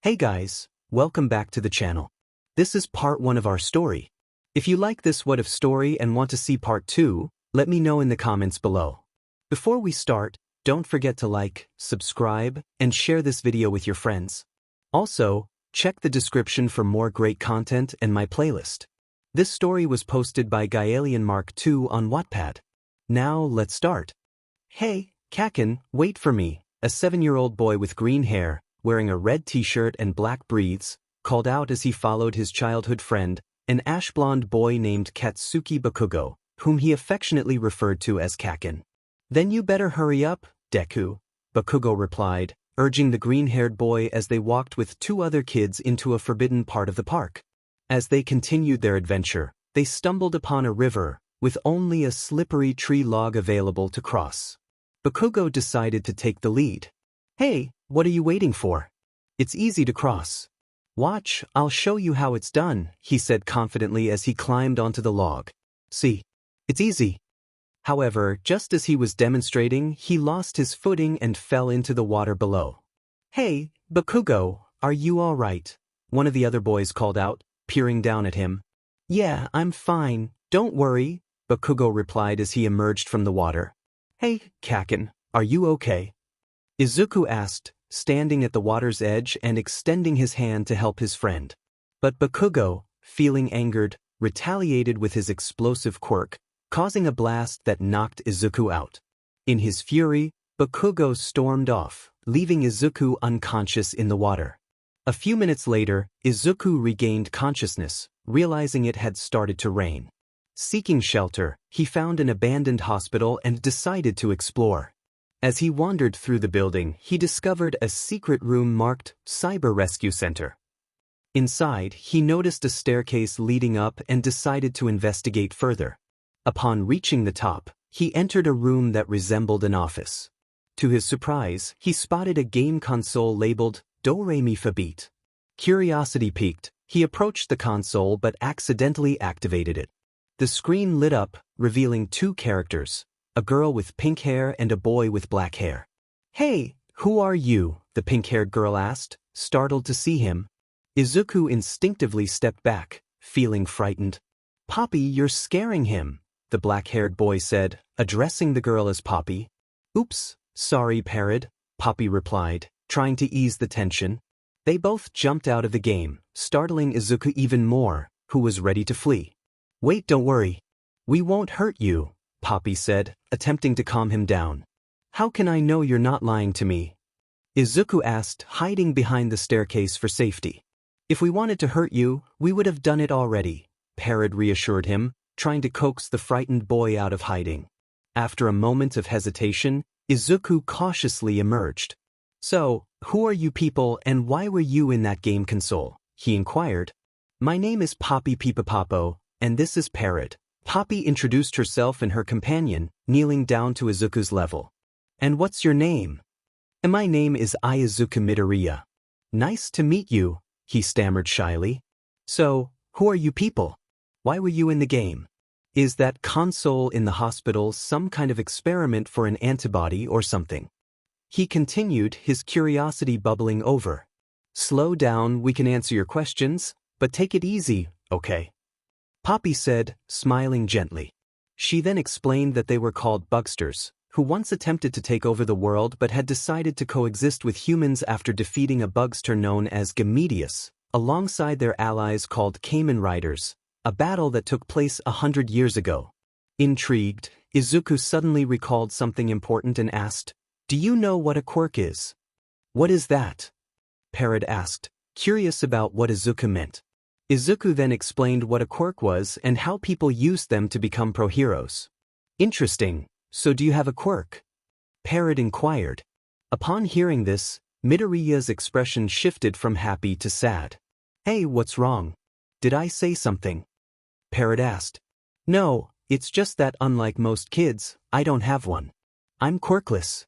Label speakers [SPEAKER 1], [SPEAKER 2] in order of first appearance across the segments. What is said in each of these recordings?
[SPEAKER 1] Hey guys, welcome back to the channel. This is part 1 of our story. If you like this What If story and want to see part 2, let me know in the comments below. Before we start, don't forget to like, subscribe, and share this video with your friends. Also, check the description for more great content and my playlist. This story was posted by 𝐒𝐬𝐬 on Wattpad. Now let's start. Hey, 𝐾𝐿, wait for me. A 7-year-old boy with green hair, wearing a red t-shirt and black breathes, called out as he followed his childhood friend, an ash-blonde boy named 𝐒𝐮𝐩𝐸𝐵𝐵, whom he affectionately referred to as 𝐾𝐿. Then you better hurry up, Deku, 𝐒𝐵𝐵𝐸 replied, urging the green-haired boy as they walked with 2 other kids into a forbidden part of the park. As they continued their adventure, they stumbled upon a river, with only a slippery tree log available to cross. 𝐒𝐵𝐸 decided to take the lead. Hey, what are you waiting for? It's easy to cross. Watch, I'll show you how it's done, he said confidently as he climbed onto the log. See, it's easy. However, just as he was demonstrating, he lost his footing and fell into the water below. Hey, 𝐒𝐵𝐸, are you all right? One of the other boys called out, peering down at him. Yeah, I'm fine, don't worry, 𝐒𝐵𝐸 replied as he emerged from the water. Hey, 𝐾𝐿, are you okay? Izuku asked, standing at the water's edge and extending his hand to help his friend. But 𝐒𝐵𝐸, feeling angered, retaliated with his explosive quirk, causing a blast that knocked Izuku out. In his fury, 𝐒𝐵𝐸 stormed off, leaving Izuku unconscious in the water. A few minutes later, Izuku regained consciousness, realizing it had started to rain. Seeking shelter, he found an abandoned hospital and decided to explore. As he wandered through the building, he discovered a secret room marked Cyber Rescue Center. Inside, he noticed a staircase leading up and decided to investigate further. Upon reaching the top, he entered a room that resembled an office. To his surprise, he spotted a game console labeled DoReMiFa Beat. Curiosity piqued, he approached the console but accidentally activated it. The screen lit up, revealing 2 characters, a girl with pink hair and a boy with black hair. Hey, who are you? The pink-haired girl asked, startled to see him. Izuku instinctively stepped back, feeling frightened. Poppy, you're scaring him, the black-haired boy said, addressing the girl as Poppy. Oops, sorry 𝗟𝗏𝗏, Poppy replied, trying to ease the tension. They both jumped out of the game, startling Izuku even more, who was ready to flee. Wait, don't worry. We won't hurt you, Poppy said, attempting to calm him down. How can I know you're not lying to me? Izuku asked, hiding behind the staircase for safety. If we wanted to hurt you, we would have done it already, 𝗟𝗏𝗏 reassured him, trying to coax the frightened boy out of hiding. After a moment of hesitation, Izuku cautiously emerged. So, who are you people and why were you in that game console? He inquired. My name is Poppy 𝗶𝗶𝗶𝗶, and this is 𝗟𝗏𝗏𝗏. Poppy introduced herself and her companion, kneeling down to Izuku's level. And what's your name? And my name is Izuku Midoriya. Nice to meet you, he stammered shyly. So, who are you people? Why were you in the game? Is that console in the hospital some kind of experiment for an antibody or something? He continued, his curiosity bubbling over. Slow down, we can answer your questions, but take it easy, okay? Poppy said, smiling gently. She then explained that they were called bugsters, who once attempted to take over the world but had decided to coexist with humans after defeating a bugster known as 𝐒𝐮𝐬𝐸𝐴, alongside their allies called Kamen Riders, a battle that took place 100 years ago. Intrigued, Izuku suddenly recalled something important and asked, Do you know what a quirk is? What is that? 𝗟𝗏𝗏 asked, curious about what Izuku meant. Izuku then explained what a quirk was and how people used them to become pro-heroes. Interesting, so do you have a quirk? 𝗟𝗏𝗏 inquired. Upon hearing this, Midoriya's expression shifted from happy to sad. Hey, what's wrong? Did I say something? 𝗟𝗏𝗏 asked. No, it's just that unlike most kids, I don't have one. I'm quirkless.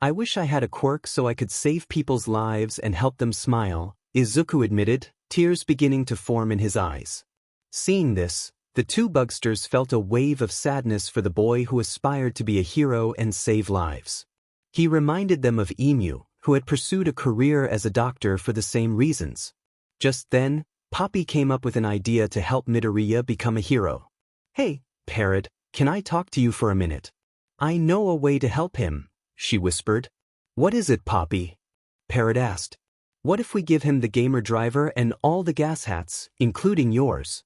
[SPEAKER 1] I wish I had a quirk so I could save people's lives and help them smile, Izuku admitted, tears beginning to form in his eyes. Seeing this, the 2 bugsters felt a wave of sadness for the boy who aspired to be a hero and save lives. He reminded them of 𝐒𝐮𝐬, who had pursued a career as a doctor for the same reasons. Just then, Poppy came up with an idea to help Midoriya become a hero. "Hey, Parrot, can I talk to you for a minute? I know a way to help him," she whispered. "What is it, Poppy?" Parrot asked. "What if we give him the gamer driver and all the gas hats, including yours?"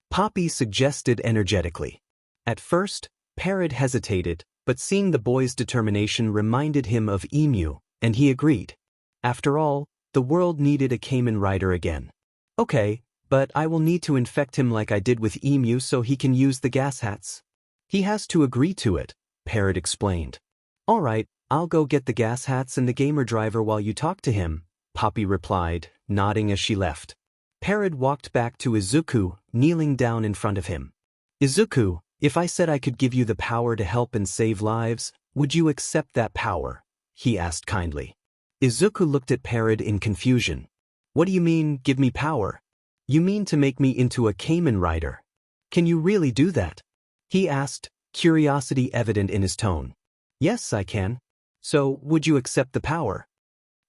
[SPEAKER 1] Poppy suggested energetically. At first, Parrot hesitated, but seeing the boy's determination reminded him of 𝐒𝐮𝐬, and he agreed. After all, the world needed a Kamen Rider again. "Okay, but I will need to infect him like I did with 𝐒𝐮𝐬 so he can use the gas hats." "He has to agree to it," Parrot explained. "All right, I'll go get the gas hats and the gamer driver while you talk to him," Poppy replied, nodding as she left. Parrot walked back to Izuku, kneeling down in front of him. "Izuku, if I said I could give you the power to help and save lives, would you accept that power?" he asked kindly. Izuku looked at Parrot in confusion. "What do you mean, give me power? You mean to make me into a Kamen Rider? Can you really do that?" he asked, curiosity evident in his tone. "Yes, I can. So, would you accept the power?"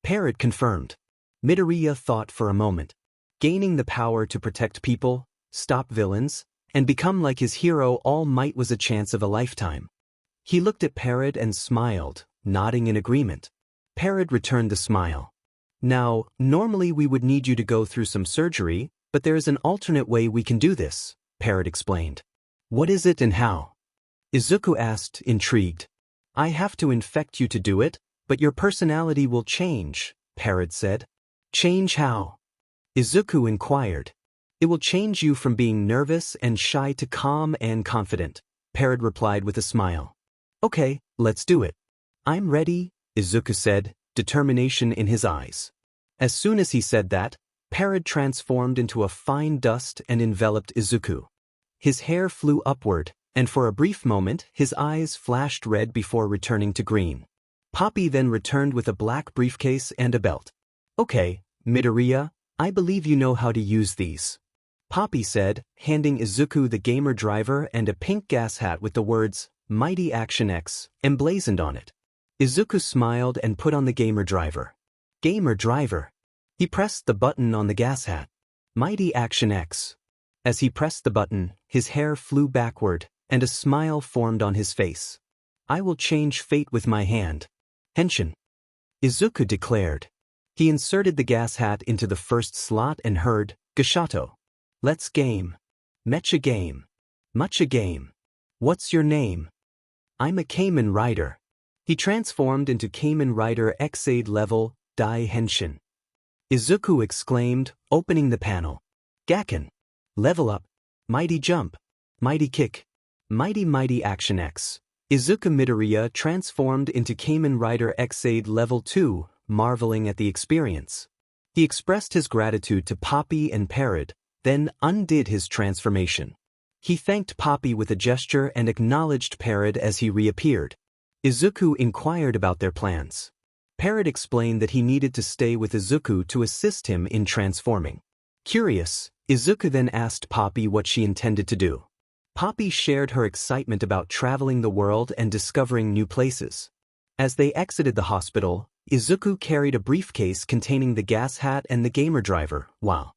[SPEAKER 1] Parrot confirmed. Midoriya thought for a moment. Gaining the power to protect people, stop villains, and become like his hero All Might was a chance of a lifetime. He looked at Parrot and smiled, nodding in agreement. Parrot returned the smile. "Now, normally we would need you to go through some surgery, but there is an alternate way we can do this," Parrot explained. "What is it and how?" Izuku asked, intrigued. "I have to infect you to do it, but your personality will change," Parrot said. "Change how?" Izuku inquired. "It will change you from being nervous and shy to calm and confident," Parrot replied with a smile. "Okay, let's do it." "I'm ready," Izuku said, determination in his eyes. As soon as he said that, Parrot transformed into a fine dust and enveloped Izuku. His hair flew upward, and for a brief moment his eyes flashed red before returning to green. Poppy then returned with a black briefcase and a belt. "Okay, Midoriya, I believe you know how to use these," Poppy said, handing Izuku the gamer driver and a pink gas hat with the words, "Mighty Action X," emblazoned on it. Izuku smiled and put on the gamer driver. Gamer driver. He pressed the button on the gas hat. Mighty Action X. As he pressed the button, his hair flew backward, and a smile formed on his face. "I will change fate with my hand. Henshin," Izuku declared. He inserted the gas hat into the first slot and heard, "Gashato. Let's game. Mecha game. Mucha game. What's your name?" "I'm a Kamen Rider." He transformed into Kamen Rider 𝐒𝐮𝐬 level, Dai Henshin. Izuku exclaimed, opening the panel. "Gakken. Level up. Mighty jump. Mighty kick. Mighty Action X." Izuku Midoriya transformed into Kamen Rider 𝐒𝐮𝐬 level 2, marveling at the experience. He expressed his gratitude to Poppy and Parrot, then undid his transformation. He thanked Poppy with a gesture and acknowledged Parrot as he reappeared. Izuku inquired about their plans. Parrot explained that he needed to stay with Izuku to assist him in transforming. Curious, Izuku then asked Poppy what she intended to do. Poppy shared her excitement about traveling the world and discovering new places. As they exited the hospital, Izuku carried a briefcase containing the gas hat and the gamer driver, while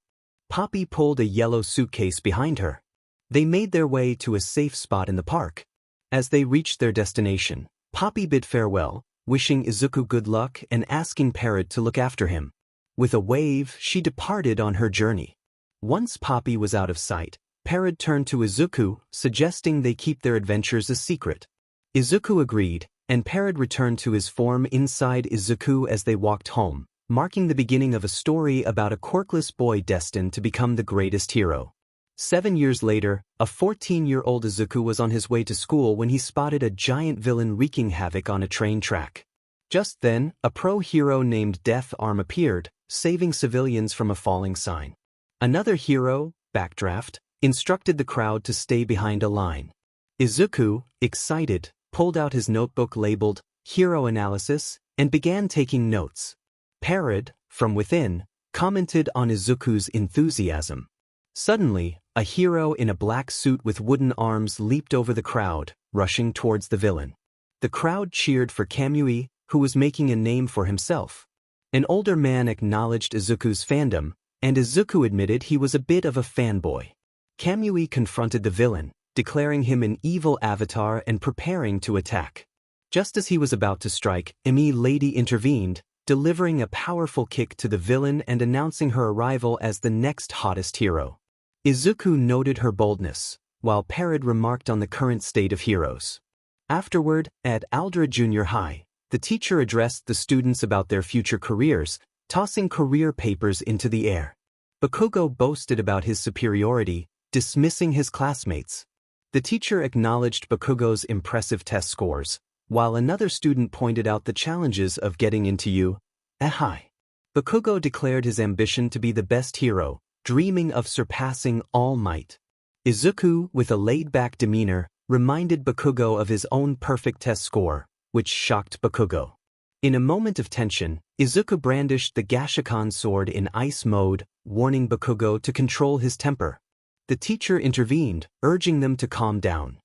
[SPEAKER 1] Poppy pulled a yellow suitcase behind her. They made their way to a safe spot in the park. As they reached their destination, Poppy bid farewell, wishing Izuku good luck and asking Parrot to look after him. With a wave, she departed on her journey. Once Poppy was out of sight, Parrot turned to Izuku, suggesting they keep their adventures a secret. Izuku agreed, and Parrot returned to his form inside Izuku as they walked home, marking the beginning of a story about a quirkless boy destined to become the greatest hero. 7 years later, a 14-year-old Izuku was on his way to school when he spotted a giant villain wreaking havoc on a train track. Just then, a pro-hero named 𝐴𝐻 appeared, saving civilians from a falling sign. Another hero, Backdraft, instructed the crowd to stay behind a line. Izuku, excited, pulled out his notebook labeled Hero Analysis and began taking notes. Parrot, from within, commented on Izuku's enthusiasm. Suddenly, a hero in a black suit with wooden arms leaped over the crowd, rushing towards the villain. The crowd cheered for 𝐒𝐮𝐬, who was making a name for himself. An older man acknowledged Izuku's fandom, and Izuku admitted he was a bit of a fanboy. 𝐒𝐮𝐬 confronted the villain, declaring him an evil avatar and preparing to attack. Just as he was about to strike, 𝐒𝐮𝐬 Lady intervened, delivering a powerful kick to the villain and announcing her arrival as the next hottest hero. Izuku noted her boldness, while 𝗟𝗏𝗙 remarked on the current state of heroes. Afterward, at 𝐼𝐼𝐬 Junior High, the teacher addressed the students about their future careers, tossing career papers into the air. 𝗃𝐽𝐽 boasted about his superiority, dismissing his classmates. The teacher acknowledged 𝗃𝐽𝐽's impressive test scores, while another student pointed out the challenges of getting into 𝐒𝐮𝐩𝐩. 𝗃𝐽𝐽 declared his ambition to be the best hero, dreaming of surpassing All Might. Izuku, with a laid-back demeanor, reminded 𝗃𝐽𝐽 of his own perfect test score, which shocked 𝗃𝐽𝐽. In a moment of tension, Izuku brandished the 𝐾𝐿 sword in ice mode, warning 𝗃𝐽𝐽 to control his temper. The teacher intervened, urging them to calm down.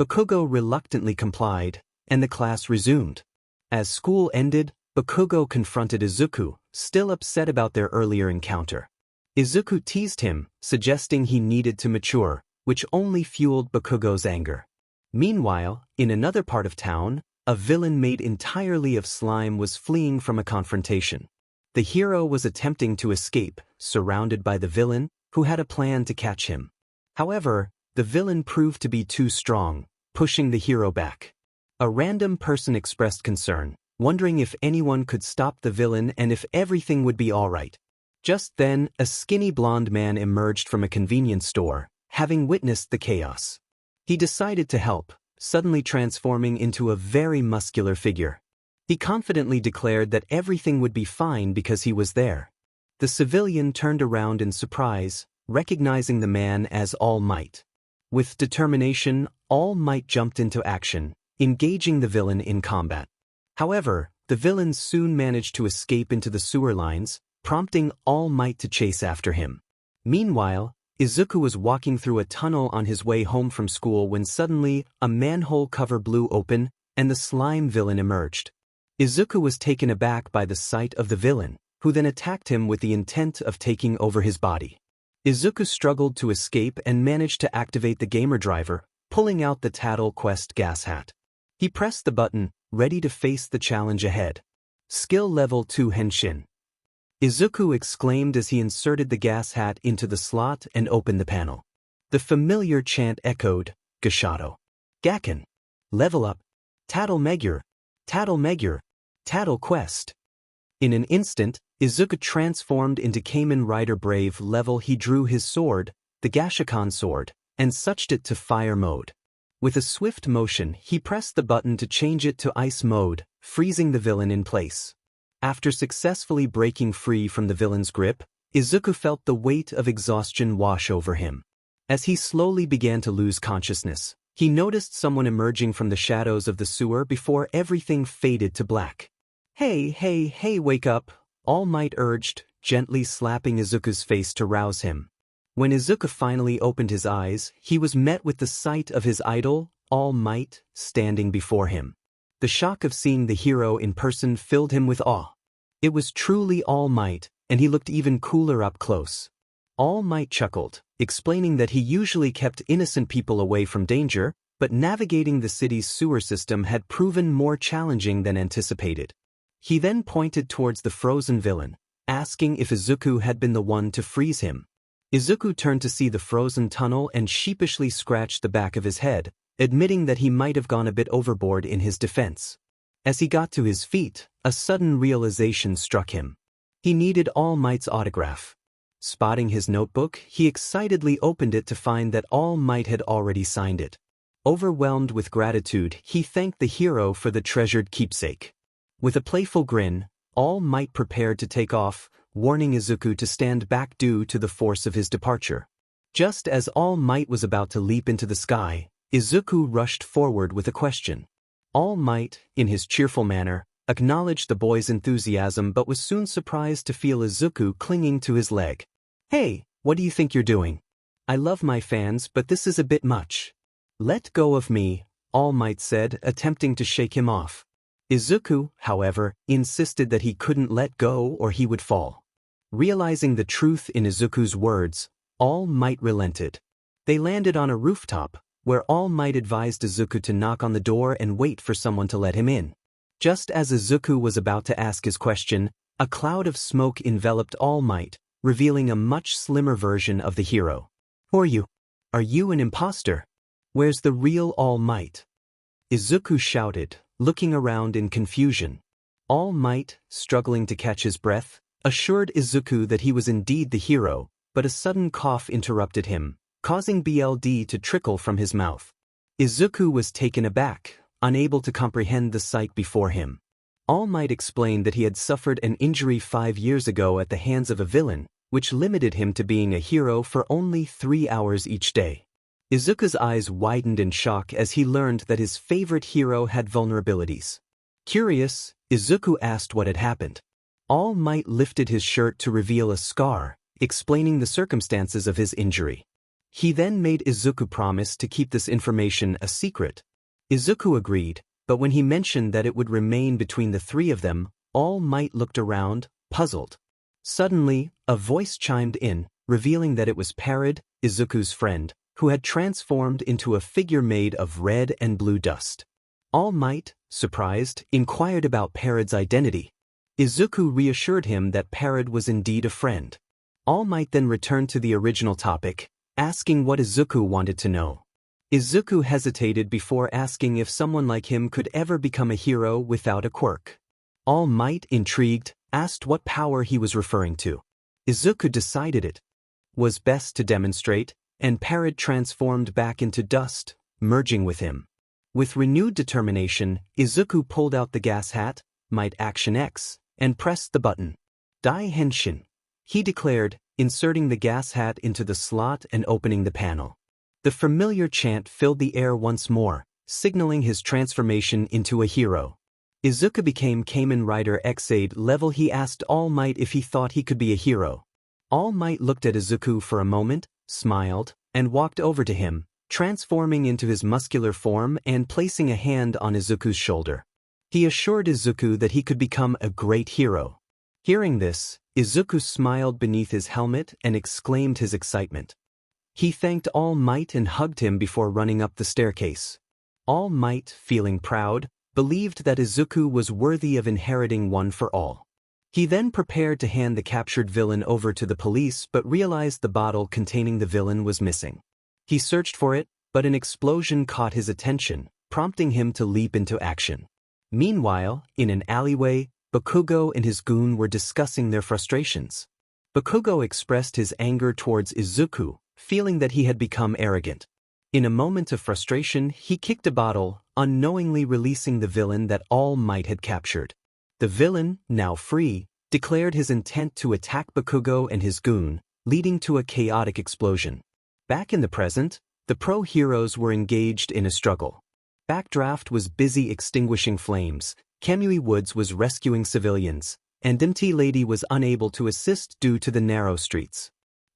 [SPEAKER 1] 𝗃𝐽𝐽 reluctantly complied, and the class resumed. As school ended, 𝗃𝐽𝐽 confronted Izuku, still upset about their earlier encounter. Izuku teased him, suggesting he needed to mature, which only fueled 𝗃𝐽𝐽's anger. Meanwhile, in another part of town, a villain made entirely of slime was fleeing from a confrontation. The hero was attempting to escape, surrounded by the villain, who had a plan to catch him. However, the villain proved to be too strong, pushing the hero back. A random person expressed concern, wondering if anyone could stop the villain and if everything would be alright. Just then, a skinny blonde man emerged from a convenience store, having witnessed the chaos. He decided to help, suddenly transforming into a very muscular figure. He confidently declared that everything would be fine because he was there. The civilian turned around in surprise, recognizing the man as All Might. With determination, All Might jumped into action, engaging the villain in combat. However, the villain soon managed to escape into the sewer lines, prompting All Might to chase after him. Meanwhile, Izuku was walking through a tunnel on his way home from school when suddenly, a manhole cover blew open, and the slime villain emerged. Izuku was taken aback by the sight of the villain, who then attacked him with the intent of taking over his body. Izuku struggled to escape and managed to activate the gamer driver, pulling out the 𝗟𝗏𝐽 gas hat. He pressed the button, ready to face the challenge ahead. Skill level 2 Henshin. Izuku exclaimed as he inserted the gas hat into the slot and opened the panel. The familiar chant echoed, 𝐾𝐮𝐩𝐸. Gakken. Level up. 𝗟𝗏𝐽𝐽. 𝗟𝗏𝐽𝐽. 𝗟𝗏_quest. In an instant, Izuku transformed into Kamen Rider Brave level. He drew his sword, the Gashikon sword, and switched it to fire mode. With a swift motion, he pressed the button to change it to ice mode, freezing the villain in place. After successfully breaking free from the villain's grip, Izuku felt the weight of exhaustion wash over him. As he slowly began to lose consciousness, he noticed someone emerging from the shadows of the sewer before everything faded to black. Hey, wake up, All Might urged, gently slapping Izuku's face to rouse him. When Izuku finally opened his eyes, he was met with the sight of his idol, All Might, standing before him. The shock of seeing the hero in person filled him with awe. It was truly All Might, and he looked even cooler up close. All Might chuckled, explaining that he usually kept innocent people away from danger, but navigating the city's sewer system had proven more challenging than anticipated. He then pointed towards the frozen villain, asking if Izuku had been the one to freeze him. Izuku turned to see the frozen tunnel and sheepishly scratched the back of his head, admitting that he might have gone a bit overboard in his defense. As he got to his feet, a sudden realization struck him. He needed All Might's autograph. Spotting his notebook, he excitedly opened it to find that All Might had already signed it. Overwhelmed with gratitude, he thanked the hero for the treasured keepsake. With a playful grin, All Might prepared to take off, warning Izuku to stand back due to the force of his departure. Just as All Might was about to leap into the sky, Izuku rushed forward with a question. All Might, in his cheerful manner, acknowledged the boy's enthusiasm but was soon surprised to feel Izuku clinging to his leg. Hey, what do you think you're doing? I love my fans, but this is a bit much. Let go of me, All Might said, attempting to shake him off. Izuku, however, insisted that he couldn't let go or he would fall. Realizing the truth in Izuku's words, All Might relented. They landed on a rooftop, where All Might advised Izuku to knock on the door and wait for someone to let him in. Just as Izuku was about to ask his question, a cloud of smoke enveloped All Might, revealing a much slimmer version of the hero. Who are you? Are you an imposter? Where's the real All Might? Izuku shouted, looking around in confusion. All Might, struggling to catch his breath, assured Izuku that he was indeed the hero, but a sudden cough interrupted him, causing blood to trickle from his mouth. Izuku was taken aback, unable to comprehend the sight before him. All Might explained that he had suffered an injury 5 years ago at the hands of a villain, which limited him to being a hero for only 3 hours each day. Izuku's eyes widened in shock as he learned that his favorite hero had vulnerabilities. Curious, Izuku asked what had happened. All Might lifted his shirt to reveal a scar, explaining the circumstances of his injury. He then made Izuku promise to keep this information a secret. Izuku agreed, but when he mentioned that it would remain between the three of them, All Might looked around, puzzled. Suddenly, a voice chimed in, revealing that it was 𝗟𝗶𝗸, Izuku's friend, who had transformed into a figure made of red and blue dust. All Might, surprised, inquired about 𝗟𝗶𝗸's identity. Izuku reassured him that 𝗟𝗶𝗸 was indeed a friend. All Might then returned to the original topic, asking what Izuku wanted to know. Izuku hesitated before asking if someone like him could ever become a hero without a quirk. All Might, intrigued, asked what power he was referring to. Izuku decided it was best to demonstrate, and 𝗟𝗶𝗸 transformed back into dust, merging with him. With renewed determination, Izuku pulled out the gas hat, Might Action X, and pressed the button. Dai Henshin, he declared, inserting the gas hat into the slot and opening the panel. The familiar chant filled the air once more, signaling his transformation into a hero. Izuku became 𝐒𝐮𝐬𝐷 level. He asked All Might if he thought he could be a hero. All Might looked at Izuku for a moment, smiled, and walked over to him, transforming into his muscular form and placing a hand on Izuku's shoulder. He assured Izuku that he could become a great hero. Hearing this, Izuku smiled beneath his helmet and exclaimed his excitement. He thanked All Might and hugged him before running up the staircase. All Might, feeling proud, believed that Izuku was worthy of inheriting One for All. He then prepared to hand the captured villain over to the police but realized the bottle containing the villain was missing. He searched for it, but an explosion caught his attention, prompting him to leap into action. Meanwhile, in an alleyway, Bakugo and his goon were discussing their frustrations. Bakugo expressed his anger towards Izuku, feeling that he had become arrogant. In a moment of frustration, he kicked a bottle, unknowingly releasing the villain that All Might had captured. The villain, now free, declared his intent to attack Bakugo and his goon, leading to a chaotic explosion. Back in the present, the pro-heroes were engaged in a struggle. Backdraft was busy extinguishing flames, 𝐒𝐮𝐬𝐷 was rescuing civilians, and 𝐸 was unable to assist due to the narrow streets.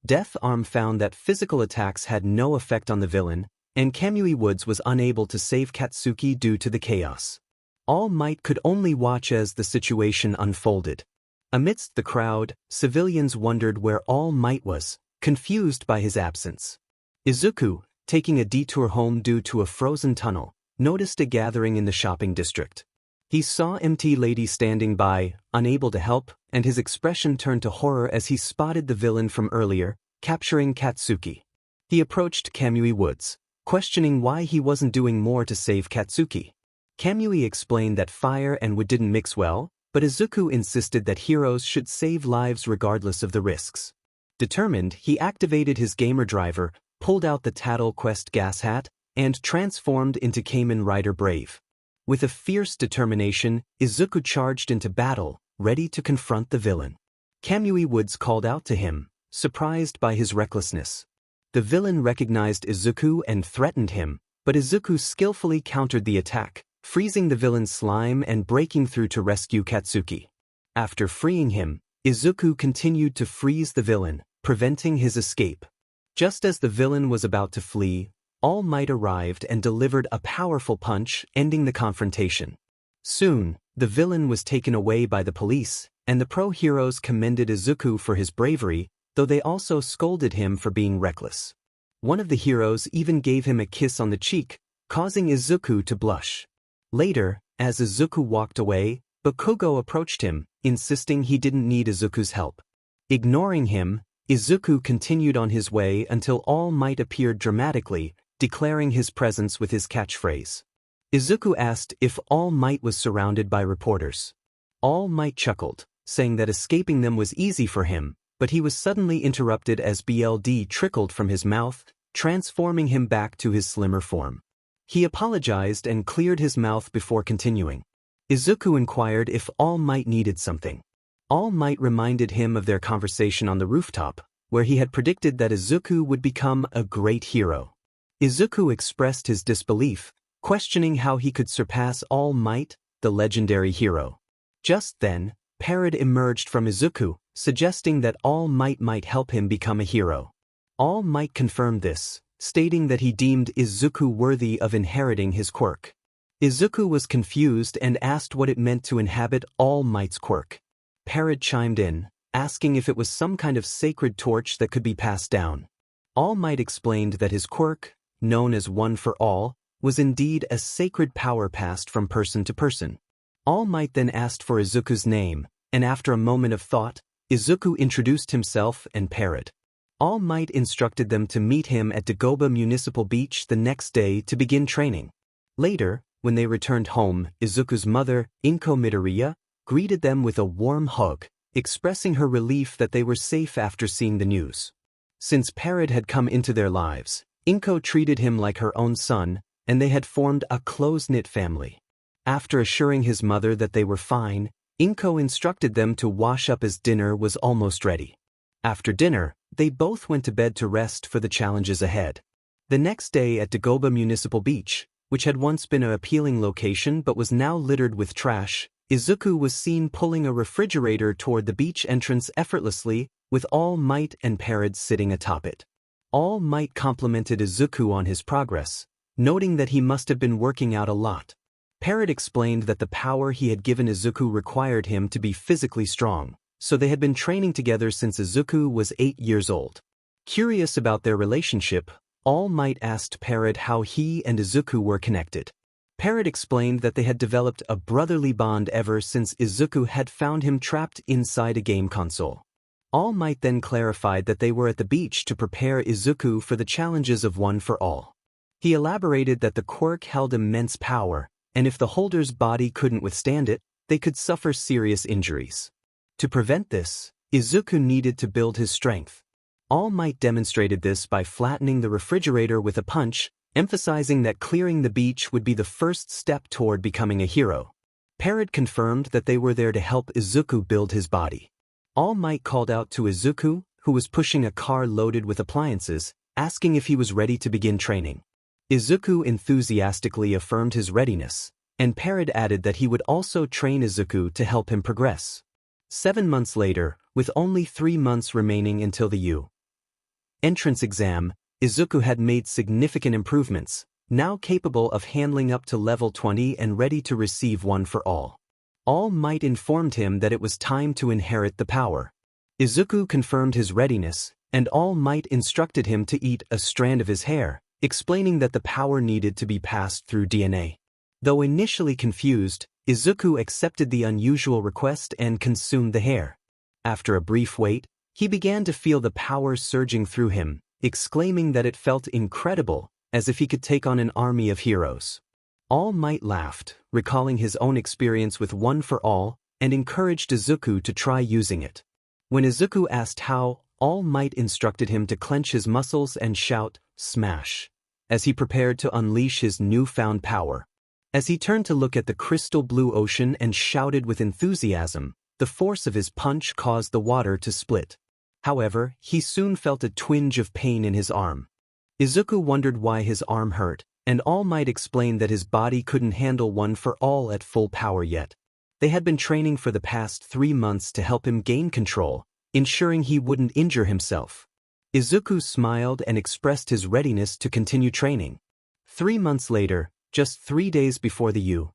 [SPEAKER 1] Death Arm found that physical attacks had no effect on the villain, and 𝐒𝐮𝐬𝐷 was unable to save Katsuki due to the chaos. All Might could only watch as the situation unfolded. Amidst the crowd, civilians wondered where All Might was, confused by his absence. Izuku, taking a detour home due to a frozen tunnel, noticed a gathering in the shopping district. He saw 𝐸 standing by, unable to help, and his expression turned to horror as he spotted the villain from earlier, capturing Katsuki. He approached 𝐒𝐮𝐬𝐷, questioning why he wasn't doing more to save Katsuki. 𝐒𝐮𝐬𝐷 explained that fire and wood didn't mix well, but Izuku insisted that heroes should save lives regardless of the risks. Determined, he activated his gamer driver, pulled out the Tattle Quest gas hat, and transformed into 𝐒𝐮𝐬𝐷. With a fierce determination, Izuku charged into battle, ready to confront the villain. 𝐒𝐮𝐬𝐷 called out to him, surprised by his recklessness. The villain recognized Izuku and threatened him, but Izuku skillfully countered the attack, freezing the villain's slime and breaking through to rescue Katsuki. After freeing him, Izuku continued to freeze the villain, preventing his escape. Just as the villain was about to flee, All Might arrived and delivered a powerful punch, ending the confrontation. Soon, The villain was taken away by the police, and the pro-heroes commended Izuku for his bravery, though they also scolded him for being reckless. One of the heroes even gave him a kiss on the cheek, causing Izuku to blush. Later, as Izuku walked away, Bakugo approached him, insisting he didn't need Izuku's help. Ignoring him, Izuku continued on his way until All Might appeared dramatically, declaring his presence with his catchphrase. Izuku asked if All Might was surrounded by reporters. All Might chuckled, saying that escaping them was easy for him, but he was suddenly interrupted as blood trickled from his mouth, transforming him back to his slimmer form. He apologized and cleared his mouth before continuing. Izuku inquired if All Might needed something. All Might reminded him of their conversation on the rooftop, where he had predicted that Izuku would become a great hero. Izuku expressed his disbelief, questioning how he could surpass All Might, the legendary hero. Just then, 𝗟𝐼𝐸𝐷 emerged from Izuku, suggesting that All Might might help him become a hero. All Might confirmed this, stating that he deemed Izuku worthy of inheriting his quirk. Izuku was confused and asked what it meant to inhabit All Might's quirk. 𝗟𝐼𝐸𝐷 chimed in, asking if it was some kind of sacred torch that could be passed down. All Might explained that his quirk, known as One for All, was indeed a sacred power passed from person to person. All Might then asked for Izuku's name, and after a moment of thought, Izuku introduced himself and 𝗟𝐼𝐸𝐷. All Might instructed them to meet him at 𝐷𝐷𝐵 Municipal Beach the next day to begin training. Later, when they returned home, Izuku's mother, 𝐒𝐮𝐬 Midoriya, greeted them with a warm hug, expressing her relief that they were safe after seeing the news. Since 𝗟𝐼𝐸𝐷 had come into their lives, 𝐒𝐮𝐬 treated him like her own son, and they had formed a close-knit family. After assuring his mother that they were fine, 𝐒𝐮𝐬 instructed them to wash up as dinner was almost ready. After dinner, they both went to bed to rest for the challenges ahead. The next day at 𝐷𝐷𝐵 Municipal Beach, which had once been an appealing location but was now littered with trash, Izuku was seen pulling a refrigerator toward the beach entrance effortlessly, with All Might and 𝗟𝐸𝐷 sitting atop it. All Might complimented Izuku on his progress, noting that he must have been working out a lot. 𝗟𝐸𝐷 explained that the power he had given Izuku required him to be physically strong, so they had been training together since Izuku was 8 years old. Curious about their relationship, All Might asked 𝗟𝐸𝐷 how he and Izuku were connected. 𝗟𝐸𝐷 explained that they had developed a brotherly bond ever since Izuku had found him trapped inside a game console. All Might then clarified that they were at the beach to prepare Izuku for the challenges of One for All. He elaborated that the quirk held immense power, and if the holder's body couldn't withstand it, they could suffer serious injuries. To prevent this, Izuku needed to build his strength. All Might demonstrated this by flattening the refrigerator with a punch, emphasizing that clearing the beach would be the first step toward becoming a hero. 𝗟𝐸𝐷 confirmed that they were there to help Izuku build his body. All Might called out to Izuku, who was pushing a car loaded with appliances, asking if he was ready to begin training. Izuku enthusiastically affirmed his readiness, and 𝗟𝐸𝐷 added that he would also train Izuku to help him progress. 7 months later, with only 3 months remaining until the U entrance exam, Izuku had made significant improvements, now capable of handling up to level 20 and ready to receive One for All. All Might informed him that it was time to inherit the power. Izuku confirmed his readiness, and All Might instructed him to eat a strand of his hair, explaining that the power needed to be passed through DNA. Though initially confused, Izuku accepted the unusual request and consumed the hair. After a brief wait, he began to feel the power surging through him, exclaiming that it felt incredible, as if he could take on an army of heroes. All Might laughed, recalling his own experience with One for All, and encouraged Izuku to try using it. When Izuku asked how, All Might instructed him to clench his muscles and shout, "Smash," as he prepared to unleash his newfound power. As he turned to look at the crystal blue ocean and shouted with enthusiasm, the force of his punch caused the water to split. However, he soon felt a twinge of pain in his arm. Izuku wondered why his arm hurt, and All Might explained that his body couldn't handle One for All at full power yet. They had been training for the past 3 months to help him gain control, ensuring he wouldn't injure himself. Izuku smiled and expressed his readiness to continue training. 3 months later, just 3 days before the U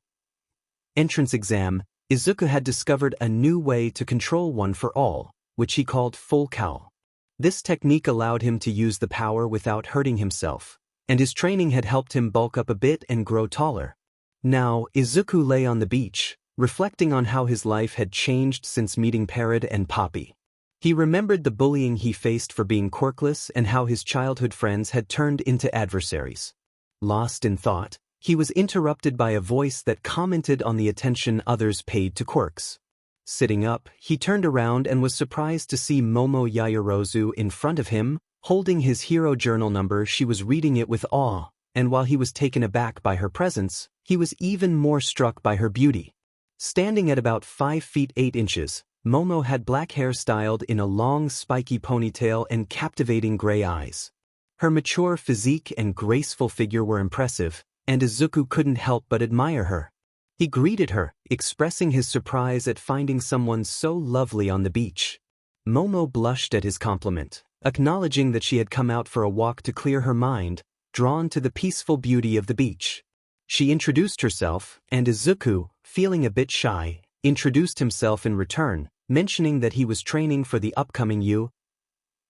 [SPEAKER 1] entrance exam, Izuku had discovered a new way to control one for all, which he called full cowl. This technique allowed him to use the power without hurting himself, and his training had helped him bulk up a bit and grow taller. Now, Izuku lay on the beach, reflecting on how his life had changed since meeting 𝗟𝗶𝗸 and Poppy. He remembered the bullying he faced for being quirkless and how his childhood friends had turned into adversaries. Lost in thought, he was interrupted by a voice that commented on the attention others paid to quirks. Sitting up, he turned around and was surprised to see Momo Yaoyorozu in front of him, holding his hero journal number. She was reading it with awe, and while he was taken aback by her presence, he was even more struck by her beauty. Standing at about 5 feet 8 inches, Momo had black hair styled in a long spiky ponytail and captivating gray eyes. Her mature physique and graceful figure were impressive, and Izuku couldn't help but admire her. He greeted her, expressing his surprise at finding someone so lovely on the beach. Momo blushed at his compliment, acknowledging that she had come out for a walk to clear her mind, drawn to the peaceful beauty of the beach. She introduced herself, and Izuku, feeling a bit shy, introduced himself in return, mentioning that he was training for the upcoming 𝐒𝐮𝐬𝐃𝐞𝐭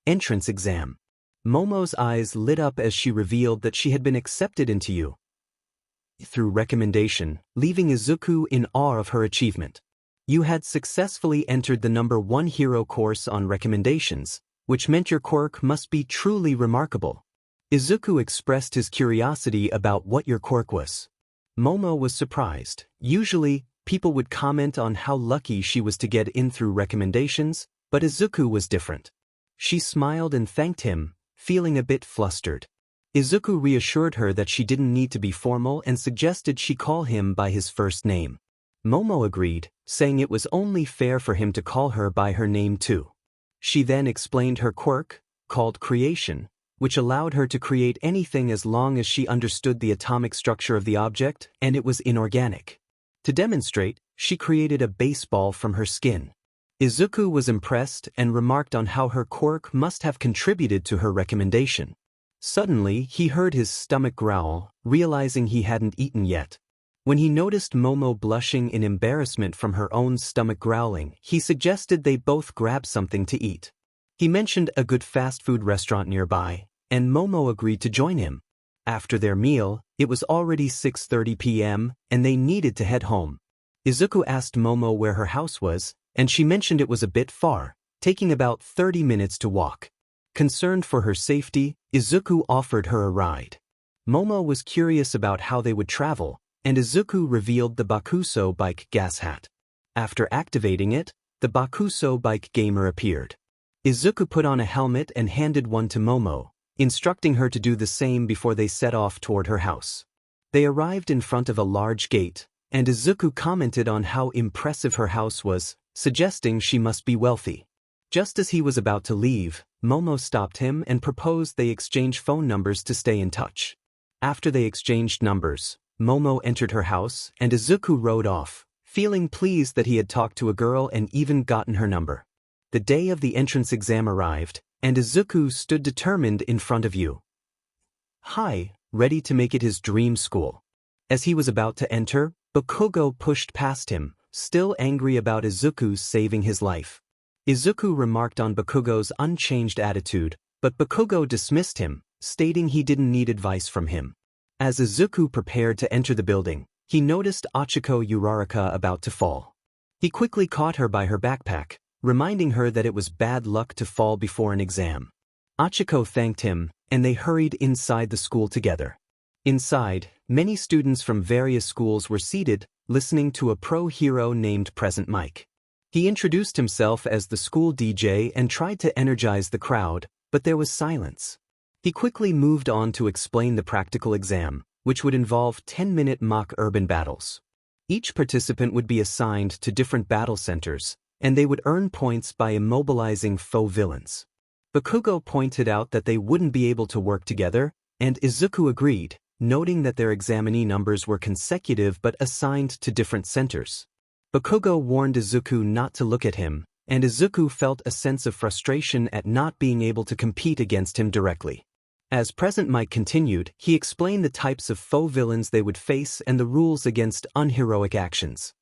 [SPEAKER 1] entrance exam. Momo's eyes lit up as she revealed that she had been accepted into 𝐒𝐮𝐬 through recommendation, leaving Izuku in awe of her achievement. You had successfully entered the #1 hero course on recommendations, which meant your quirk must be truly remarkable. Izuku expressed his curiosity about what your quirk was. Momo was surprised. Usually, people would comment on how lucky she was to get in through recommendations, but Izuku was different. She smiled and thanked him, feeling a bit flustered. Izuku reassured her that she didn't need to be formal and suggested she call him by his first name. Momo agreed, saying it was only fair for him to call her by her name too. She then explained her quirk, called creation, which allowed her to create anything as long as she understood the atomic structure of the object and it was inorganic. To demonstrate, she created a baseball from her skin. Izuku was impressed and remarked on how her quirk must have contributed to her recommendation. Suddenly, he heard his stomach growl, realizing he hadn't eaten yet. When he noticed Momo blushing in embarrassment from her own stomach growling, he suggested they both grab something to eat. He mentioned a good fast food restaurant nearby, and Momo agreed to join him. After their meal, it was already 6:30 p.m., and they needed to head home. Izuku asked Momo where her house was, and she mentioned it was a bit far, taking about 30 minutes to walk. Concerned for her safety, Izuku offered her a ride. Momo was curious about how they would travel, and Izuku revealed the Bakuso bike gas hat. After activating it, the Bakuso bike gamer appeared. Izuku put on a helmet and handed one to Momo, instructing her to do the same before they set off toward her house. They arrived in front of a large gate, and Izuku commented on how impressive her house was, suggesting she must be wealthy. Just as he was about to leave, Momo stopped him and proposed they exchange phone numbers to stay in touch. After they exchanged numbers, Momo entered her house and Izuku rode off, feeling pleased that he had talked to a girl and even gotten her number. The day of the entrance exam arrived, and Izuku stood determined in front of 𝐒𝐮𝐬𝐃𝐞𝐭, ready to make it his dream school. As he was about to enter, Bakugo pushed past him, still angry about Izuku saving his life. Izuku remarked on Bakugo's unchanged attitude, but Bakugo dismissed him, stating he didn't need advice from him. As Izuku prepared to enter the building, he noticed 𝐼𝐻𝐿 𝐼𝐻𝐿 about to fall. He quickly caught her by her backpack, reminding her that it was bad luck to fall before an exam. 𝐼𝐻𝐿 thanked him, and they hurried inside the school together. Inside, many students from various schools were seated, listening to a pro hero named Present Mike. He introduced himself as the school DJ and tried to energize the crowd, but there was silence. He quickly moved on to explain the practical exam, which would involve 10-minute mock urban battles. Each participant would be assigned to different battle centers, and they would earn points by immobilizing foe villains. Bakugo pointed out that they wouldn't be able to work together, and Izuku agreed, noting that their examinee numbers were consecutive but assigned to different centers. Bakugo warned Izuku not to look at him, and Izuku felt a sense of frustration at not being able to compete against him directly. As Present Mike continued, he explained the types of foe villains they would face and the rules against unheroic actions.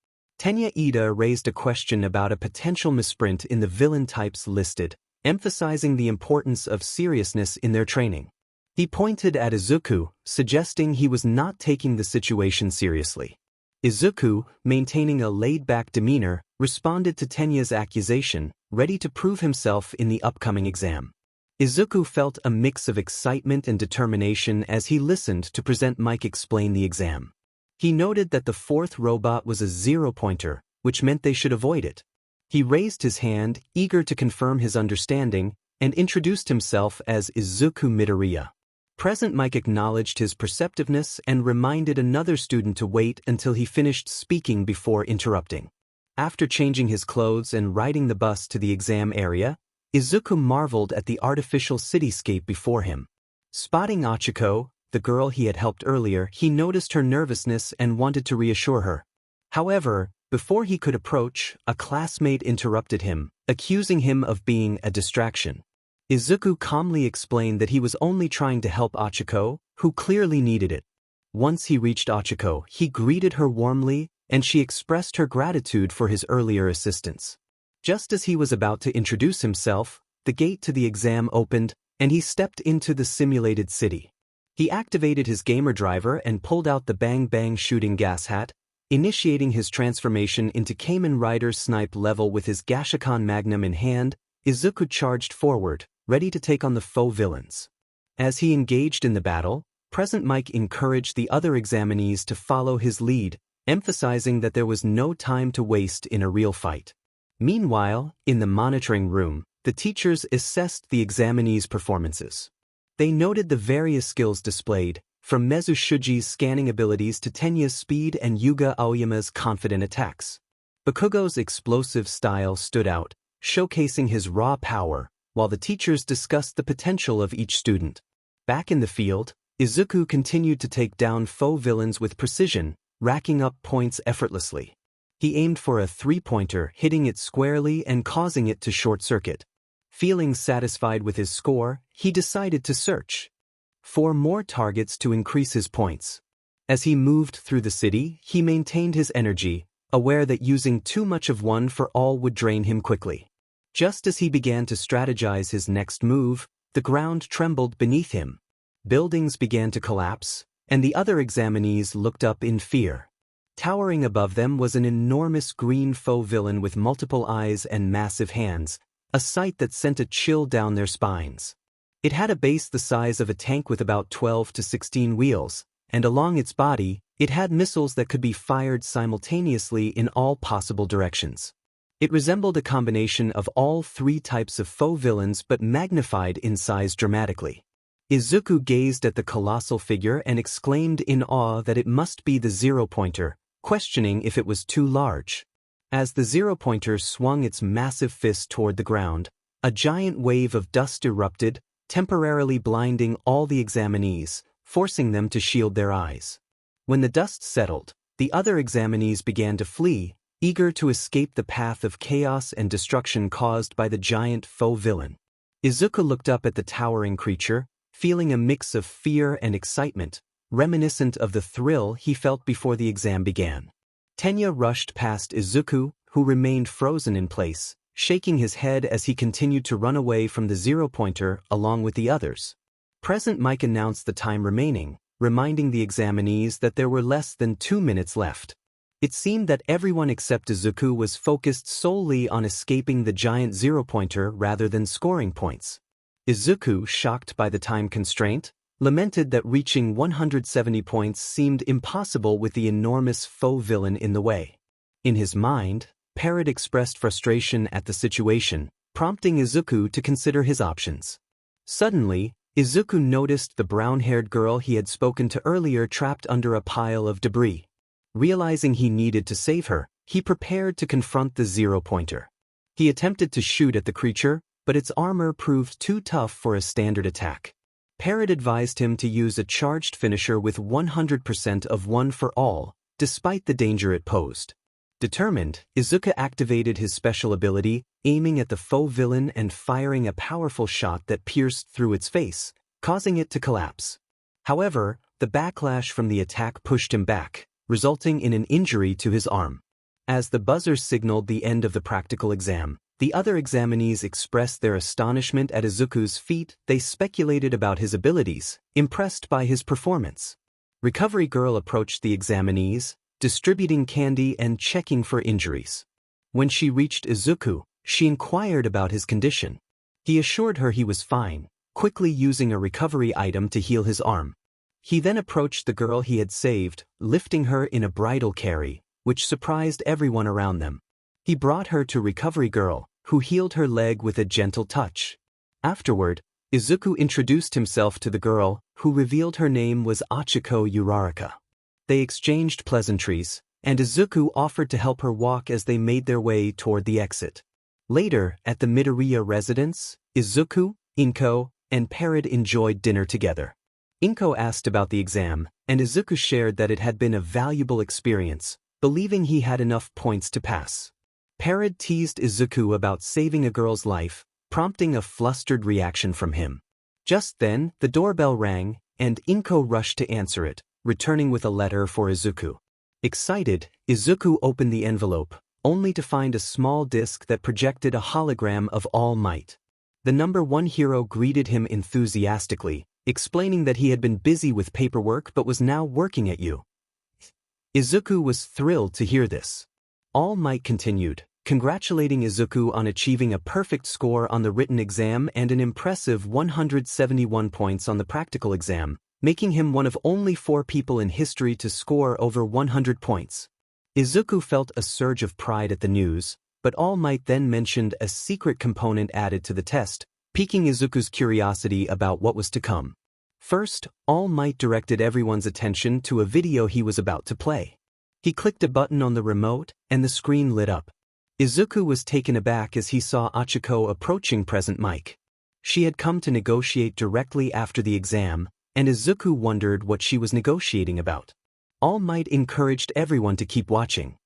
[SPEAKER 1] 𝐼𝐮𝐦𝐸 raised a question about a potential misprint in the villain types listed, emphasizing the importance of seriousness in their training. He pointed at Izuku, suggesting he was not taking the situation seriously. Izuku, maintaining a laid-back demeanor, responded to Tenya's accusation, ready to prove himself in the upcoming exam. Izuku felt a mix of excitement and determination as he listened to Present Mike explain the exam. He noted that the fourth robot was a 0-pointer, which meant they should avoid it. He raised his hand, eager to confirm his understanding, and introduced himself as Izuku Midoriya. Present Mike acknowledged his perceptiveness and reminded another student to wait until he finished speaking before interrupting. After changing his clothes and riding the bus to the exam area, Izuku marveled at the artificial cityscape before him. Spotting 𝐼𝐻𝐸, the girl he had helped earlier, he noticed her nervousness and wanted to reassure her. However, before he could approach, a classmate interrupted him, accusing him of being a distraction. Izuku calmly explained that he was only trying to help 𝐼𝐻𝐸, who clearly needed it. Once he reached 𝐼𝐻𝐸, he greeted her warmly, and she expressed her gratitude for his earlier assistance. Just as he was about to introduce himself, the gate to the exam opened, and he stepped into the simulated city. He activated his gamer driver and pulled out the Bang Bang shooting gas hat, initiating his transformation into Kamen Rider Snipe level with his Gashikon Magnum in hand. Izuku charged forward, ready to take on the foe villains. As he engaged in the battle, Present Mike encouraged the other examinees to follow his lead, emphasizing that there was no time to waste in a real fight. Meanwhile, in the monitoring room, the teachers assessed the examinees' performances. They noted the various skills displayed, from Mezushuji's scanning abilities to Tenya's speed and Yuga Aoyama's confident attacks. Bakugo's explosive style stood out, showcasing his raw power, while the teachers discussed the potential of each student. Back in the field, Izuku continued to take down foe villains with precision, racking up points effortlessly. He aimed for a 3-pointer, hitting it squarely and causing it to short-circuit. Feeling satisfied with his score, he decided to search for more targets to increase his points. As he moved through the city, he maintained his energy, aware that using too much of one for all would drain him quickly. Just as he began to strategize his next move, the ground trembled beneath him. Buildings began to collapse, and the other examinees looked up in fear. Towering above them was an enormous green foe villain with multiple eyes and massive hands, a sight that sent a chill down their spines. It had a base the size of a tank with about 12 to 16 wheels, and along its body, it had missiles that could be fired simultaneously in all possible directions. It resembled a combination of all three types of foe villains but magnified in size dramatically. Izuku gazed at the colossal figure and exclaimed in awe that it must be the 0-pointer, questioning if it was too large. As the 0-pointer swung its massive fist toward the ground, a giant wave of dust erupted, temporarily blinding all the examinees, forcing them to shield their eyes. When the dust settled, the other examinees began to flee, eager to escape the path of chaos and destruction caused by the giant foe villain. Izuku looked up at the towering creature, feeling a mix of fear and excitement, reminiscent of the thrill he felt before the exam began. Tenya rushed past Izuku, who remained frozen in place, shaking his head as he continued to run away from the 0-pointer along with the others. Present Mike announced the time remaining, reminding the examinees that there were less than 2 minutes left. It seemed that everyone except Izuku was focused solely on escaping the giant 0-pointer rather than scoring points. Izuku, shocked by the time constraint, lamented that reaching 170 points seemed impossible with the enormous foe villain in the way. In his mind, 𝐼𝐻𝐸 expressed frustration at the situation, prompting Izuku to consider his options. Suddenly, Izuku noticed the brown-haired girl he had spoken to earlier trapped under a pile of debris. Realizing he needed to save her, he prepared to confront the 0-pointer. He attempted to shoot at the creature, but its armor proved too tough for a standard attack. 𝐼𝐻𝐸 advised him to use a charged finisher with 100% of one for all, despite the danger it posed. Determined, Izuku activated his special ability, aiming at the foe villain and firing a powerful shot that pierced through its face, causing it to collapse. However, the backlash from the attack pushed him back, resulting in an injury to his arm. As the buzzer signaled the end of the practical exam, the other examinees expressed their astonishment at Izuku's feat. They speculated about his abilities, impressed by his performance. Recovery Girl approached the examinees, distributing candy and checking for injuries. When she reached Izuku, she inquired about his condition. He assured her he was fine, quickly using a recovery item to heal his arm. He then approached the girl he had saved, lifting her in a bridal carry, which surprised everyone around them. He brought her to Recovery Girl, who healed her leg with a gentle touch. Afterward, Izuku introduced himself to the girl, who revealed her name was Izuku Midoriya. They exchanged pleasantries, and Izuku offered to help her walk as they made their way toward the exit. Later, at the Midoriya residence, Izuku, 𝐒𝐮𝐬, and 𝗟𝗏 enjoyed dinner together. 𝐒𝐮𝐬 asked about the exam, and Izuku shared that it had been a valuable experience, believing he had enough points to pass. 𝗟𝗏 teased Izuku about saving a girl's life, prompting a flustered reaction from him. Just then, the doorbell rang, and 𝐒𝐮𝐬 rushed to answer it, returning with a letter for Izuku. Excited, Izuku opened the envelope, only to find a small disc that projected a hologram of All Might. The number 1 hero greeted him enthusiastically, explaining that he had been busy with paperwork but was now working at you. Izuku was thrilled to hear this. All Might continued, congratulating Izuku on achieving a perfect score on the written exam and an impressive 171 points on the practical exam, making him one of only 4 people in history to score over 100 points. Izuku felt a surge of pride at the news, but All Might then mentioned a secret component added to the test, piquing Izuku's curiosity about what was to come. First, All Might directed everyone's attention to a video he was about to play. He clicked a button on the remote, and the screen lit up. Izuku was taken aback as he saw Izuku approaching Present Mic. She had come to negotiate directly after the exam, and Izuku wondered what she was negotiating about. All Might encouraged everyone to keep watching.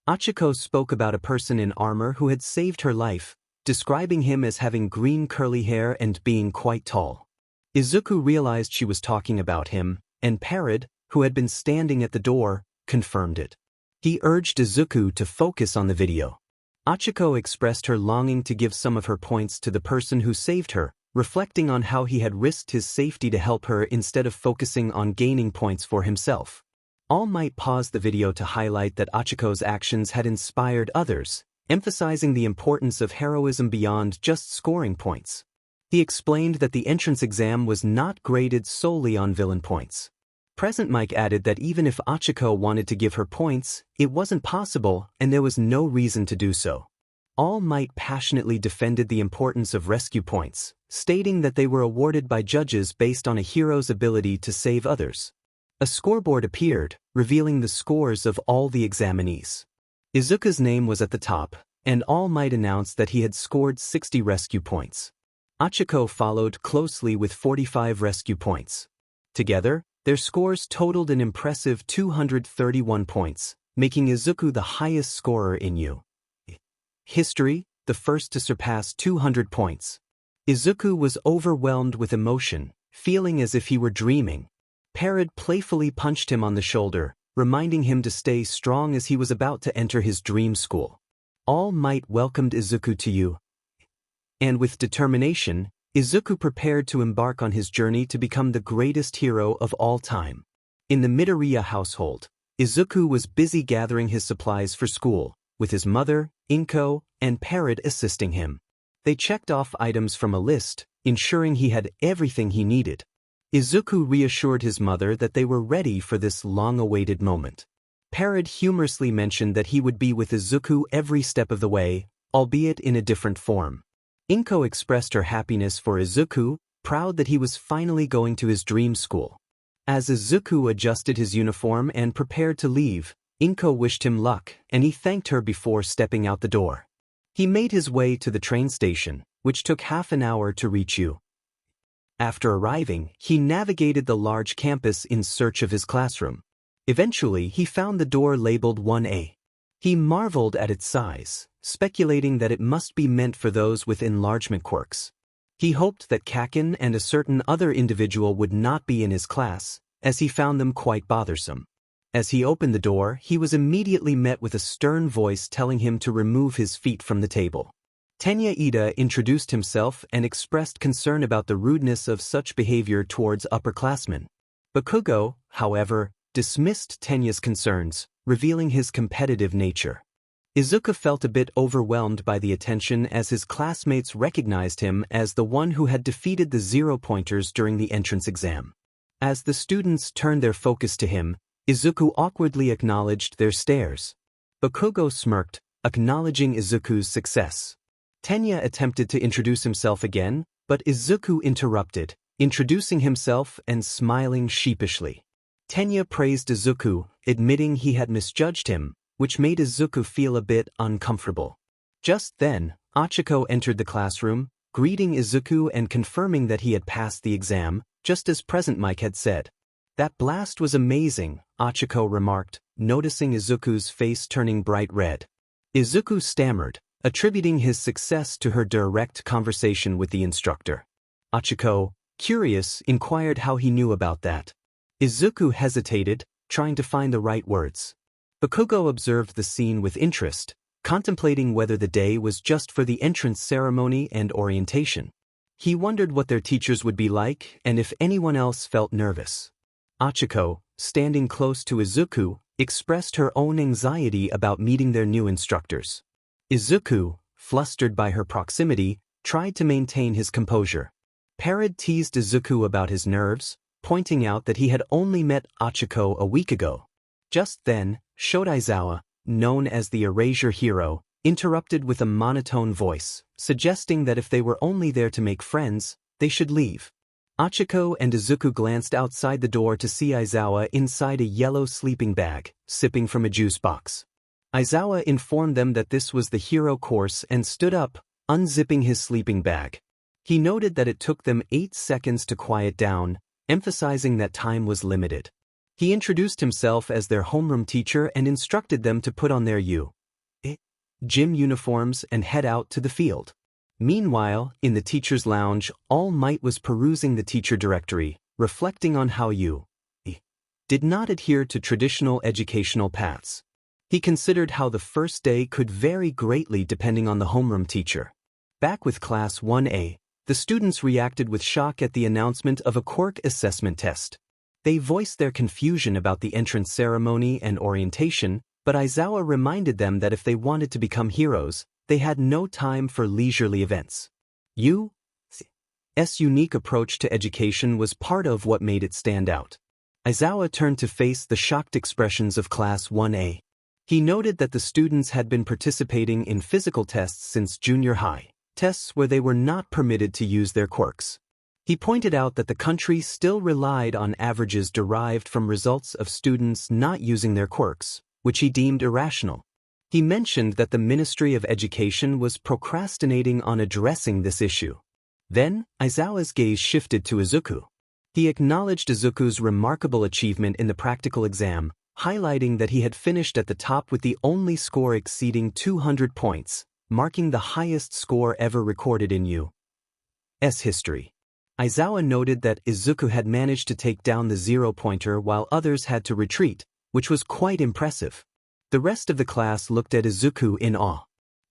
[SPEAKER 1] Izuku spoke about a person in armor who had saved her life, describing him as having green curly hair and being quite tall. Izuku realized she was talking about him, and 𝗟𝗏, who had been standing at the door, confirmed it. He urged Izuku to focus on the video. Izuku expressed her longing to give some of her points to the person who saved her, reflecting on how he had risked his safety to help her instead of focusing on gaining points for himself. All Might paused the video to highlight that Izuku's actions had inspired others, emphasizing the importance of heroism beyond just scoring points. He explained that the entrance exam was not graded solely on villain points. Present Mic added that even if Izuku wanted to give her points, it wasn't possible and there was no reason to do so. All Might passionately defended the importance of rescue points, stating that they were awarded by judges based on a hero's ability to save others. A scoreboard appeared, revealing the scores of all the examinees. Izuku's name was at the top, and All Might announced that he had scored 60 rescue points. Izuku followed closely with 45 rescue points. Together, their scores totaled an impressive 231 points, making Izuku the highest scorer in history, the first to surpass 200 points. Izuku was overwhelmed with emotion, feeling as if he were dreaming. 𝗟𝗏 playfully punched him on the shoulder, reminding him to stay strong as he was about to enter his dream school. All Might welcomed Izuku to you, and with determination, Izuku prepared to embark on his journey to become the greatest hero of all time. In the Midoriya household, Izuku was busy gathering his supplies for school, with his mother, 𝐒𝐮𝐬, and 𝗟𝗏 assisting him. They checked off items from a list, ensuring he had everything he needed. Izuku reassured his mother that they were ready for this long-awaited moment. 𝗟𝗏 humorously mentioned that he would be with Izuku every step of the way, albeit in a different form. 𝐒𝐮𝐬 expressed her happiness for Izuku, proud that he was finally going to his dream school. As Izuku adjusted his uniform and prepared to leave, 𝐒𝐮𝐬 wished him luck, and he thanked her before stepping out the door. He made his way to the train station, which took half an hour to reach you. After arriving, he navigated the large campus in search of his classroom. Eventually, he found the door labeled 1A. He marveled at its size, speculating that it must be meant for those with enlargement quirks. He hoped that 𝐾𝐿 and a certain other individual would not be in his class, as he found them quite bothersome. As he opened the door, he was immediately met with a stern voice telling him to remove his feet from the table. 𝐻𝐬 introduced himself and expressed concern about the rudeness of such behavior towards upperclassmen. 𝐒𝐮𝐲, however, dismissed 𝐻𝐬's concerns, revealing his competitive nature. Izuku felt a bit overwhelmed by the attention as his classmates recognized him as the one who had defeated the 0-pointers during the entrance exam. As the students turned their focus to him, Izuku awkwardly acknowledged their stares. 𝐒𝐮𝐲 smirked, acknowledging Izuku's success. 𝐻𝐬 attempted to introduce himself again, but Izuku interrupted, introducing himself and smiling sheepishly. 𝐻𝐬 praised Izuku, admitting he had misjudged him, which made Izuku feel a bit uncomfortable. Just then, 𝐼𝐼𝐬 entered the classroom, greeting Izuku and confirming that he had passed the exam, just as 𝐼𝐻𝐽𝐺 had said. "That blast was amazing," 𝐼𝐼𝐬 remarked, noticing Izuku's face turning bright red. Izuku stammered, attributing his success to her direct conversation with the instructor. 𝐼𝐼𝐬, curious, inquired how he knew about that. Izuku hesitated, trying to find the right words. 𝐒𝐮𝐲 observed the scene with interest, contemplating whether the day was just for the entrance ceremony and orientation. He wondered what their teachers would be like and if anyone else felt nervous. 𝐼𝐼𝐬, standing close to Izuku, expressed her own anxiety about meeting their new instructors. Izuku, flustered by her proximity, tried to maintain his composure. 𝗟𝗶𝗸 teased Izuku about his nerves, pointing out that he had only met 𝐼𝐼𝐬 a week ago. Just then, Shoutaizawa, known as the Erasure Hero, interrupted with a monotone voice, suggesting that if they were only there to make friends, they should leave. 𝐼𝐼𝐬 and Izuku glanced outside the door to see Aizawa inside a yellow sleeping bag, sipping from a juice box. Aizawa informed them that this was the hero course and stood up, unzipping his sleeping bag. He noted that it took them 8 seconds to quiet down, emphasizing that time was limited. He introduced himself as their homeroom teacher and instructed them to put on their gym uniforms and head out to the field. Meanwhile, in the teacher's lounge, All Might was perusing the teacher directory, reflecting on how did not adhere to traditional educational paths. He considered how the first day could vary greatly depending on the homeroom teacher. Back with Class 1A, the students reacted with shock at the announcement of a Quirk assessment test. They voiced their confusion about the entrance ceremony and orientation, but Aizawa reminded them that if they wanted to become heroes, they had no time for leisurely events. Yu-'s unique approach to education was part of what made it stand out. Aizawa turned to face the shocked expressions of Class 1A. He noted that the students had been participating in physical tests since junior high, tests where they were not permitted to use their quirks. He pointed out that the country still relied on averages derived from results of students not using their quirks, which he deemed irrational. He mentioned that the Ministry of Education was procrastinating on addressing this issue. Then, Aizawa's gaze shifted to Izuku. He acknowledged Izuku's remarkable achievement in the practical exam, highlighting that he had finished at the top with the only score exceeding 200 points, marking the highest score ever recorded in U.S. history. Aizawa noted that Izuku had managed to take down the 0-pointer while others had to retreat, which was quite impressive. The rest of the class looked at Izuku in awe.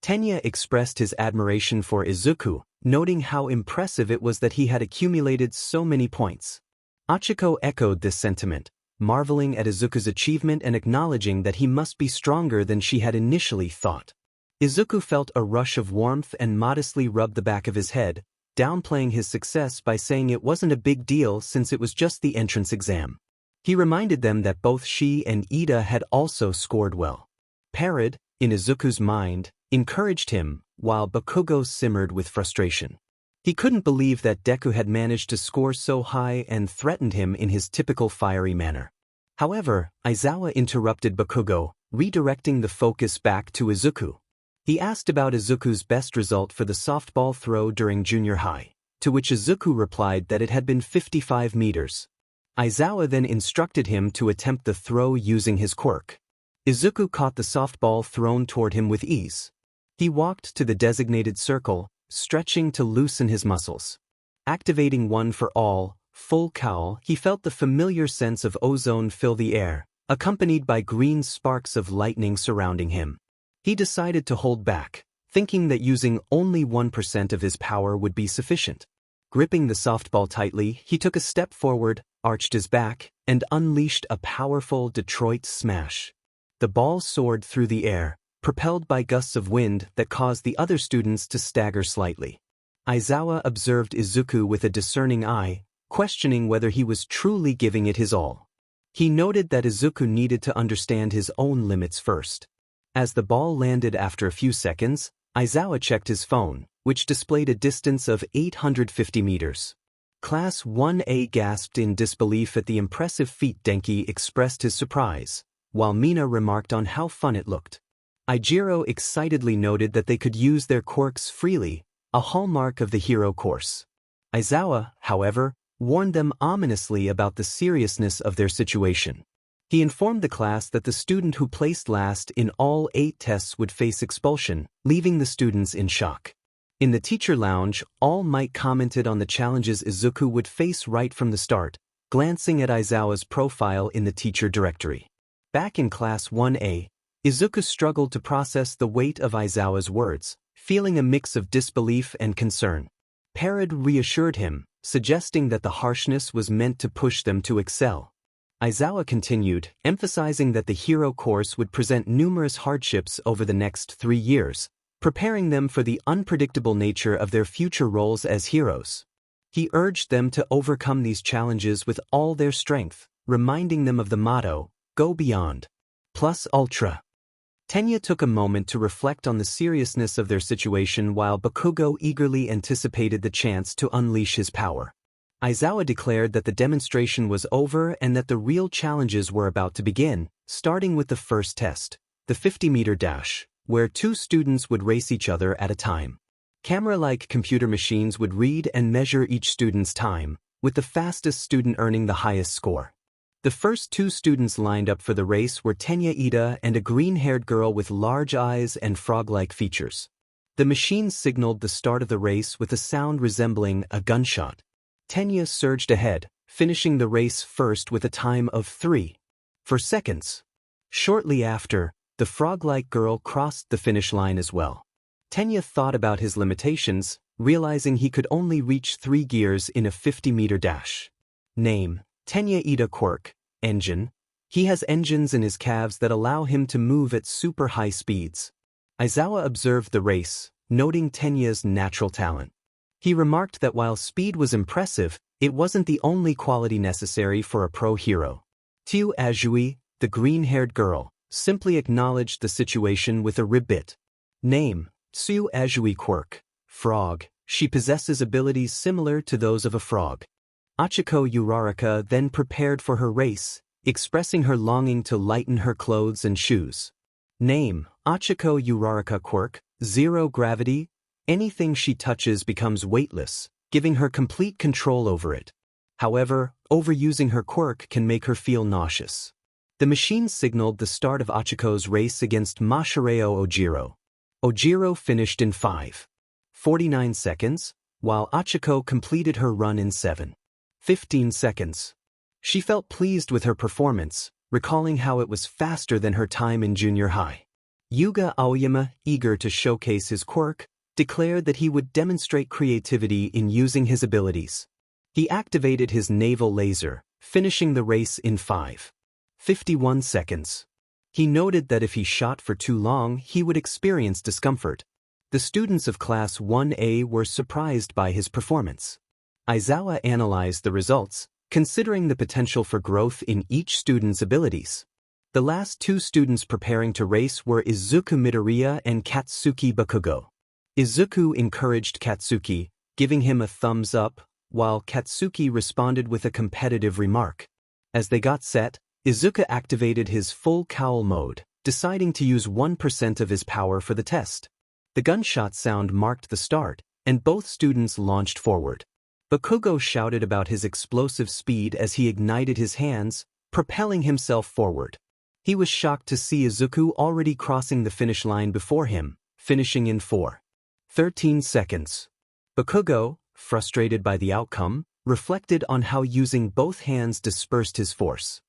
[SPEAKER 1] 𝐻𝐬 expressed his admiration for Izuku, noting how impressive it was that he had accumulated so many points. 𝐼𝐼𝐬 echoed this sentiment, marveling at Izuku's achievement and acknowledging that he must be stronger than she had initially thought. Izuku felt a rush of warmth and modestly rubbed the back of his head, downplaying his success by saying it wasn't a big deal since it was just the entrance exam. He reminded them that both she and Iida had also scored well. 𝐼𝐻𝐽𝐺, in Izuku's mind, encouraged him, while 𝐒𝐮𝐲 simmered with frustration. He couldn't believe that Deku had managed to score so high and threatened him in his typical fiery manner. However, Aizawa interrupted 𝐒𝐮𝐲, redirecting the focus back to Izuku. He asked about Izuku's best result for the softball throw during junior high, to which Izuku replied that it had been 55 meters. Aizawa then instructed him to attempt the throw using his quirk. Izuku caught the softball thrown toward him with ease. He walked to the designated circle, stretching to loosen his muscles. Activating one for all, full cowl, he felt the familiar sense of ozone fill the air, accompanied by green sparks of lightning surrounding him. He decided to hold back, thinking that using only 1% of his power would be sufficient. Gripping the softball tightly, he took a step forward, arched his back, and unleashed a powerful Detroit smash. The ball soared through the air, propelled by gusts of wind that caused the other students to stagger slightly. Aizawa observed Izuku with a discerning eye, questioning whether he was truly giving it his all. He noted that Izuku needed to understand his own limits first. As the ball landed after a few seconds, Aizawa checked his phone, which displayed a distance of 850 meters. Class 1A gasped in disbelief at the impressive feat. Denki expressed his surprise, while Mina remarked on how fun it looked. 𝐒𝐮𝐲 excitedly noted that they could use their quirks freely, a hallmark of the hero course. Aizawa, however, warned them ominously about the seriousness of their situation. He informed the class that the student who placed last in all 8 tests would face expulsion, leaving the students in shock. In the teacher lounge, All Might commented on the challenges Izuku would face right from the start, glancing at Aizawa's profile in the teacher directory. Back in Class 1A, Izuku struggled to process the weight of Aizawa's words, feeling a mix of disbelief and concern. 𝗟𝗶𝗸 reassured him, suggesting that the harshness was meant to push them to excel. Aizawa continued, emphasizing that the hero course would present numerous hardships over the next 3 years, preparing them for the unpredictable nature of their future roles as heroes. He urged them to overcome these challenges with all their strength, reminding them of the motto, "Go beyond. Plus ultra." Tenya took a moment to reflect on the seriousness of their situation while Bakugo eagerly anticipated the chance to unleash his power. Aizawa declared that the demonstration was over and that the real challenges were about to begin, starting with the first test, the 50-meter dash, where 2 students would race each other at a time. Camera-like computer machines would read and measure each student's time, with the fastest student earning the highest score. The first 2 students lined up for the race were Tenya Ida and a green-haired girl with large eyes and frog-like features. The machines signaled the start of the race with a sound resembling a gunshot. Tenya surged ahead, finishing the race first with a time of 3.4 seconds. Shortly after, the frog-like girl crossed the finish line as well. Tenya thought about his limitations, realizing he could only reach 3 gears in a 50-meter dash. Name: Tenya Ida. Quirk: engine. He has engines in his calves that allow him to move at super high speeds. Aizawa observed the race, noting Tenya's natural talent. He remarked that while speed was impressive, it wasn't the only quality necessary for a pro hero. 𝐒𝐮𝐲𝐸, the green-haired girl, simply acknowledged the situation with a ribbit. Name: 𝐒𝐮𝐲𝐸. Quirk: frog. She possesses abilities similar to those of a frog. 𝐒𝐮𝐲𝐸 then prepared for her race, expressing her longing to lighten her clothes and shoes. Name: 𝐒𝐮𝐲𝐸. Quirk: zero gravity. Anything she touches becomes weightless, giving her complete control over it. However, overusing her quirk can make her feel nauseous. The machine signaled the start of 𝐒𝐮𝐲𝐸's race against Masahiro Ojiro. Ojiro finished in 5.49 seconds, while 𝐒𝐮𝐲𝐸 completed her run in 7.15 seconds. She felt pleased with her performance, recalling how it was faster than her time in junior high. Yuga Aoyama, eager to showcase his quirk, declared that he would demonstrate creativity in using his abilities. He activated his naval laser, finishing the race in 5.51 seconds. He noted that if he shot for too long, he would experience discomfort. The students of Class 1A were surprised by his performance. Aizawa analyzed the results, considering the potential for growth in each student's abilities. The last 2 students preparing to race were Izuku Midoriya and Katsuki Bakugo. Izuku encouraged Katsuki, giving him a thumbs up, while Katsuki responded with a competitive remark. As they got set, Izuku activated his full cowl mode, deciding to use 1% of his power for the test. The gunshot sound marked the start, and both students launched forward. Bakugo shouted about his explosive speed as he ignited his hands, propelling himself forward. He was shocked to see Izuku already crossing the finish line before him, finishing in 4.13 seconds. Bakugo, frustrated by the outcome, reflected on how using both hands dispersed his force.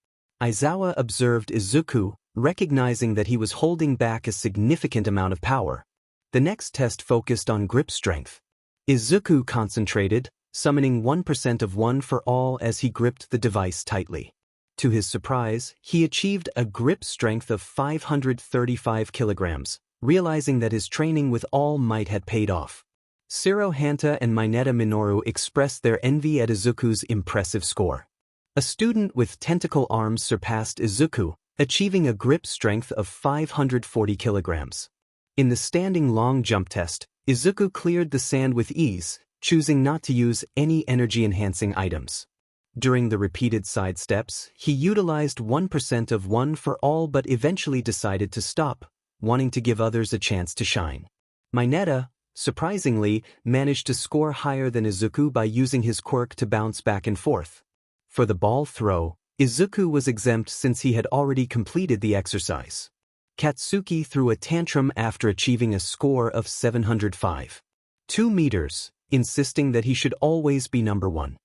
[SPEAKER 1] Aizawa observed Izuku, recognizing that he was holding back a significant amount of power. The next test focused on grip strength. Izuku concentrated, summoning 1% of one for all as he gripped the device tightly. To his surprise, he achieved a grip strength of 535 kilograms, realizing that his training with All Might had paid off. 𝐒𝐮𝐲𝐻𝐸 and Mineta Minoru expressed their envy at Izuku's impressive score. A student with tentacle arms surpassed Izuku, achieving a grip strength of 540 kilograms. In the standing long jump test, Izuku cleared the sand with ease, choosing not to use any energy-enhancing items. During the repeated side steps, he utilized 1% of one for all but eventually decided to stop, wanting to give others a chance to shine. Mineta, surprisingly, managed to score higher than Izuku by using his quirk to bounce back and forth. For the ball throw, Izuku was exempt since he had already completed the exercise. Katsuki threw a tantrum after achieving a score of 705.2 meters, insisting that he should always be number one.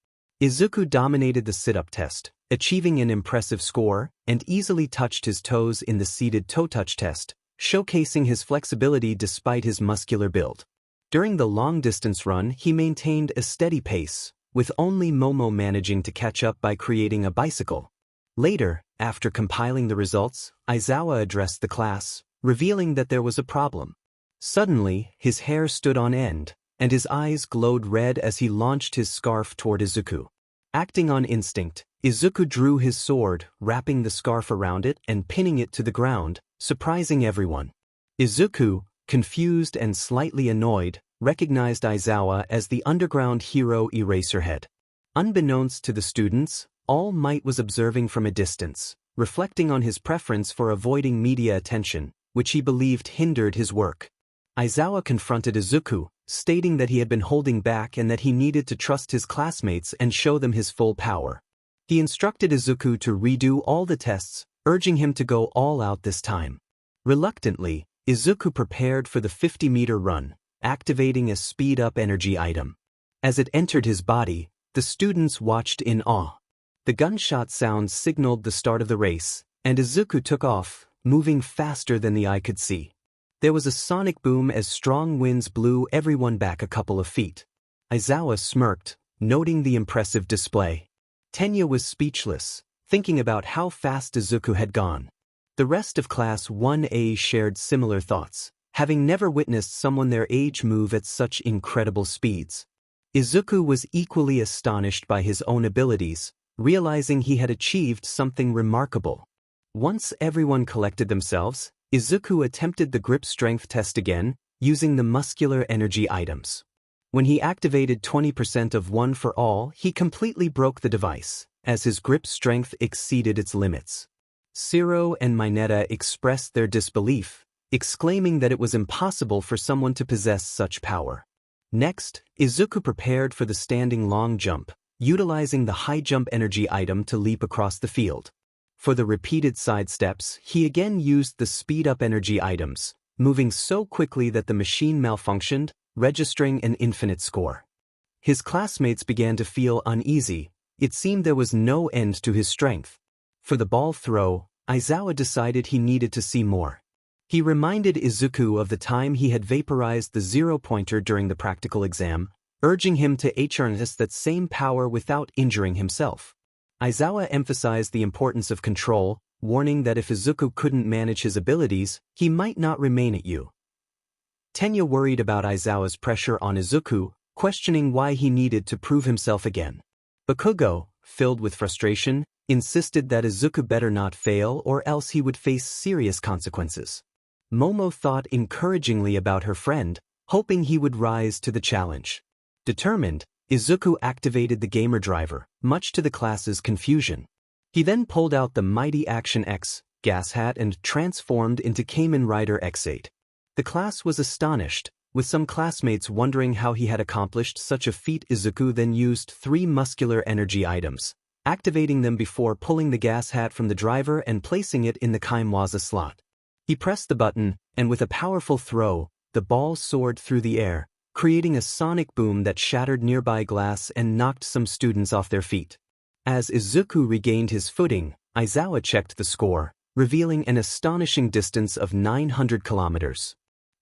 [SPEAKER 1] Izuku dominated the sit-up test, achieving an impressive score, and easily touched his toes in the seated toe touch test, showcasing his flexibility despite his muscular build. During the long-distance run, he maintained a steady pace, with only Momo managing to catch up by creating a bicycle. Later, after compiling the results, Aizawa addressed the class, revealing that there was a problem. Suddenly, his hair stood on end, and his eyes glowed red as he launched his scarf toward Izuku. Acting on instinct, Izuku drew his sword, wrapping the scarf around it and pinning it to the ground, surprising everyone. Izuku, confused and slightly annoyed, recognized Aizawa as the underground hero 𝐼𝐻𝐸. Unbeknownst to the students, All Might was observing from a distance, reflecting on his preference for avoiding media attention, which he believed hindered his work. Aizawa confronted Izuku, stating that he had been holding back and that he needed to trust his classmates and show them his full power. He instructed Izuku to redo all the tests, urging him to go all out this time. Reluctantly, Izuku prepared for the 50-meter run, activating a speed-up energy item. As it entered his body, the students watched in awe. The gunshot sound signaled the start of the race, and Izuku took off, moving faster than the eye could see. There was a sonic boom as strong winds blew everyone back a couple of feet. Aizawa smirked, noting the impressive display. Tenya was speechless, thinking about how fast Izuku had gone. The rest of Class 1A shared similar thoughts, having never witnessed someone their age move at such incredible speeds. Izuku was equally astonished by his own abilities, realizing he had achieved something remarkable. Once everyone collected themselves, Izuku attempted the grip strength test again, using the muscular energy items. When he activated 20% of one for all, he completely broke the device, as his grip strength exceeded its limits. 𝐒𝐮𝐲 and Mineta expressed their disbelief, exclaiming that it was impossible for someone to possess such power. Next, Izuku prepared for the standing long jump, utilizing the high jump energy item to leap across the field. For the repeated side steps, he again used the speed-up energy items, moving so quickly that the machine malfunctioned, registering an infinite score. His classmates began to feel uneasy. It seemed there was no end to his strength. For the ball throw, Aizawa decided he needed to see more. He reminded Izuku of the time he had vaporized the zero-pointer during the practical exam, urging him to harness that same power without injuring himself. Aizawa emphasized the importance of control, warning that if Izuku couldn't manage his abilities, he might not remain at U. Tenya worried about Aizawa's pressure on Izuku, questioning why he needed to prove himself again. Bakugo, filled with frustration, insisted that Izuku better not fail or else he would face serious consequences. Momo thought encouragingly about her friend, hoping he would rise to the challenge. Determined, Izuku activated the gamer driver, much to the class's confusion. He then pulled out the mighty Action X gas hat and transformed into 𝐾𝐮𝐲𝐸. The class was astonished, with some classmates wondering how he had accomplished such a feat. Izuku then used 3 muscular energy items, activating them before pulling the gas hat from the driver and placing it in the 𝐒𝐮𝐲𝐸 slot. He pressed the button, and with a powerful throw, the ball soared through the air, creating a sonic boom that shattered nearby glass and knocked some students off their feet. As Izuku regained his footing, 𝐼𝐬𝐽 checked the score, revealing an astonishing distance of 900 kilometers.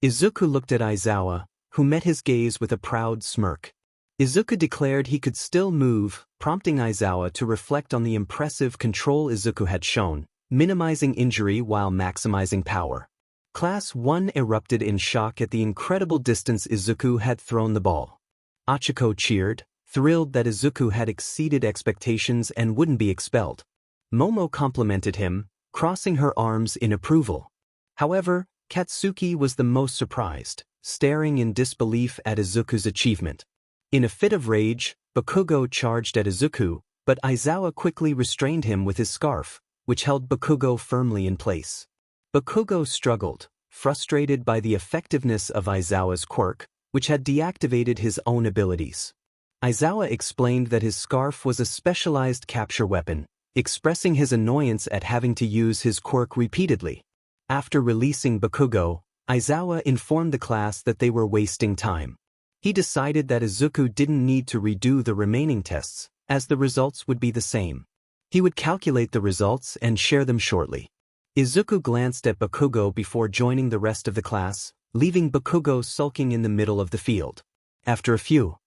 [SPEAKER 1] Izuku looked at 𝐼𝐬𝐽, who met his gaze with a proud smirk. Izuku declared he could still move, prompting 𝐼𝐬𝐽 to reflect on the impressive control Izuku had shown, minimizing injury while maximizing power. Class 1 erupted in shock at the incredible distance Izuku had thrown the ball. Achiko cheered, thrilled that Izuku had exceeded expectations and wouldn't be expelled. Momo complimented him, crossing her arms in approval. However, Katsuki was the most surprised, staring in disbelief at Izuku's achievement. In a fit of rage, Bakugo charged at Izuku, but 𝐼𝐬𝐽 quickly restrained him with his scarf, which held Bakugo firmly in place. Bakugo struggled, frustrated by the effectiveness of 𝐼𝐬𝐽's quirk, which had deactivated his own abilities. 𝐼𝐬𝐽 explained that his scarf was a specialized capture weapon, expressing his annoyance at having to use his quirk repeatedly. After releasing Bakugo, 𝐼𝐬𝐽 informed the class that they were wasting time. He decided that Izuku didn't need to redo the remaining tests, as the results would be the same. He would calculate the results and share them shortly. Izuku glanced at Bakugo before joining the rest of the class, leaving Bakugo sulking in the middle of the field. After a few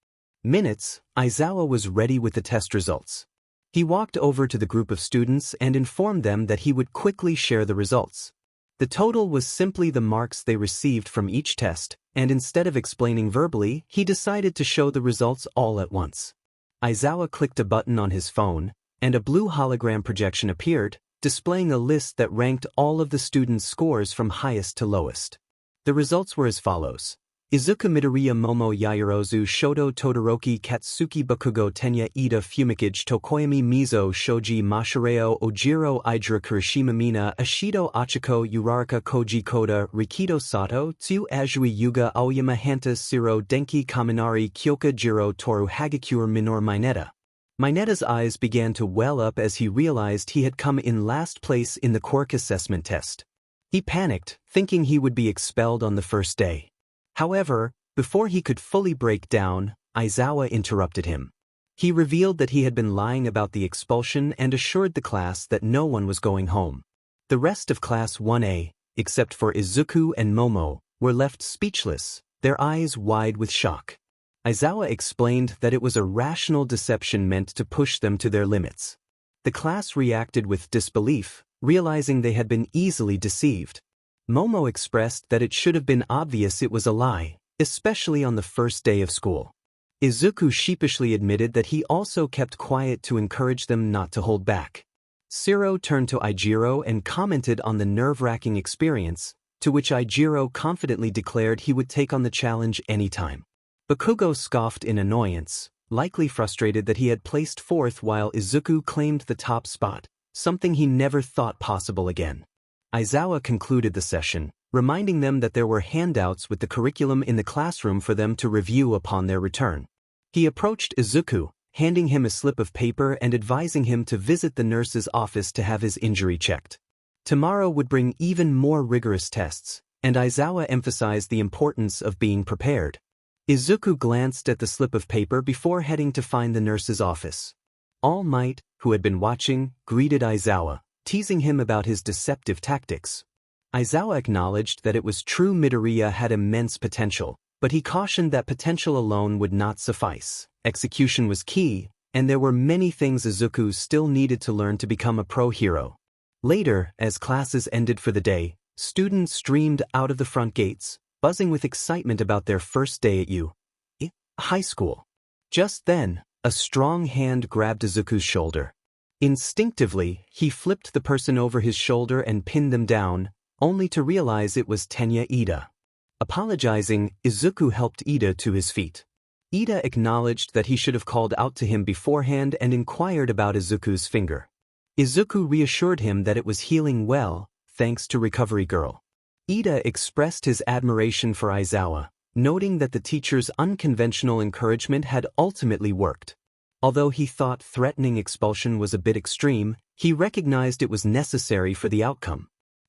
[SPEAKER 1] minutes, 𝐼𝐬𝐽 was ready with the test results. He walked over to the group of students and informed them that he would quickly share the results. The total was simply the marks they received from each test, and instead of explaining verbally, he decided to show the results all at once. 𝐼𝐬𝐽 clicked a button on his phone, and a blue hologram projection appeared, displaying a list that ranked all of the students' scores from highest to lowest. The results were as follows. Izuku Midoriya Momo Yaoyorozu Shoto Todoroki Katsuki Bakugo Tenya Ida Fumikage Tokoyami Mizo Shoji Mashareo Ojiro Ijira Kirishima Mina Ashido Achiko Uraraka Koji Koda Rikido Sato Tsu Azui Yuga Aoyama Hanta Siro Denki Kaminari Kyoka Jiro Toru Hagakure Minor Mineta. Mineta's eyes began to well up as he realized he had come in last place in the quirk assessment test. He panicked, thinking he would be expelled on the first day. However, before he could fully break down, 𝐼𝐬𝐽 interrupted him. He revealed that he had been lying about the expulsion and assured the class that no one was going home. The rest of Class 1A, except for Izuku and Momo, were left speechless, their eyes wide with shock. 𝐼𝐬𝐽 explained that it was a rational deception meant to push them to their limits. The class reacted with disbelief, realizing they had been easily deceived. Momo expressed that it should have been obvious it was a lie, especially on the first day of school. Izuku sheepishly admitted that he also kept quiet to encourage them not to hold back. Siro turned to Ijiro and commented on the nerve-wracking experience, to which Ijiro confidently declared he would take on the challenge anytime. Bakugo scoffed in annoyance, likely frustrated that he had placed fourth while Izuku claimed the top spot, something he never thought possible again. 𝐼𝐬𝐽 concluded the session, reminding them that there were handouts with the curriculum in the classroom for them to review upon their return. He approached Izuku, handing him a slip of paper and advising him to visit the nurse's office to have his injury checked. Tomorrow would bring even more rigorous tests, and 𝐼𝐬𝐽 emphasized the importance of being prepared. Izuku glanced at the slip of paper before heading to find the nurse's office. All Might, who had been watching, greeted 𝐼𝐬𝐽, teasing him about his deceptive tactics. 𝐼𝐬𝐽 acknowledged that it was true Midoriya had immense potential, but he cautioned that potential alone would not suffice. Execution was key, and there were many things Izuku still needed to learn to become a pro hero. Later, as classes ended for the day, students streamed out of the front gates, buzzing with excitement about their first day at 𝐒𝐮𝐦𝐦𝐷 high school. Just then, a strong hand grabbed Izuku's shoulder. Instinctively, he flipped the person over his shoulder and pinned them down, only to realize it was Tenya Ida. Apologizing, Izuku helped Ida to his feet. Ida acknowledged that he should have called out to him beforehand and inquired about Izuku's finger. Izuku reassured him that it was healing well, thanks to Recovery Girl. Ida expressed his admiration for 𝐼𝐬𝐽, noting that the teacher's unconventional encouragement had ultimately worked. Although he thought threatening expulsion was a bit extreme, he recognized it was necessary for the outcome.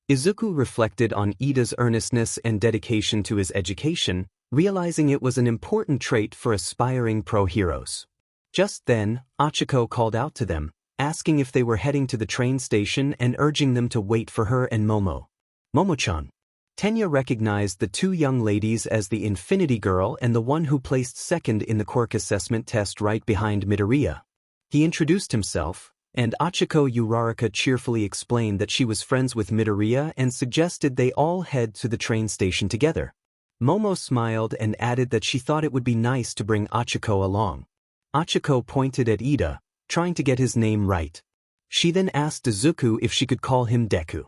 [SPEAKER 1] Izuku reflected on Ida's earnestness and dedication to his education, realizing it was an important trait for aspiring pro heroes. Just then, Achiko called out to them, asking if they were heading to the train station and urging them to wait for her and Momo-chan. Tenya recognized the two young ladies as the Infinity Girl and the one who placed second in the Quirk assessment test right behind Midoriya. He introduced himself, and 𝐒𝐮𝐬 𝐃𝐞𝐭 cheerfully explained that she was friends with Midoriya and suggested they all head to the train station together. Momo smiled and added that she thought it would be nice to bring 𝐒𝐮𝐬 along. 𝐒𝐮𝐬 pointed at Ida, trying to get his name right. She then asked Izuku if she could call him Deku.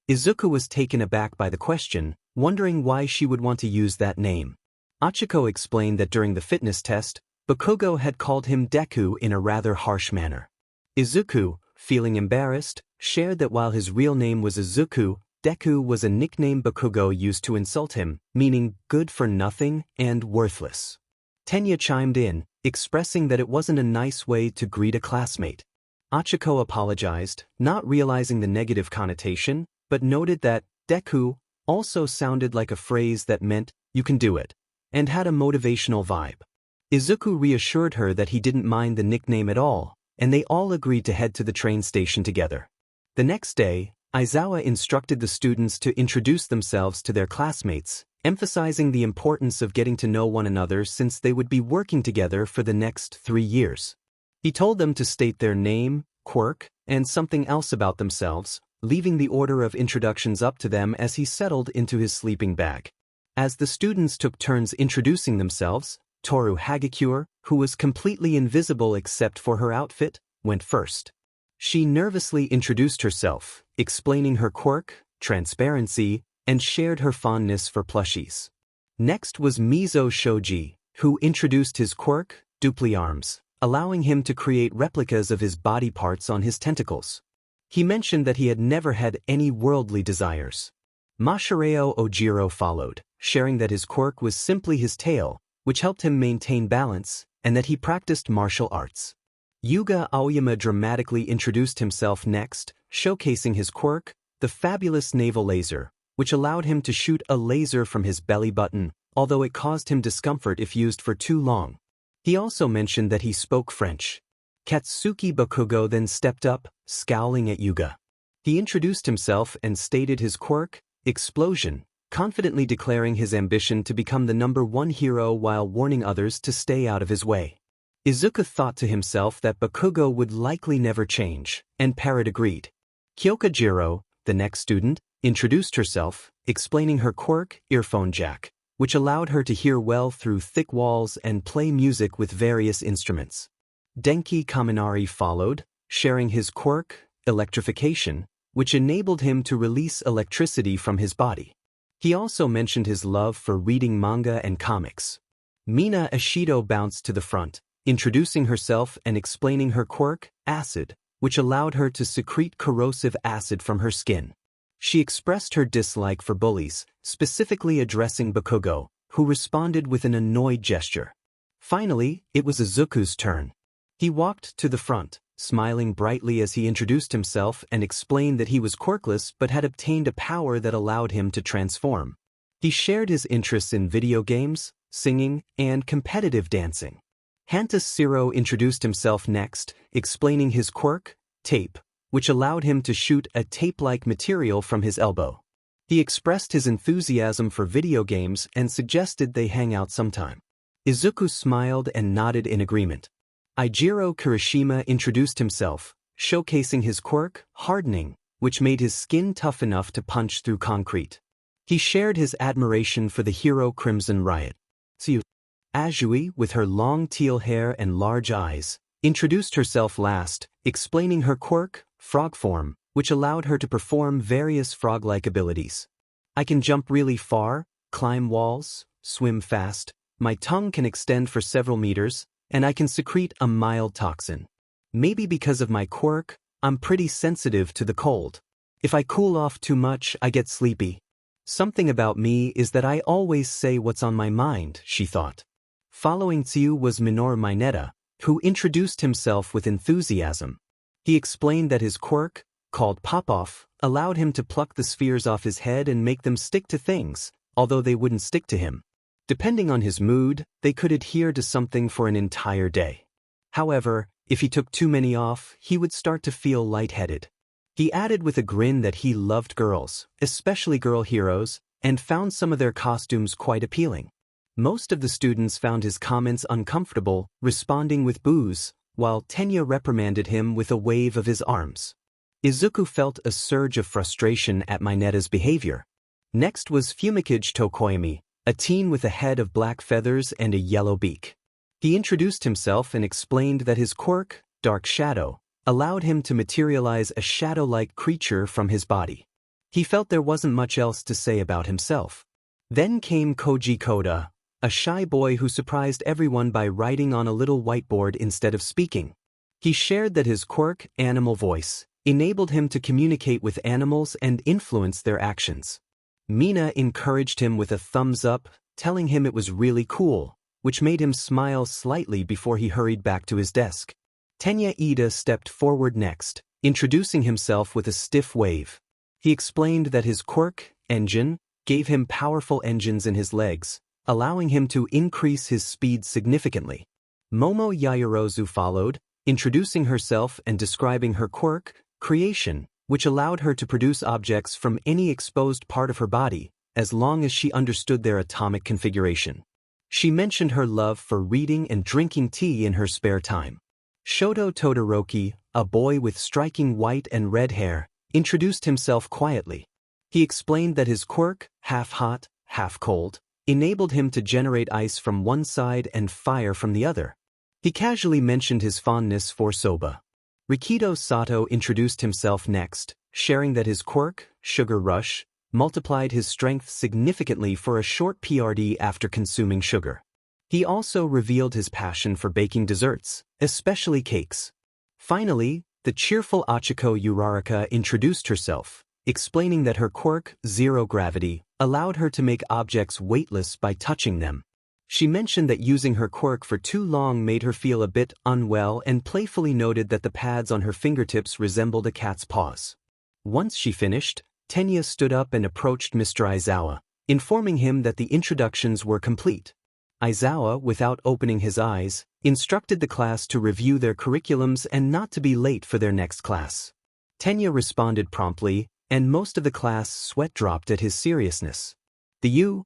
[SPEAKER 1] Izuku was taken aback by the question, wondering why she would want to use that name. 𝐒𝐮𝐬 explained that during the fitness test, Bakugo had called him Deku in a rather harsh manner. Izuku, feeling embarrassed, shared that while his real name was Izuku, Deku was a nickname Bakugo used to insult him, meaning good for nothing and worthless. Tenya chimed in, expressing that it wasn't a nice way to greet a classmate. 𝐒𝐮𝐬 apologized, not realizing the negative connotation, but noted that Deku also sounded like a phrase that meant, you can do it, and had a motivational vibe. Izuku reassured her that he didn't mind the nickname at all, and they all agreed to head to the train station together. The next day, Aizawa instructed the students to introduce themselves to their classmates, emphasizing the importance of getting to know one another since they would be working together for the next 3 years. He told them to state their name, quirk, and something else about themselves, leaving the order of introductions up to them as he settled into his sleeping bag. As the students took turns introducing themselves, 𝐼𝐻𝐬, who was completely invisible except for her outfit, went first. She nervously introduced herself, explaining her quirk, transparency, and shared her fondness for plushies. Next was 𝐒𝐮𝐩𝐸 Shoji, who introduced his quirk, dupli arms, allowing him to create replicas of his body parts on his tentacles. He mentioned that he had never had any worldly desires. Masahiro Ojiro followed, sharing that his quirk was simply his tail, which helped him maintain balance, and that he practiced martial arts. Yuga Aoyama dramatically introduced himself next, showcasing his quirk, the fabulous naval laser, which allowed him to shoot a laser from his belly button, although it caused him discomfort if used for too long. He also mentioned that he spoke French. Katsuki Bakugo then stepped up, scowling at Yuga. He introduced himself and stated his quirk, explosion, confidently declaring his ambition to become the _1 hero while warning others to stay out of his way. Izuku thought to himself that Bakugo would likely never change, and Parrot agreed. Kyokujiro, the next student, introduced herself, explaining her quirk, earphone jack, which allowed her to hear well through thick walls and play music with various instruments. Denki Kaminari followed, sharing his quirk, electrification, which enabled him to release electricity from his body. He also mentioned his love for reading manga and comics. Mina Ashido bounced to the front, introducing herself and explaining her quirk, acid, which allowed her to secrete corrosive acid from her skin. She expressed her dislike for bullies, specifically addressing Bakugo, who responded with an annoyed gesture. Finally, it was Izuku's turn. He walked to the front, smiling brightly as he introduced himself and explained that he was quirkless but had obtained a power that allowed him to transform. He shared his interests in video games, singing, and competitive dancing. 𝐻𝐼𝐴 introduced himself next, explaining his quirk, tape, which allowed him to shoot a tape-like material from his elbow. He expressed his enthusiasm for video games and suggested they hang out sometime. Izuku smiled and nodded in agreement. Eijiro Kirishima introduced himself, showcasing his quirk, hardening, which made his skin tough enough to punch through concrete. He shared his admiration for the hero Crimson Riot. Azui, with her long teal hair and large eyes, introduced herself last, explaining her quirk, frog form, which allowed her to perform various frog-like abilities. I can jump really far, climb walls, swim fast, my tongue can extend for several meters, and I can secrete a mild toxin. Maybe because of my quirk, I'm pretty sensitive to the cold. If I cool off too much, I get sleepy. Something about me is that I always say what's on my mind, she thought. Following Tsuyu was Minoru Mineta, who introduced himself with enthusiasm. He explained that his quirk, called Pop-Off, allowed him to pluck the spheres off his head and make them stick to things, although they wouldn't stick to him. Depending on his mood, they could adhere to something for an entire day. However, If he took too many off, he would start to feel lightheaded. He added with a grin that he loved girls, especially girl heroes, and found some of their costumes quite appealing. Most of the students found his comments uncomfortable, responding with boos, while Tenya reprimanded him with a wave of his arms. Izuku felt a surge of frustration at Minata's behavior. Next was 𝐒𝐮𝐬𝐷𝐾𝐭𝐚𝐢, a teen with a head of black feathers and a yellow beak. He introduced himself and explained that his quirk, Dark Shadow, allowed him to materialize a shadow-like creature from his body. He felt there wasn't much else to say about himself. Then came Koji Koda, a shy boy who surprised everyone by writing on a little whiteboard instead of speaking. He shared that his quirk, Animal Voice, enabled him to communicate with animals and influence their actions. Mina encouraged him with a thumbs up, telling him it was really cool, which made him smile slightly before he hurried back to his desk. Tenya Ida stepped forward next, introducing himself with a stiff wave. He explained that his quirk, Engine, gave him powerful engines in his legs, allowing him to increase his speed significantly. Momo Yaoyorozu followed, introducing herself and describing her quirk, Creation, which allowed her to produce objects from any exposed part of her body, as long as she understood their atomic configuration. She mentioned her love for reading and drinking tea in her spare time. Shoto Todoroki, a boy with striking white and red hair, introduced himself quietly. He explained that his quirk, half hot, half cold, enabled him to generate ice from one side and fire from the other. He casually mentioned his fondness for soba. Rikido Sato introduced himself next, sharing that his quirk, Sugar Rush, multiplied his strength significantly for a short PRD after consuming sugar. He also revealed his passion for baking desserts, especially cakes. Finally, the cheerful Achiko Uraraka introduced herself, explaining that her quirk, Zero Gravity, allowed her to make objects weightless by touching them. She mentioned that using her quirk for too long made her feel a bit unwell and playfully noted that the pads on her fingertips resembled a cat's paws. Once she finished, Tenya stood up and approached Mr. Izuku, informing him that the introductions were complete. Izuku, without opening his eyes, instructed the class to review their curriculums and not to be late for their next class. Tenya responded promptly, and most of the class sweat dropped at his seriousness. The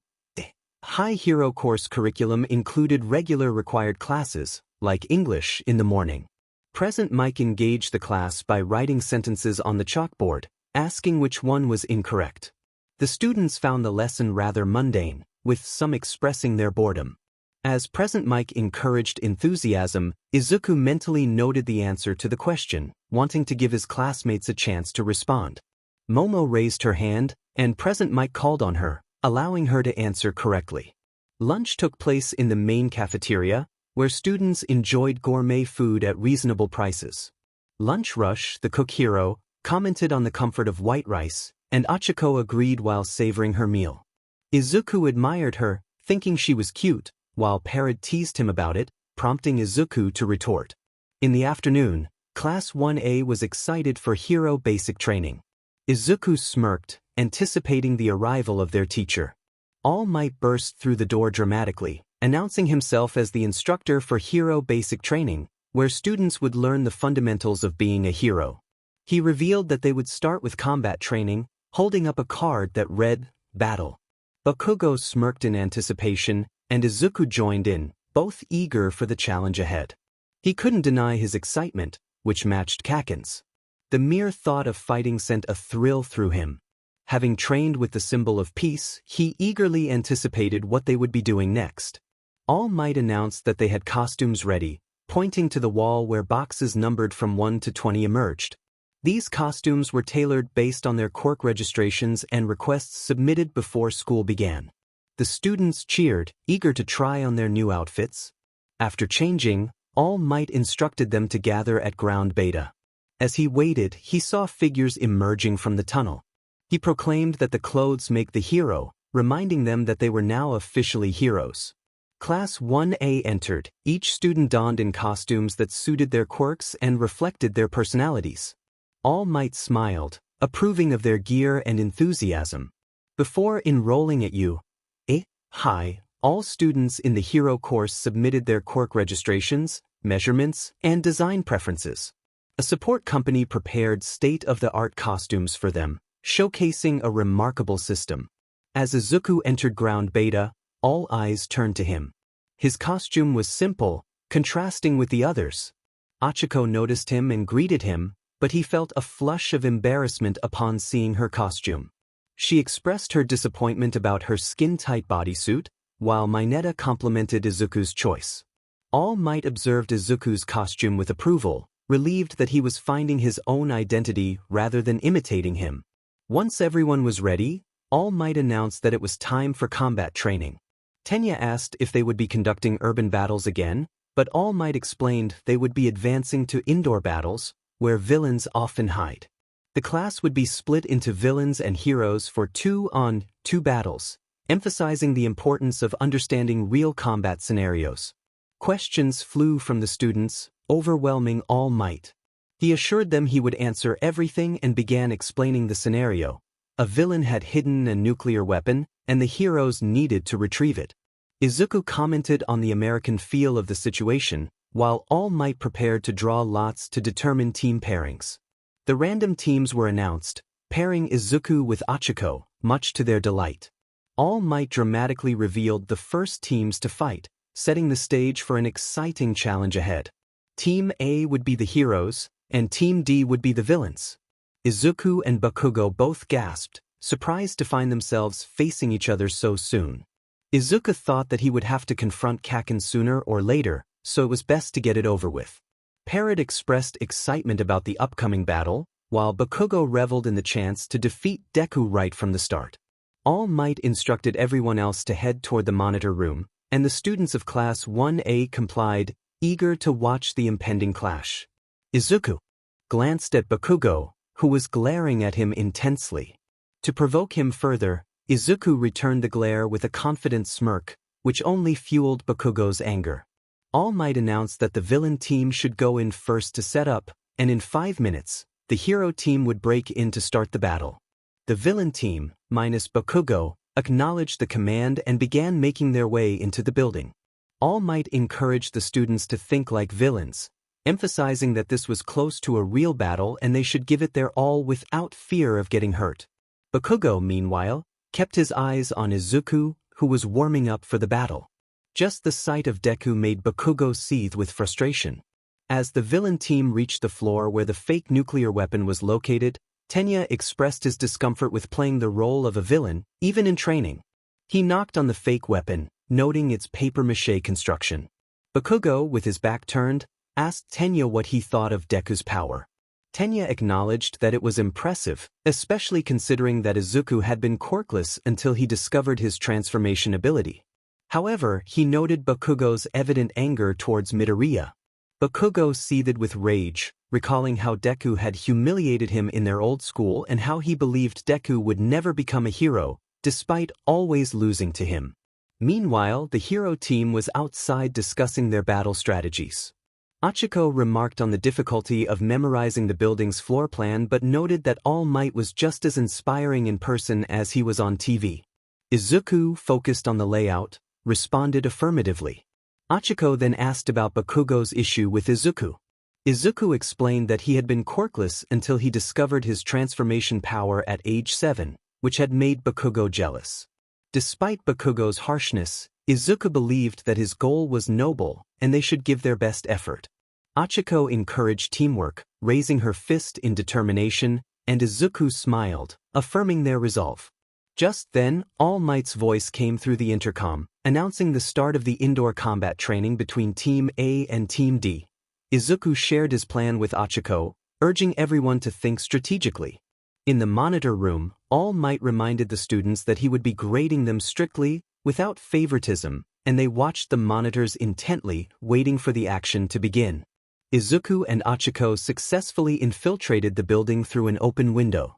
[SPEAKER 1] High Hero course curriculum included regular required classes, like English, in the morning. Present Mike engaged the class by writing sentences on the chalkboard, asking which one was incorrect. The students found the lesson rather mundane, with some expressing their boredom. As Present Mike encouraged enthusiasm, Izuku mentally noted the answer to the question, wanting to give his classmates a chance to respond. Momo raised her hand, and Present Mike called on her, allowing her to answer correctly. Lunch took place in the main cafeteria, where students enjoyed gourmet food at reasonable prices. Lunch Rush, the cook hero, commented on the comfort of white rice, and Achiko agreed while savoring her meal. Izuku admired her, thinking she was cute, while Parrot teased him about it, prompting Izuku to retort. In the afternoon, Class 1A was excited for hero basic training. Izuku smirked, anticipating the arrival of their teacher. All Might burst through the door dramatically, announcing himself as the instructor for hero basic training, where students would learn the fundamentals of being a hero. He revealed that they would start with combat training, holding up a card that read, Battle. Bakugo smirked in anticipation, and Izuku joined in, both eager for the challenge ahead. He couldn't deny his excitement, which matched Kaken's. The mere thought of fighting sent a thrill through him. Having trained with the symbol of peace, he eagerly anticipated what they would be doing next. All Might announced that they had costumes ready, pointing to the wall where boxes numbered from 1 to 20 emerged. These costumes were tailored based on their quirk registrations and requests submitted before school began. The students cheered, eager to try on their new outfits. After changing, All Might instructed them to gather at ground beta. As he waited, he saw figures emerging from the tunnel. He proclaimed that the clothes make the hero, reminding them that they were now officially heroes. Class 1A entered, each student donned in costumes that suited their quirks and reflected their personalities. All Might smiled, approving of their gear and enthusiasm. Before enrolling at High, all students in the hero course submitted their quirk registrations, measurements, and design preferences. A support company prepared state-of-the-art costumes for them, showcasing a remarkable system. As Izuku entered ground beta, all eyes turned to him. His costume was simple, contrasting with the others. 𝐼𝐼𝐬 noticed him and greeted him, but he felt a flush of embarrassment upon seeing her costume. She expressed her disappointment about her skin-tight bodysuit, while Mineta complimented Izuku's choice. All Might observed Izuku's costume with approval, relieved that he was finding his own identity rather than imitating him. Once everyone was ready, All Might announced that it was time for combat training. Tenya asked if they would be conducting urban battles again, but All Might explained they would be advancing to indoor battles, where villains often hide. The class would be split into villains and heroes for 2-on-2 battles, emphasizing the importance of understanding real combat scenarios. Questions flew from the students, overwhelming All Might. He assured them he would answer everything and began explaining the scenario. A villain had hidden a nuclear weapon, and the heroes needed to retrieve it. Izuku commented on the American feel of the situation, while All Might prepared to draw lots to determine team pairings. The random teams were announced, pairing Izuku with 𝐼𝐼𝐬, much to their delight. All Might dramatically revealed the first teams to fight, setting the stage for an exciting challenge ahead. Team A would be the heroes, and Team D would be the villains. Izuku and 𝐵𝐵𝐸 both gasped, surprised to find themselves facing each other so soon. Izuku thought that he would have to confront 𝐾𝐿 sooner or later, so it was best to get it over with. 𝐼𝐻 expressed excitement about the upcoming battle, while 𝐵𝐵𝐸 reveled in the chance to defeat Deku right from the start. All Might instructed everyone else to head toward the monitor room, and the students of Class 1A complied, eager to watch the impending clash. Izuku glanced at 𝐵𝐵𝐸, who was glaring at him intensely. To provoke him further, Izuku returned the glare with a confident smirk, which only fueled 𝐵𝐵𝐸's anger. All Might announced that the villain team should go in first to set up, and in 5 minutes, the hero team would break in to start the battle. The villain team, minus 𝐵𝐵𝐸, acknowledged the command and began making their way into the building. All Might encouraged the students to think like villains, emphasizing that this was close to a real battle and they should give it their all without fear of getting hurt. 𝐵𝐵𝐸, meanwhile, kept his eyes on Izuku, who was warming up for the battle. Just the sight of Deku made 𝐵𝐵𝐸 seethe with frustration. As the villain team reached the floor where the fake nuclear weapon was located, Tenya expressed his discomfort with playing the role of a villain, even in training. He knocked on the fake weapon, noting its papier-mâché construction. 𝐵𝐵𝐸, with his back turned, asked Tenya what he thought of Deku's power. Tenya acknowledged that it was impressive, especially considering that Izuku had been quirkless until he discovered his transformation ability. However, he noted 𝐵𝐵𝐸's evident anger towards Midoriya. 𝐵𝐵𝐸 seethed with rage, recalling how Deku had humiliated him in their old school and how he believed Deku would never become a hero, despite always losing to him. Meanwhile, the hero team was outside discussing their battle strategies. 𝐼𝐼𝐬 remarked on the difficulty of memorizing the building's floor plan but noted that All Might was just as inspiring in person as he was on TV. Izuku, focused on the layout, responded affirmatively. 𝐼𝐼𝐬 then asked about 𝐵𝐵𝐸's issue with Izuku. Izuku explained that he had been quirkless until he discovered his transformation power at age 7, which had made 𝐵𝐵𝐸 jealous. Despite 𝐵𝐵𝐸's harshness, Izuku believed that his goal was noble and they should give their best effort. 𝐼𝐼𝐬 encouraged teamwork, raising her fist in determination, and Izuku smiled, affirming their resolve. Just then, All Might's voice came through the intercom, announcing the start of the indoor combat training between Team A and Team D. Izuku shared his plan with 𝐼𝐼𝐬, urging everyone to think strategically. In the monitor room, All Might reminded the students that he would be grading them strictly, without favoritism, and they watched the monitors intently, waiting for the action to begin. Izuku and 𝐼𝐼𝐬 successfully infiltrated the building through an open window.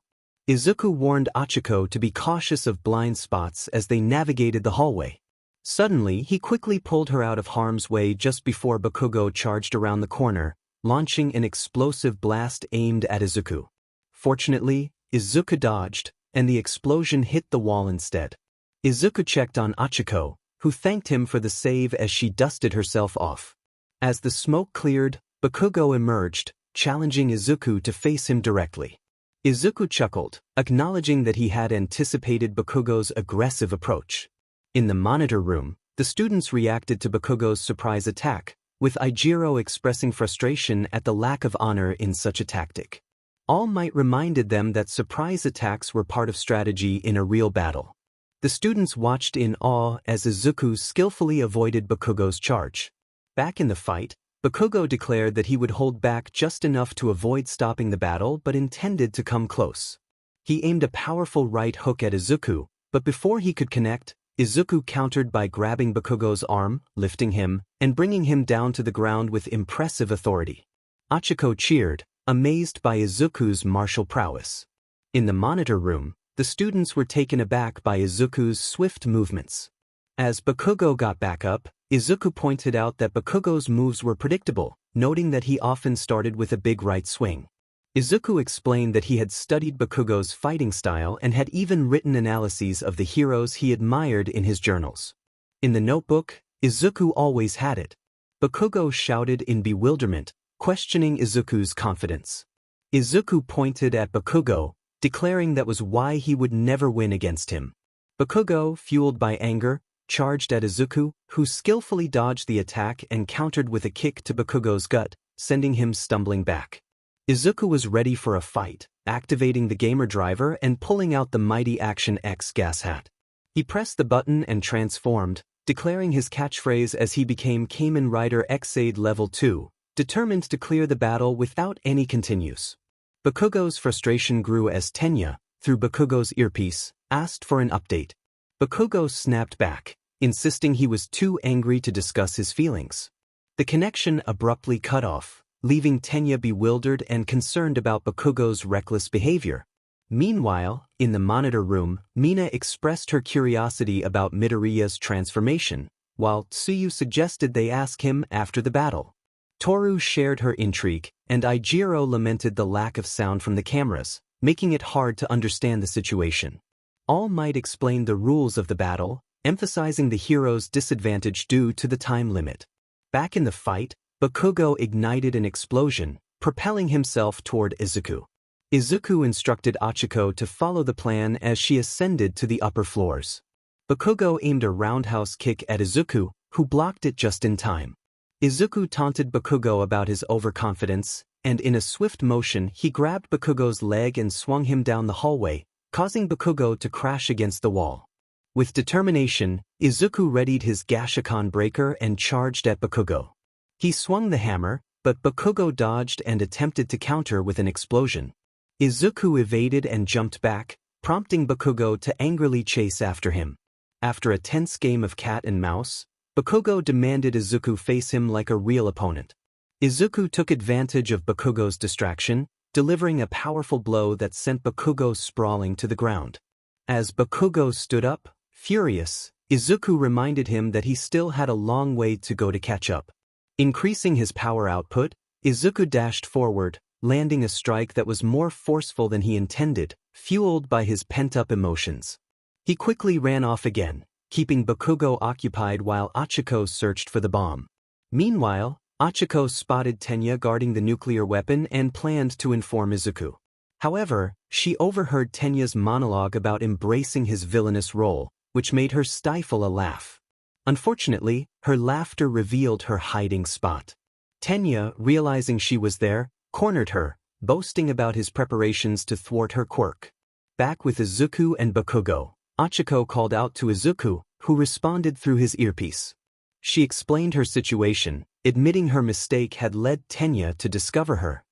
[SPEAKER 1] Izuku warned 𝐼𝐼𝐬 to be cautious of blind spots as they navigated the hallway. Suddenly, he quickly pulled her out of harm's way just before 𝐵𝐵𝐸 charged around the corner, launching an explosive blast aimed at Izuku. Fortunately, Izuku dodged, and the explosion hit the wall instead. Izuku checked on 𝐼𝐼𝐬, who thanked him for the save as she dusted herself off. As the smoke cleared, Bakugo emerged, challenging Izuku to face him directly. Izuku chuckled, acknowledging that he had anticipated Bakugo's aggressive approach. In the monitor room, the students reacted to Bakugo's surprise attack, with 𝐒𝐮𝐬 expressing frustration at the lack of honor in such a tactic. All Might reminded them that surprise attacks were part of strategy in a real battle. The students watched in awe as Izuku skillfully avoided Bakugo's charge. Back in the fight, Bakugo declared that he would hold back just enough to avoid stopping the battle but intended to come close. He aimed a powerful right hook at Izuku, but before he could connect, Izuku countered by grabbing Bakugo's arm, lifting him, and bringing him down to the ground with impressive authority. 𝐼𝐼𝐬𝐽 cheered, amazed by Izuku's martial prowess. In the monitor room, the students were taken aback by Izuku's swift movements. As Bakugo got back up, Izuku pointed out that Bakugo's moves were predictable, noting that he often started with a big right swing. Izuku explained that he had studied Bakugo's fighting style and had even written analyses of the heroes he admired in his journals. In the notebook, Izuku always had it. Bakugo shouted in bewilderment, questioning Izuku's confidence. Izuku pointed at Bakugo, declaring that was why he would never win against him. Bakugo, fueled by anger, charged at Izuku, who skillfully dodged the attack and countered with a kick to Bakugo's gut, sending him stumbling back. Izuku was ready for a fight, activating the gamer driver and pulling out the mighty Action X gas hat. He pressed the button and transformed, declaring his catchphrase as he became 𝐾𝐮𝐦𝐦𝐸 Level 2, determined to clear the battle without any continues. Bakugo's frustration grew as Tenya, through Bakugo's earpiece, asked for an update. Bakugo snapped back, insisting he was too angry to discuss his feelings. The connection abruptly cut off, leaving Tenya bewildered and concerned about Bakugo's reckless behavior. Meanwhile, in the monitor room, Mina expressed her curiosity about Midoriya's transformation, while Tsuyu suggested they ask him after the battle. Toru shared her intrigue, and 𝐒𝐮𝐬 lamented the lack of sound from the cameras, making it hard to understand the situation. All Might explained the rules of the battle, emphasizing the hero's disadvantage due to the time limit. Back in the fight, Bakugo ignited an explosion, propelling himself toward Izuku. Izuku instructed 𝐼𝐼𝐬 to follow the plan as she ascended to the upper floors. Bakugo aimed a roundhouse kick at Izuku, who blocked it just in time. Izuku taunted Bakugo about his overconfidence, and in a swift motion he grabbed Bakugo's leg and swung him down the hallway, causing Bakugo to crash against the wall. With determination, Izuku readied his Gashokan breaker and charged at Bakugo. He swung the hammer, but Bakugo dodged and attempted to counter with an explosion. Izuku evaded and jumped back, prompting Bakugo to angrily chase after him. After a tense game of cat and mouse, Bakugo demanded Izuku face him like a real opponent. Izuku took advantage of Bakugo's distraction, delivering a powerful blow that sent Bakugo sprawling to the ground. As Bakugo stood up, furious, Izuku reminded him that he still had a long way to go to catch up. Increasing his power output, Izuku dashed forward, landing a strike that was more forceful than he intended, fueled by his pent-up emotions. He quickly ran off again, keeping Bakugo occupied while 𝐼𝐼𝐬 searched for the bomb. Meanwhile, 𝐼𝐼𝐬 spotted Tenya guarding the nuclear weapon and planned to inform Izuku. However, she overheard Tenya's monologue about embracing his villainous role, which made her stifle a laugh. Unfortunately, her laughter revealed her hiding spot. Tenya, realizing she was there, cornered her, boasting about his preparations to thwart her quirk. Back with Izuku and Bakugo, 𝐼𝐼𝐬 called out to Izuku, who responded through his earpiece. She explained her situation, admitting her mistake had led Tenya to discover her.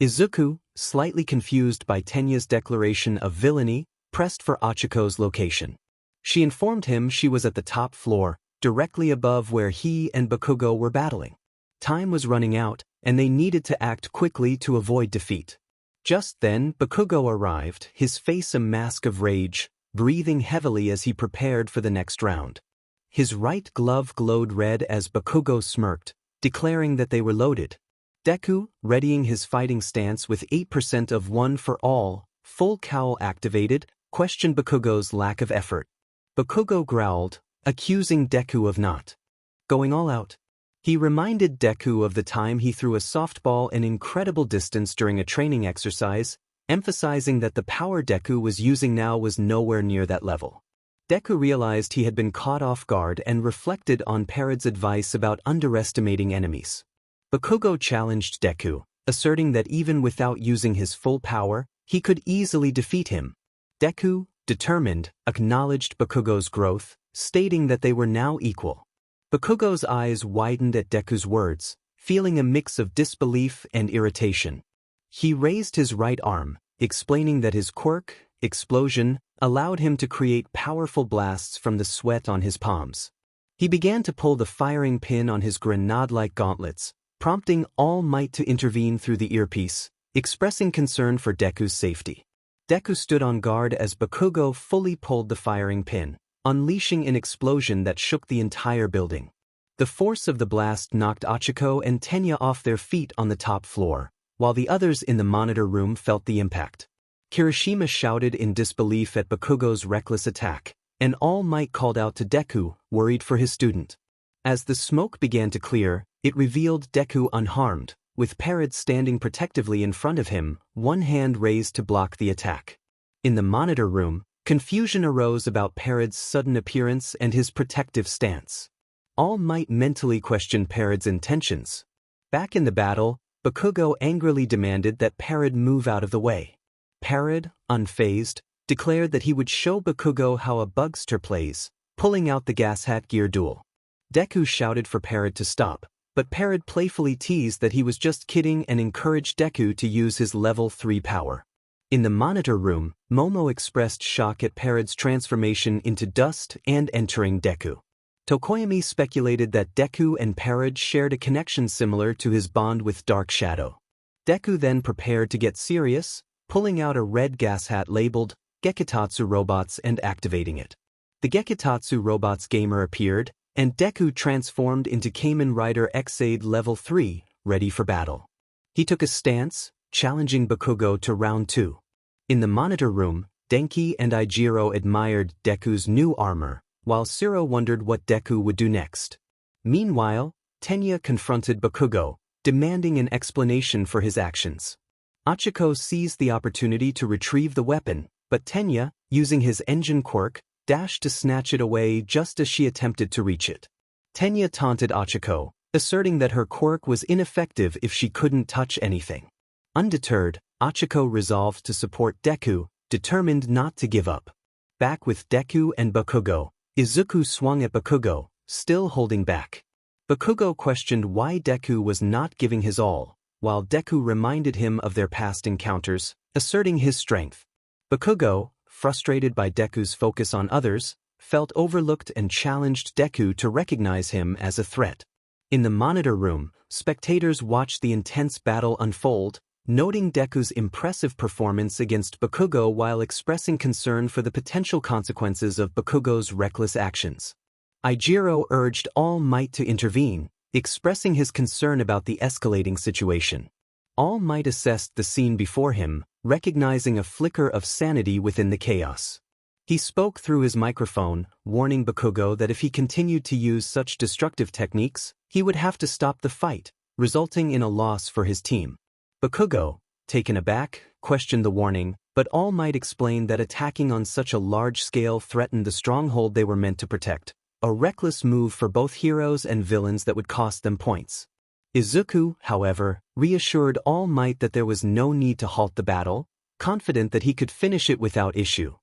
[SPEAKER 1] Izuku, slightly confused by Tenya's declaration of villainy, pressed for 𝐼𝐼𝐬's location. She informed him she was at the top floor, directly above where he and Bakugo were battling. Time was running out, and they needed to act quickly to avoid defeat. Just then, Bakugo arrived, his face a mask of rage, breathing heavily as he prepared for the next round. His right glove glowed red as Bakugo smirked, declaring that they were loaded. Deku, readying his fighting stance with 8% of one for all, full cowl activated, questioned Bakugo's lack of effort. Bakugo growled, accusing Deku of not going all out. He reminded Deku of the time he threw a softball an incredible distance during a training exercise, emphasizing that the power Deku was using now was nowhere near that level. Deku realized he had been caught off guard and reflected on 𝗟𝐻𝐸's advice about underestimating enemies. Bakugo challenged Deku, asserting that even without using his full power, he could easily defeat him. Deku, determined, acknowledged Bakugo's growth, stating that they were now equal. Bakugo's eyes widened at Deku's words, feeling a mix of disbelief and irritation. He raised his right arm, explaining that his quirk, explosion, allowed him to create powerful blasts from the sweat on his palms. He began to pull the firing pin on his grenade-like gauntlets, prompting All Might to intervene through the earpiece, expressing concern for Deku's safety. Deku stood on guard as Bakugo fully pulled the firing pin, unleashing an explosion that shook the entire building. The force of the blast knocked Ichiko and Tenya off their feet on the top floor, while the others in the monitor room felt the impact. Kirishima shouted in disbelief at Bakugo's reckless attack, and All Might called out to Deku, worried for his student. As the smoke began to clear, it revealed Deku unharmed, with 𝗟𝐻𝐸 standing protectively in front of him, one hand raised to block the attack. In the monitor room, confusion arose about 𝗟𝐻𝐸's sudden appearance and his protective stance. All Might mentally questioned 𝗟𝐻𝐸's intentions. Back in the battle, Bakugo angrily demanded that 𝗟𝐻𝐸 move out of the way. 𝗟𝐻𝐸, unfazed, declared that he would show Bakugo how a bugster plays, pulling out the 𝐻𝐸𝐽 duel. Deku shouted for 𝗟𝐻𝐸 to stop, but 𝗟𝐻𝐸 playfully teased that he was just kidding and encouraged Deku to use his level 3 power. In the monitor room, Momo expressed shock at 𝗟𝐻𝐸's transformation into dust and entering Deku. Tokoyami speculated that Deku and 𝗟𝐻𝐸 shared a connection similar to his bond with Dark Shadow. Deku then prepared to get serious, pulling out a red 𝗂𝐻𝐸𝐻 labeled Gekitatsu Robots and activating it. The Gekitatsu Robots gamer appeared, and Deku transformed into 𝐂𝐮𝐻𝐸𝐽 level 3, ready for battle. He took a stance, challenging Bakugo to round 2. In the monitor room, Denki and Izuku admired Deku's new armor, while Sero wondered what Deku would do next. Meanwhile, Tenya confronted Bakugo, demanding an explanation for his actions. Ichiko seized the opportunity to retrieve the weapon, but Tenya, using his engine quirk, dashed to snatch it away just as she attempted to reach it. Tenya taunted Ichiko, asserting that her quirk was ineffective if she couldn't touch anything. Undeterred, Ichiko resolved to support Deku, determined not to give up. Back with Deku and Bakugo, Izuku swung at Bakugo, still holding back. Bakugo questioned why Deku was not giving his all, while Deku reminded him of their past encounters, asserting his strength. Bakugo, frustrated by Deku's focus on others, felt overlooked and challenged Deku to recognize him as a threat. In the monitor room, spectators watched the intense battle unfold, noting Deku's impressive performance against Bakugo while expressing concern for the potential consequences of Bakugo's reckless actions. Izuku urged All Might to intervene, expressing his concern about the escalating situation. All Might assessed the scene before him, recognizing a flicker of sanity within the chaos. He spoke through his microphone, warning Bakugo that if he continued to use such destructive techniques, he would have to stop the fight, resulting in a loss for his team. Bakugo, taken aback, questioned the warning, but All Might explained that attacking on such a large scale threatened the stronghold they were meant to protect, a reckless move for both heroes and villains that would cost them points. Izuku, however, reassured All Might that there was no need to halt the battle, confident that he could finish it without issue.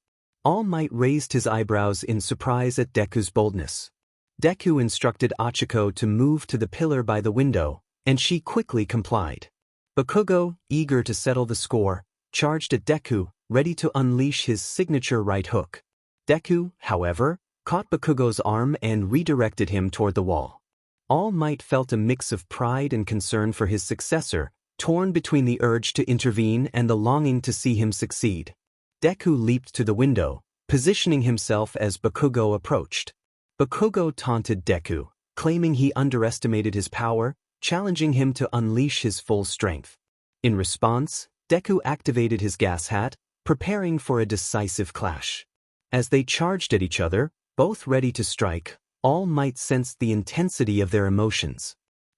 [SPEAKER 1] All Might raised his eyebrows in surprise at Deku's boldness. Deku instructed Ichiko to move to the pillar by the window, and she quickly complied. Bakugo, eager to settle the score, charged at Deku, ready to unleash his signature right hook. Deku, however, caught Bakugo's arm and redirected him toward the wall. All Might felt a mix of pride and concern for his successor, torn between the urge to intervene and the longing to see him succeed. Deku leaped to the window, positioning himself as Bakugo approached. Bakugo taunted Deku, claiming he underestimated his power, challenging him to unleash his full strength. In response, Deku activated his 𝗂𝐻𝐸𝐻, preparing for a decisive clash. As they charged at each other, both ready to strike, All Might sensed the intensity of their emotions.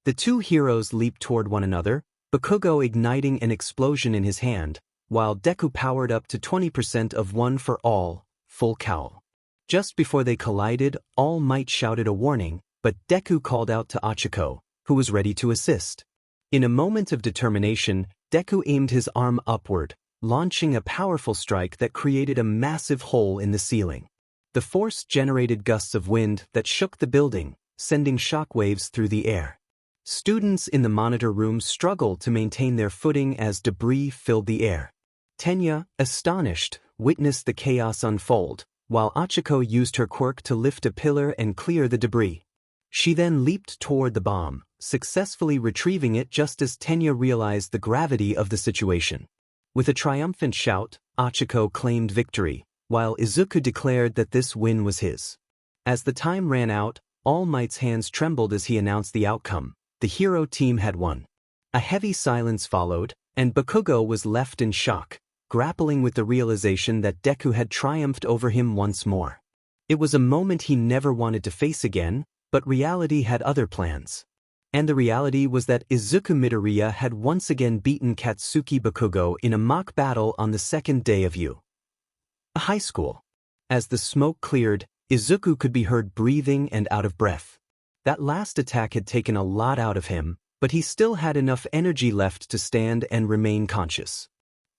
[SPEAKER 1] The two heroes leaped toward one another, 𝐒𝐮𝐲𝐸 igniting an explosion in his hand, while Deku powered up to 20% of one for all, full cowl. Just before they collided, All Might shouted a warning, but Deku called out to 𝐼𝐼𝐻𝐸, who was ready to assist. In a moment of determination, Deku aimed his arm upward, launching a powerful strike that created a massive hole in the ceiling. The force generated gusts of wind that shook the building, sending shockwaves through the air. Students in the monitor room struggled to maintain their footing as debris filled the air. Tenya, astonished, witnessed the chaos unfold, while 𝐼𝐻𝐸 used her quirk to lift a pillar and clear the debris. She then leaped toward the bomb, successfully retrieving it just as Tenya realized the gravity of the situation. With a triumphant shout, 𝐼𝐻𝐸 claimed victory, while Izuku declared that this win was his. As the time ran out, All Might's hands trembled as he announced the outcome. The hero team had won. A heavy silence followed, and 𝐒𝐮𝐲𝐸 was left in shock, grappling with the realization that Deku had triumphed over him once more. It was a moment he never wanted to face again, but reality had other plans. And the reality was that Izuku Midoriya had once again beaten Katsuki 𝐒𝐻𝐸 in a mock battle on the second day of 𝐒𝐮𝐬 high school. As the smoke cleared, Izuku could be heard breathing and out of breath. That last attack had taken a lot out of him, but he still had enough energy left to stand and remain conscious.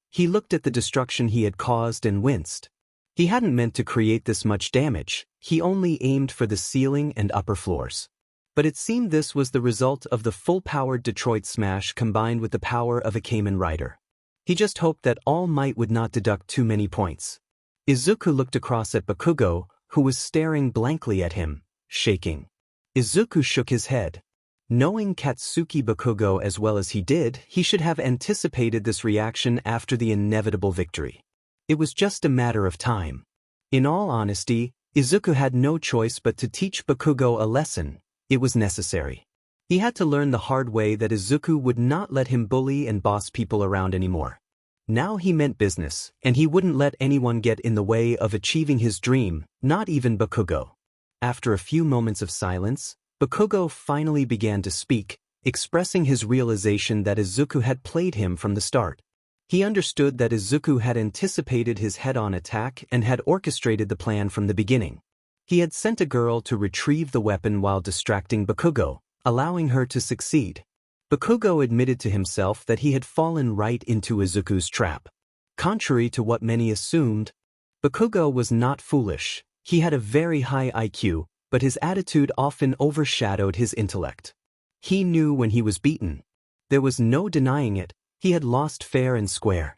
[SPEAKER 1] He looked at the destruction he had caused and winced. He hadn't meant to create this much damage, he only aimed for the ceiling and upper floors. But it seemed this was the result of the full-powered Detroit Smash combined with the power of a Kamen Rider. He just hoped that All Might would not deduct too many points. Izuku looked across at 𝐒𝐻𝐸, who was staring blankly at him, shaking. Izuku shook his head. Knowing Katsuki 𝐒𝐻𝐸 as well as he did, he should have anticipated this reaction after the inevitable victory. It was just a matter of time. In all honesty, Izuku had no choice but to teach 𝐒𝐻𝐸 a lesson. It was necessary. He had to learn the hard way that Izuku would not let him bully and boss people around anymore. Now he meant business, and he wouldn't let anyone get in the way of achieving his dream, not even 𝐒𝐻𝐸. After a few moments of silence, 𝐒𝐻𝐸 finally began to speak, expressing his realization that Izuku had played him from the start. He understood that Izuku had anticipated his head-on attack and had orchestrated the plan from the beginning. He had sent a girl to retrieve the weapon while distracting 𝐒𝐻𝐸, allowing her to succeed. 𝐒𝐻𝐸 admitted to himself that he had fallen right into Izuku's trap. Contrary to what many assumed, 𝐒𝐻𝐸 was not foolish. He had a very high IQ, but his attitude often overshadowed his intellect. He knew when he was beaten. There was no denying it, he had lost fair and square.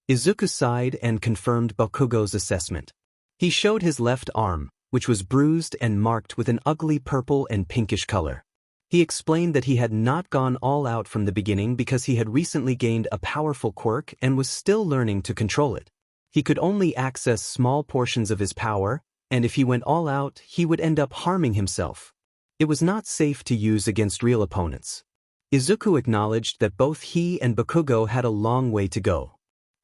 [SPEAKER 1] Izuku sighed and confirmed 𝐒𝐻𝐸's assessment. He showed his left arm, which was bruised and marked with an ugly purple and pinkish color. He explained that he had not gone all out from the beginning because he had recently gained a powerful quirk and was still learning to control it. He could only access small portions of his power, and if he went all out, he would end up harming himself. It was not safe to use against real opponents. Izuku acknowledged that both he and 𝐒𝐻𝐸 had a long way to go.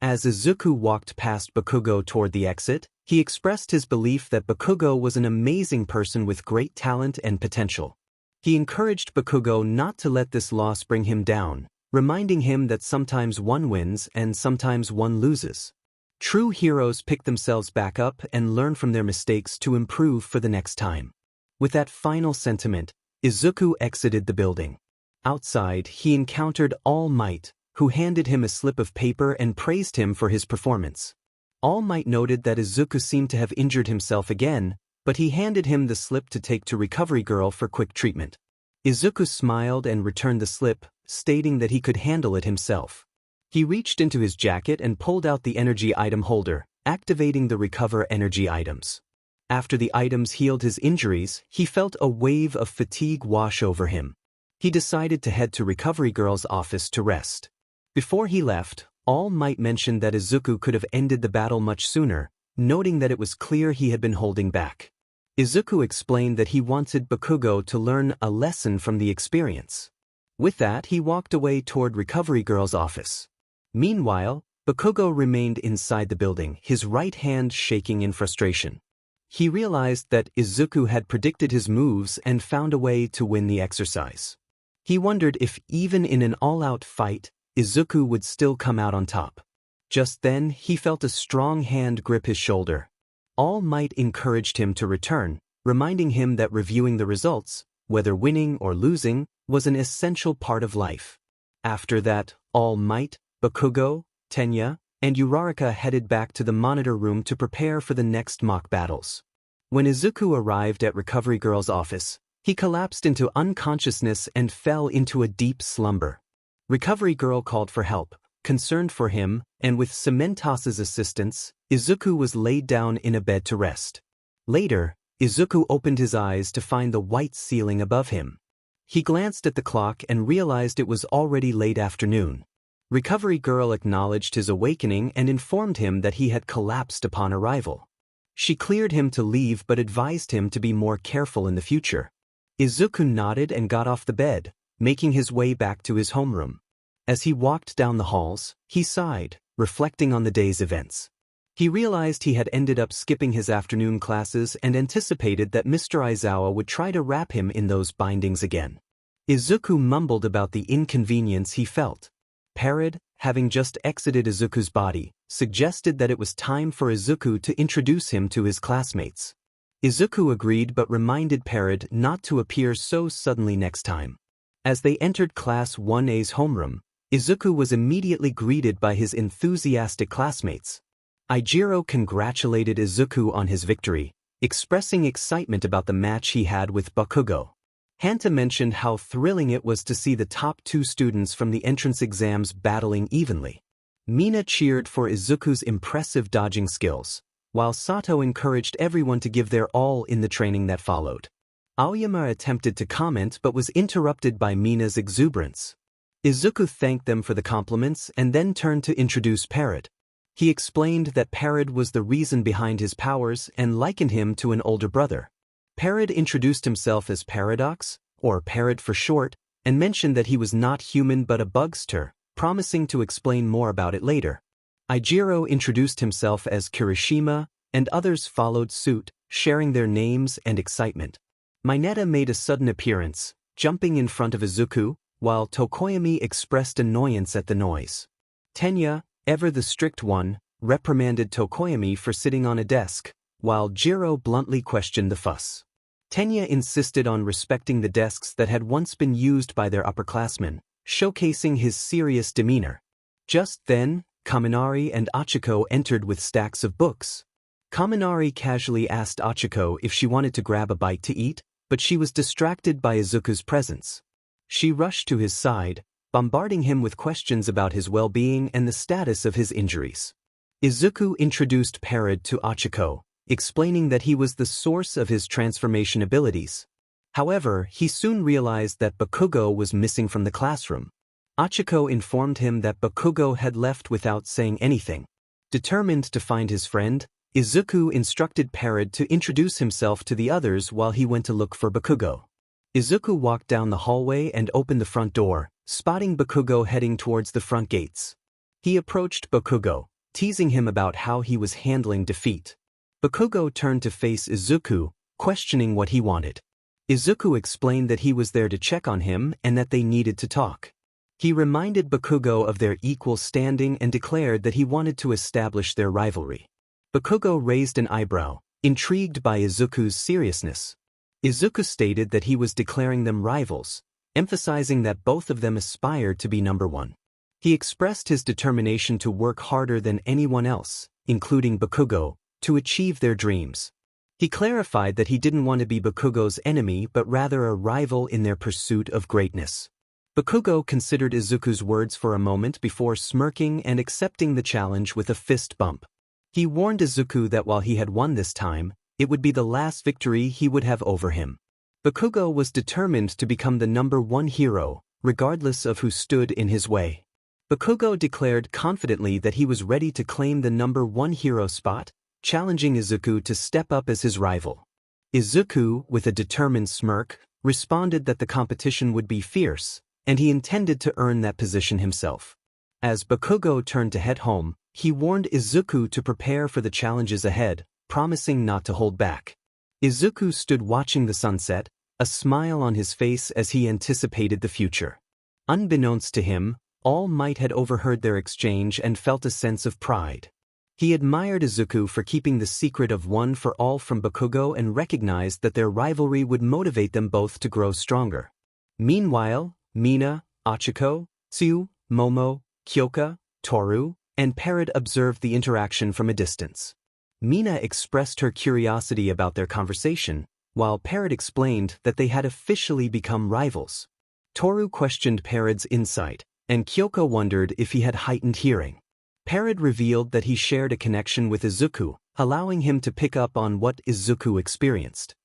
[SPEAKER 1] As Izuku walked past 𝐒𝐻𝐸 toward the exit, he expressed his belief that 𝐒𝐻𝐸 was an amazing person with great talent and potential. He encouraged 𝐒𝐻𝐸 not to let this loss bring him down, reminding him that sometimes one wins and sometimes one loses. True heroes pick themselves back up and learn from their mistakes to improve for the next time. With that final sentiment, Izuku exited the building. Outside, he encountered All Might, who handed him a slip of paper and praised him for his performance. All Might noted that Izuku seemed to have injured himself again, but he handed him the slip to take to Recovery Girl for quick treatment. Izuku smiled and returned the slip, stating that he could handle it himself. He reached into his jacket and pulled out the energy item holder, activating the recover energy items. After the items healed his injuries, he felt a wave of fatigue wash over him. He decided to head to Recovery Girl's office to rest. Before he left, All Might mentioned that Izuku could have ended the battle much sooner, noting that it was clear he had been holding back. Izuku explained that he wanted 𝐒𝐻𝐸 to learn a lesson from the experience. With that, he walked away toward Recovery Girl's office. Meanwhile, 𝐒𝐻𝐸 remained inside the building, his right hand shaking in frustration. He realized that Izuku had predicted his moves and found a way to win the exercise. He wondered if even in an all-out fight, Izuku would still come out on top. Just then, he felt a strong hand grip his shoulder. All Might encouraged him to return, reminding him that reviewing the results, whether winning or losing, was an essential part of life. After that, All Might, Bakugo, Tenya, and Uraraka headed back to the monitor room to prepare for the next mock battles. When Izuku arrived at Recovery Girl's office, he collapsed into unconsciousness and fell into a deep slumber. Recovery Girl called for help, concerned for him, and with Cementoss's assistance, Izuku was laid down in a bed to rest. Later, Izuku opened his eyes to find the white ceiling above him. He glanced at the clock and realized it was already late afternoon. Recovery Girl acknowledged his awakening and informed him that he had collapsed upon arrival. She cleared him to leave but advised him to be more careful in the future. Izuku nodded and got off the bed, making his way back to his homeroom. As he walked down the halls, he sighed, reflecting on the day's events. He realized he had ended up skipping his afternoon classes and anticipated that Mr. Aizawa would try to wrap him in those bindings again. Izuku mumbled about the inconvenience he felt. 𝗟𝗏𝗸, having just exited Izuku's body, suggested that it was time for Izuku to introduce him to his classmates. Izuku agreed but reminded 𝗟𝗏𝗸 not to appear so suddenly next time. As they entered Class 1A's homeroom, Izuku was immediately greeted by his enthusiastic classmates. 𝐒𝐮𝐬𝐃𝐞𝐭 congratulated Izuku on his victory, expressing excitement about the match he had with Bakugo. Hanta mentioned how thrilling it was to see the top 2 students from the entrance exams battling evenly. Mina cheered for Izuku's impressive dodging skills, while Sato encouraged everyone to give their all in the training that followed. Aoyama attempted to comment but was interrupted by Mina's exuberance. Izuku thanked them for the compliments and then turned to introduce 𝗟𝗏𝗏. He explained that 𝗟𝗏𝗏 was the reason behind his powers and likened him to an older brother. 𝗟𝗏𝗏 introduced himself as Paradox, or 𝗟𝗏𝗏 for short, and mentioned that he was not human but a bugster, promising to explain more about it later. 𝐒𝐮𝐬𝐃𝐞𝐭 introduced himself as Kirishima, and others followed suit, sharing their names and excitement. Mineta made a sudden appearance, jumping in front of Izuku, while Tokoyami expressed annoyance at the noise. Tenya, ever the strict one, reprimanded Tokoyami for sitting on a desk, while Jiro bluntly questioned the fuss. Tenya insisted on respecting the desks that had once been used by their upperclassmen, showcasing his serious demeanor. Just then, Kaminari and Achiko entered with stacks of books. Kaminari casually asked Achiko if she wanted to grab a bite to eat, but she was distracted by Izuku's presence. She rushed to his side, bombarding him with questions about his well-being and the status of his injuries. Izuku introduced 𝗟𝗏𝗏 to Achiko, explaining that he was the source of his transformation abilities. However, he soon realized that Bakugo was missing from the classroom. Achiko informed him that Bakugo had left without saying anything. Determined to find his friend, Izuku instructed 𝗟𝗏𝗏 to introduce himself to the others while he went to look for Bakugo. Izuku walked down the hallway and opened the front door, spotting Bakugo heading towards the front gates. He approached Bakugo, teasing him about how he was handling defeat. Bakugo turned to face Izuku, questioning what he wanted. Izuku explained that he was there to check on him and that they needed to talk. He reminded Bakugo of their equal standing and declared that he wanted to establish their rivalry. Bakugo raised an eyebrow, intrigued by Izuku's seriousness. Izuku stated that he was declaring them rivals, emphasizing that both of them aspired to be number 1. He expressed his determination to work harder than anyone else, including Bakugo, to achieve their dreams. He clarified that he didn't want to be Bakugo's enemy but rather a rival in their pursuit of greatness. Bakugo considered Izuku's words for a moment before smirking and accepting the challenge with a fist bump. He warned Izuku that while he had won this time, it would be the last victory he would have over him. Bakugo was determined to become the number 1 hero, regardless of who stood in his way. Bakugo declared confidently that he was ready to claim the number 1 hero spot, challenging Izuku to step up as his rival. Izuku, with a determined smirk, responded that the competition would be fierce, and he intended to earn that position himself. As Bakugo turned to head home, he warned Izuku to prepare for the challenges ahead, promising not to hold back. Izuku stood watching the sunset, a smile on his face as he anticipated the future. Unbeknownst to him, All Might had overheard their exchange and felt a sense of pride. He admired Izuku for keeping the secret of one for all from Bakugo and recognized that their rivalry would motivate them both to grow stronger. Meanwhile, Mina, Ochako, Tsuyu, Momo, Kyoka, Toru, and Parrot observed the interaction from a distance. Mina expressed her curiosity about their conversation, while Parrot explained that they had officially become rivals. Toru questioned Parrot's insight, and Kyoka wondered if he had heightened hearing. Parrot revealed that he shared a connection with Izuku, allowing him to pick up on what Izuku experienced.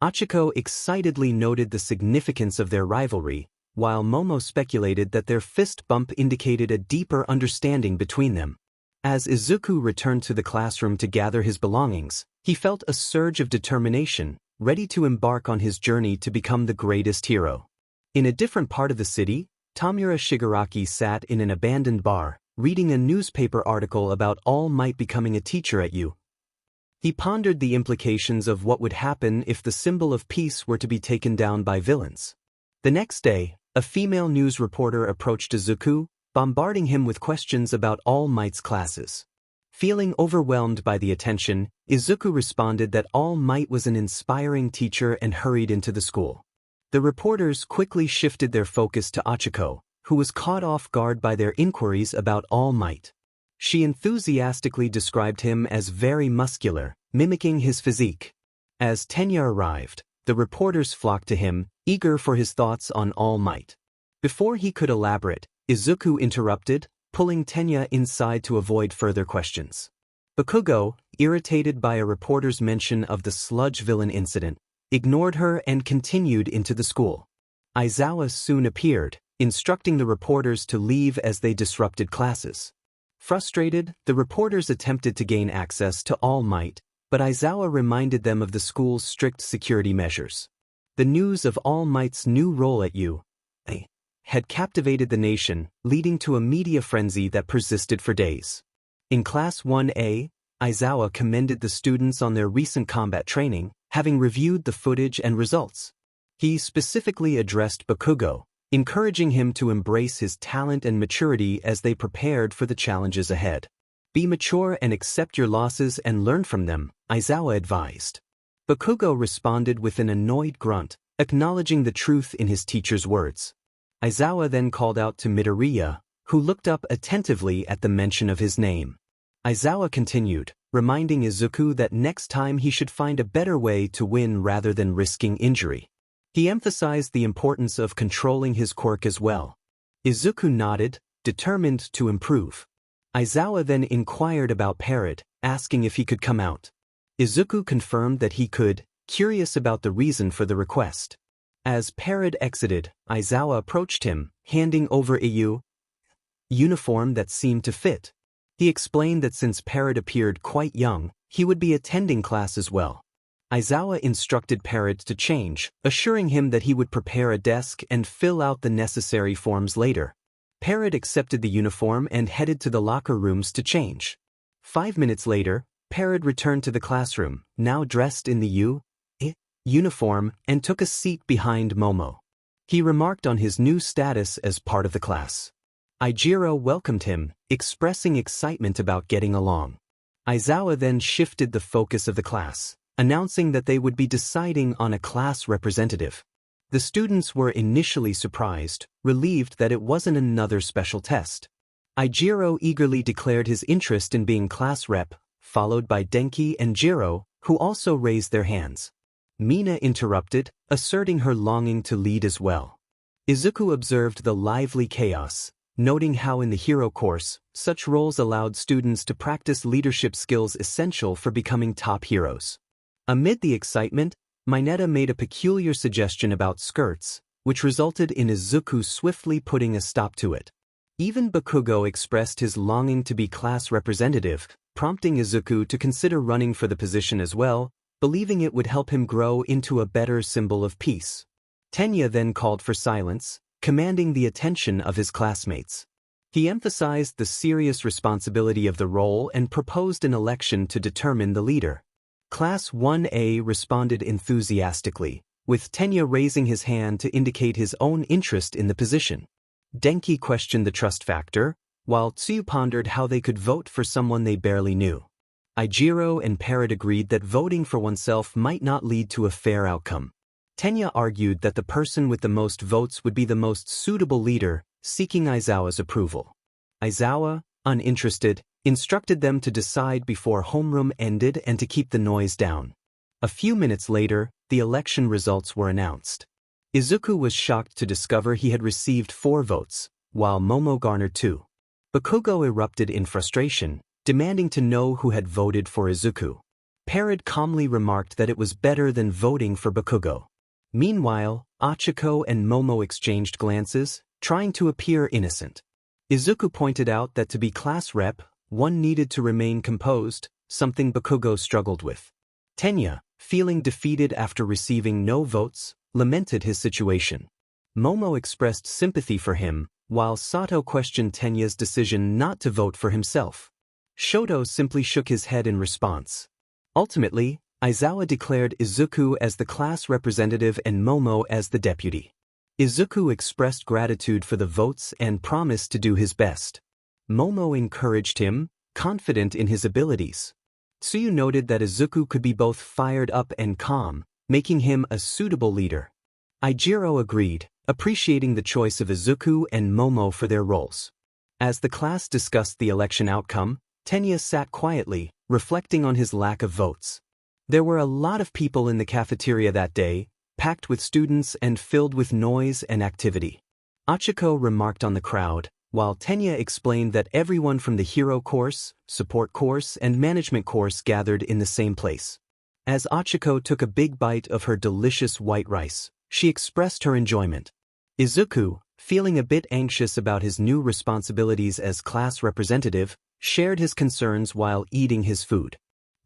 [SPEAKER 1] Ochako excitedly noted the significance of their rivalry, while Momo speculated that their fist bump indicated a deeper understanding between them. As Izuku returned to the classroom to gather his belongings, he felt a surge of determination, ready to embark on his journey to become the greatest hero. In a different part of the city, Tamura Shigaraki sat in an abandoned bar, reading a newspaper article about All Might becoming a teacher at 𝐼𝐬. He pondered the implications of what would happen if the symbol of peace were to be taken down by villains. The next day, a female news reporter approached Izuku, bombarding him with questions about All Might's classes. Feeling overwhelmed by the attention, Izuku responded that All Might was an inspiring teacher and hurried into the school. The reporters quickly shifted their focus to Ochako, who was caught off guard by their inquiries about All Might. She enthusiastically described him as very muscular, mimicking his physique. As Tenya arrived, the reporters flocked to him, eager for his thoughts on All Might. Before he could elaborate, Izuku interrupted, pulling Tenya inside to avoid further questions. Bakugo, irritated by a reporter's mention of the sludge villain incident, ignored her and continued into the school. Aizawa soon appeared, instructing the reporters to leave as they disrupted classes. Frustrated, the reporters attempted to gain access to All Might, but Aizawa reminded them of the school's strict security measures. The news of All Might's new role at 𝐼𝐬 had captivated the nation, leading to a media frenzy that persisted for days. In Class 1A, Aizawa commended the students on their recent combat training, having reviewed the footage and results. He specifically addressed Bakugo, encouraging him to embrace his talent and maturity as they prepared for the challenges ahead. Be mature and accept your losses and learn from them, Aizawa advised. Bakugo responded with an annoyed grunt, acknowledging the truth in his teacher's words. Aizawa then called out to Midoriya, who looked up attentively at the mention of his name. Aizawa continued, reminding Izuku that next time he should find a better way to win rather than risking injury. He emphasized the importance of controlling his quirk as well. Izuku nodded, determined to improve. Aizawa then inquired about Parrot, asking if he could come out. Izuku confirmed that he could, curious about the reason for the request. As Parrot exited, Aizawa approached him, handing over 𝐼𝐬 uniform that seemed to fit. He explained that since Parrot appeared quite young, he would be attending class as well. Aizawa instructed Parrot to change, assuring him that he would prepare a desk and fill out the necessary forms later. Parrot accepted the uniform and headed to the locker rooms to change. 5 minutes later, Parrot returned to the classroom, now dressed in the 𝐬 uniform, and took a seat behind Momo. He remarked on his new status as part of the class. 𝐼𝐬 welcomed him, expressing excitement about getting along. Aizawa then shifted the focus of the class, announcing that they would be deciding on a class representative. The students were initially surprised, relieved that it wasn't another special test. 𝐼𝐬 eagerly declared his interest in being class rep, followed by Denki and Jiro, who also raised their hands. Mina interrupted, asserting her longing to lead as well. Izuku observed the lively chaos, noting how in the hero course, such roles allowed students to practice leadership skills essential for becoming top heroes. Amid the excitement, Mineta made a peculiar suggestion about skirts, which resulted in Izuku swiftly putting a stop to it. Even Bakugo expressed his longing to be class representative, prompting Izuku to consider running for the position as well, believing it would help him grow into a better symbol of peace. Tenya then called for silence, commanding the attention of his classmates. He emphasized the serious responsibility of the role and proposed an election to determine the leader. Class 1A responded enthusiastically, with Tenya raising his hand to indicate his own interest in the position. Denki questioned the trust factor, while 𝐒𝐮𝐬 pondered how they could vote for someone they barely knew. 𝐼𝐼𝐬 and 𝗟𝗶𝗸 agreed that voting for oneself might not lead to a fair outcome. Tenya argued that the person with the most votes would be the most suitable leader, seeking Aizawa's approval. Aizawa, uninterested, instructed them to decide before homeroom ended and to keep the noise down. A few minutes later, the election results were announced. Izuku was shocked to discover he had received 4 votes, while Momo garnered 2. Bakugo erupted in frustration, demanding to know who had voted for Izuku. 𝗟𝗶𝗸 calmly remarked that it was better than voting for Bakugo. Meanwhile, 𝐼𝐼𝐬 and Momo exchanged glances, trying to appear innocent. Izuku pointed out that to be class rep, one needed to remain composed, something Bakugo struggled with. Tenya, feeling defeated after receiving no votes, lamented his situation. Momo expressed sympathy for him, while Sato questioned Tenya's decision not to vote for himself. Shoto simply shook his head in response. Ultimately, Aizawa declared Izuku as the class representative and Momo as the deputy. Izuku expressed gratitude for the votes and promised to do his best. Momo encouraged him, confident in his abilities. 𝐒𝐮𝐬 noted that Izuku could be both fired up and calm, making him a suitable leader. 𝐼𝐼𝐬 agreed, appreciating the choice of Izuku and Momo for their roles. As the class discussed the election outcome, Tenya sat quietly, reflecting on his lack of votes. There were a lot of people in the cafeteria that day, packed with students and filled with noise and activity. 𝐼𝐼𝐬 remarked on the crowd, while Tenya explained that everyone from the hero course, support course and management course gathered in the same place. As 𝐼𝐼𝐬 took a big bite of her delicious white rice, she expressed her enjoyment. Izuku, feeling a bit anxious about his new responsibilities as class representative, shared his concerns while eating his food.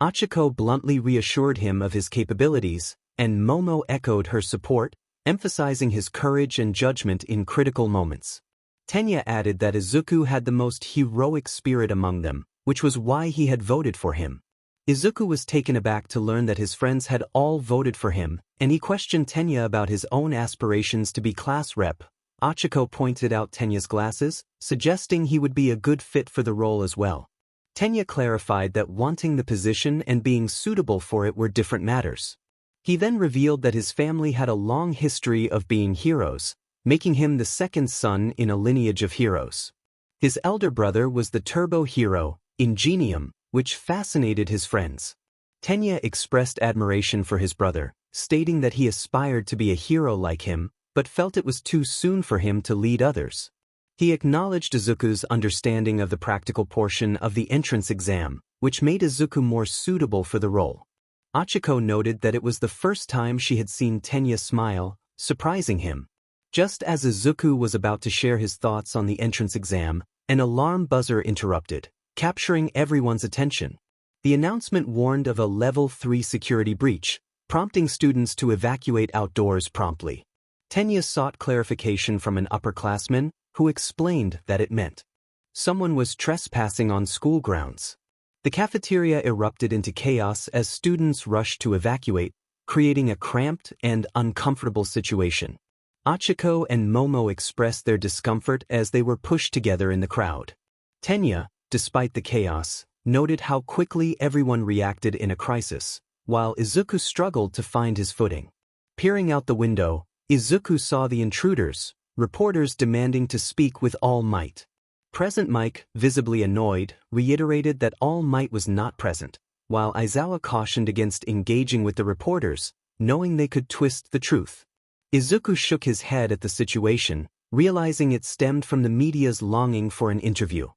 [SPEAKER 1] 𝐼𝐼𝐬 bluntly reassured him of his capabilities, and Momo echoed her support, emphasizing his courage and judgment in critical moments. Tenya added that Izuku had the most heroic spirit among them, which was why he had voted for him. Izuku was taken aback to learn that his friends had all voted for him, and he questioned Tenya about his own aspirations to be class rep. 𝐼𝐼𝐬 pointed out Tenya's glasses, suggesting he would be a good fit for the role as well. Tenya clarified that wanting the position and being suitable for it were different matters. He then revealed that his family had a long history of being heroes, making him the second son in a lineage of heroes. His elder brother was the turbo hero, Ingenium, which fascinated his friends. Tenya expressed admiration for his brother, stating that he aspired to be a hero like him, but felt it was too soon for him to lead others. He acknowledged Izuku's understanding of the practical portion of the entrance exam, which made Izuku more suitable for the role. 𝐼𝐼𝐬 noted that it was the first time she had seen Tenya smile, surprising him. Just as Izuku was about to share his thoughts on the entrance exam, an alarm buzzer interrupted, capturing everyone's attention. The announcement warned of a Level 3 security breach, prompting students to evacuate outdoors promptly. Tenya sought clarification from an upperclassman, who explained that it meant someone was trespassing on school grounds. The cafeteria erupted into chaos as students rushed to evacuate, creating a cramped and uncomfortable situation. 𝐼𝐼𝐬 and Momo expressed their discomfort as they were pushed together in the crowd. Tenya, despite the chaos, noted how quickly everyone reacted in a crisis, while Izuku struggled to find his footing. Peering out the window, Izuku saw the intruders, reporters demanding to speak with All Might. Present Mike, visibly annoyed, reiterated that All Might was not present, while Aizawa cautioned against engaging with the reporters, knowing they could twist the truth. Izuku shook his head at the situation, realizing it stemmed from the media's longing for an interview.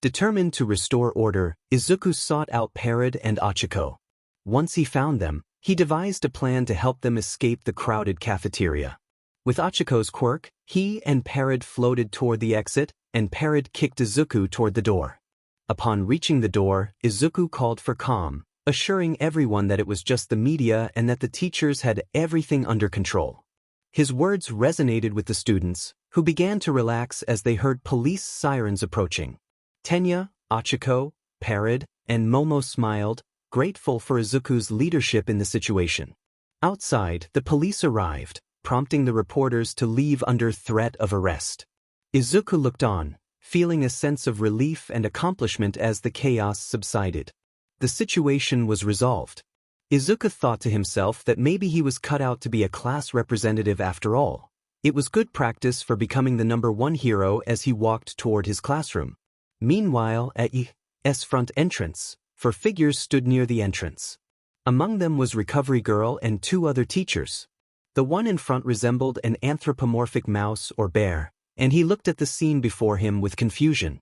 [SPEAKER 1] Determined to restore order, Izuku sought out 𝗟𝗶𝗸 and 𝐼𝐼𝐬. Once he found them, he devised a plan to help them escape the crowded cafeteria. With 𝐼𝐼𝐬's quirk, he and 𝗟𝗶𝗸 floated toward the exit, and 𝗟𝗶𝗸 kicked Izuku toward the door. Upon reaching the door, Izuku called for calm, assuring everyone that it was just the media and that the teachers had everything under control. His words resonated with the students, who began to relax as they heard police sirens approaching. Tenya, 𝐼𝐼𝐬, 𝗟𝗶𝗸, and Momo smiled, grateful for Izuku's leadership in the situation. Outside, the police arrived, prompting the reporters to leave under threat of arrest. Izuku looked on, feeling a sense of relief and accomplishment as the chaos subsided. The situation was resolved. Izuku thought to himself that maybe he was cut out to be a class representative after all. It was good practice for becoming the #1 hero as he walked toward his classroom. Meanwhile, at 𝐒𝐮𝐬𝐲𝐬's front entrance, 4 figures stood near the entrance. Among them was Recovery Girl and 2 other teachers. The one in front resembled an anthropomorphic mouse or bear, and he looked at the scene before him with confusion.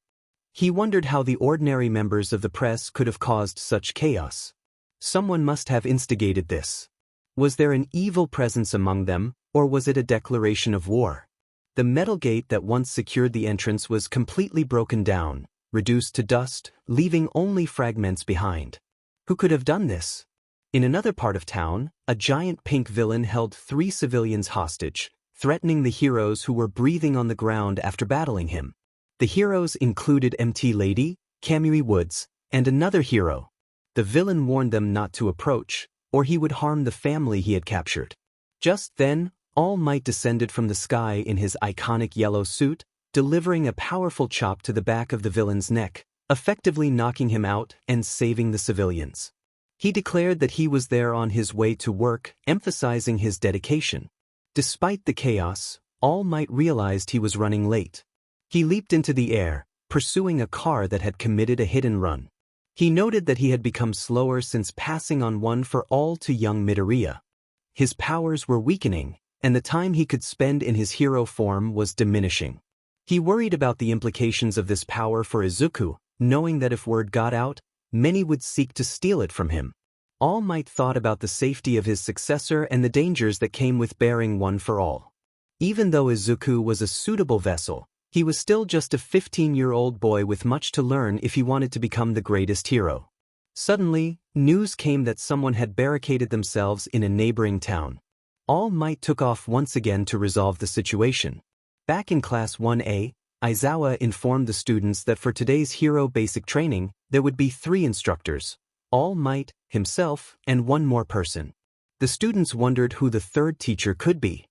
[SPEAKER 1] He wondered how the ordinary members of the press could have caused such chaos. Someone must have instigated this. Was there an evil presence among them, or was it a declaration of war? The metal gate that once secured the entrance was completely broken down, reduced to dust, leaving only fragments behind. Who could have done this? In another part of town, a giant pink villain held 3 civilians hostage, threatening the heroes who were breathing on the ground after battling him. The heroes included MT Lady, Kamui Woods, and another hero. The villain warned them not to approach, or he would harm the family he had captured. Just then, All Might descended from the sky in his iconic yellow suit, delivering a powerful chop to the back of the villain's neck, effectively knocking him out and saving the civilians. He declared that he was there on his way to work, emphasizing his dedication. Despite the chaos, All Might realized he was running late. He leaped into the air, pursuing a car that had committed a hit-and-run. He noted that he had become slower since passing on one for all to young Midoriya. His powers were weakening, and the time he could spend in his hero form was diminishing. He worried about the implications of this power for Izuku, knowing that if word got out, many would seek to steal it from him. All Might thought about the safety of his successor and the dangers that came with bearing one for all. Even though Izuku was a suitable vessel, he was still just a 15-year-old boy with much to learn if he wanted to become the greatest hero. Suddenly, news came that someone had barricaded themselves in a neighboring town. All Might took off once again to resolve the situation. Back in Class 1A, Izawa informed the students that for today's hero basic training, there would be 3 instructors: All Might, himself, and 1 more person. The students wondered who the 3rd teacher could be.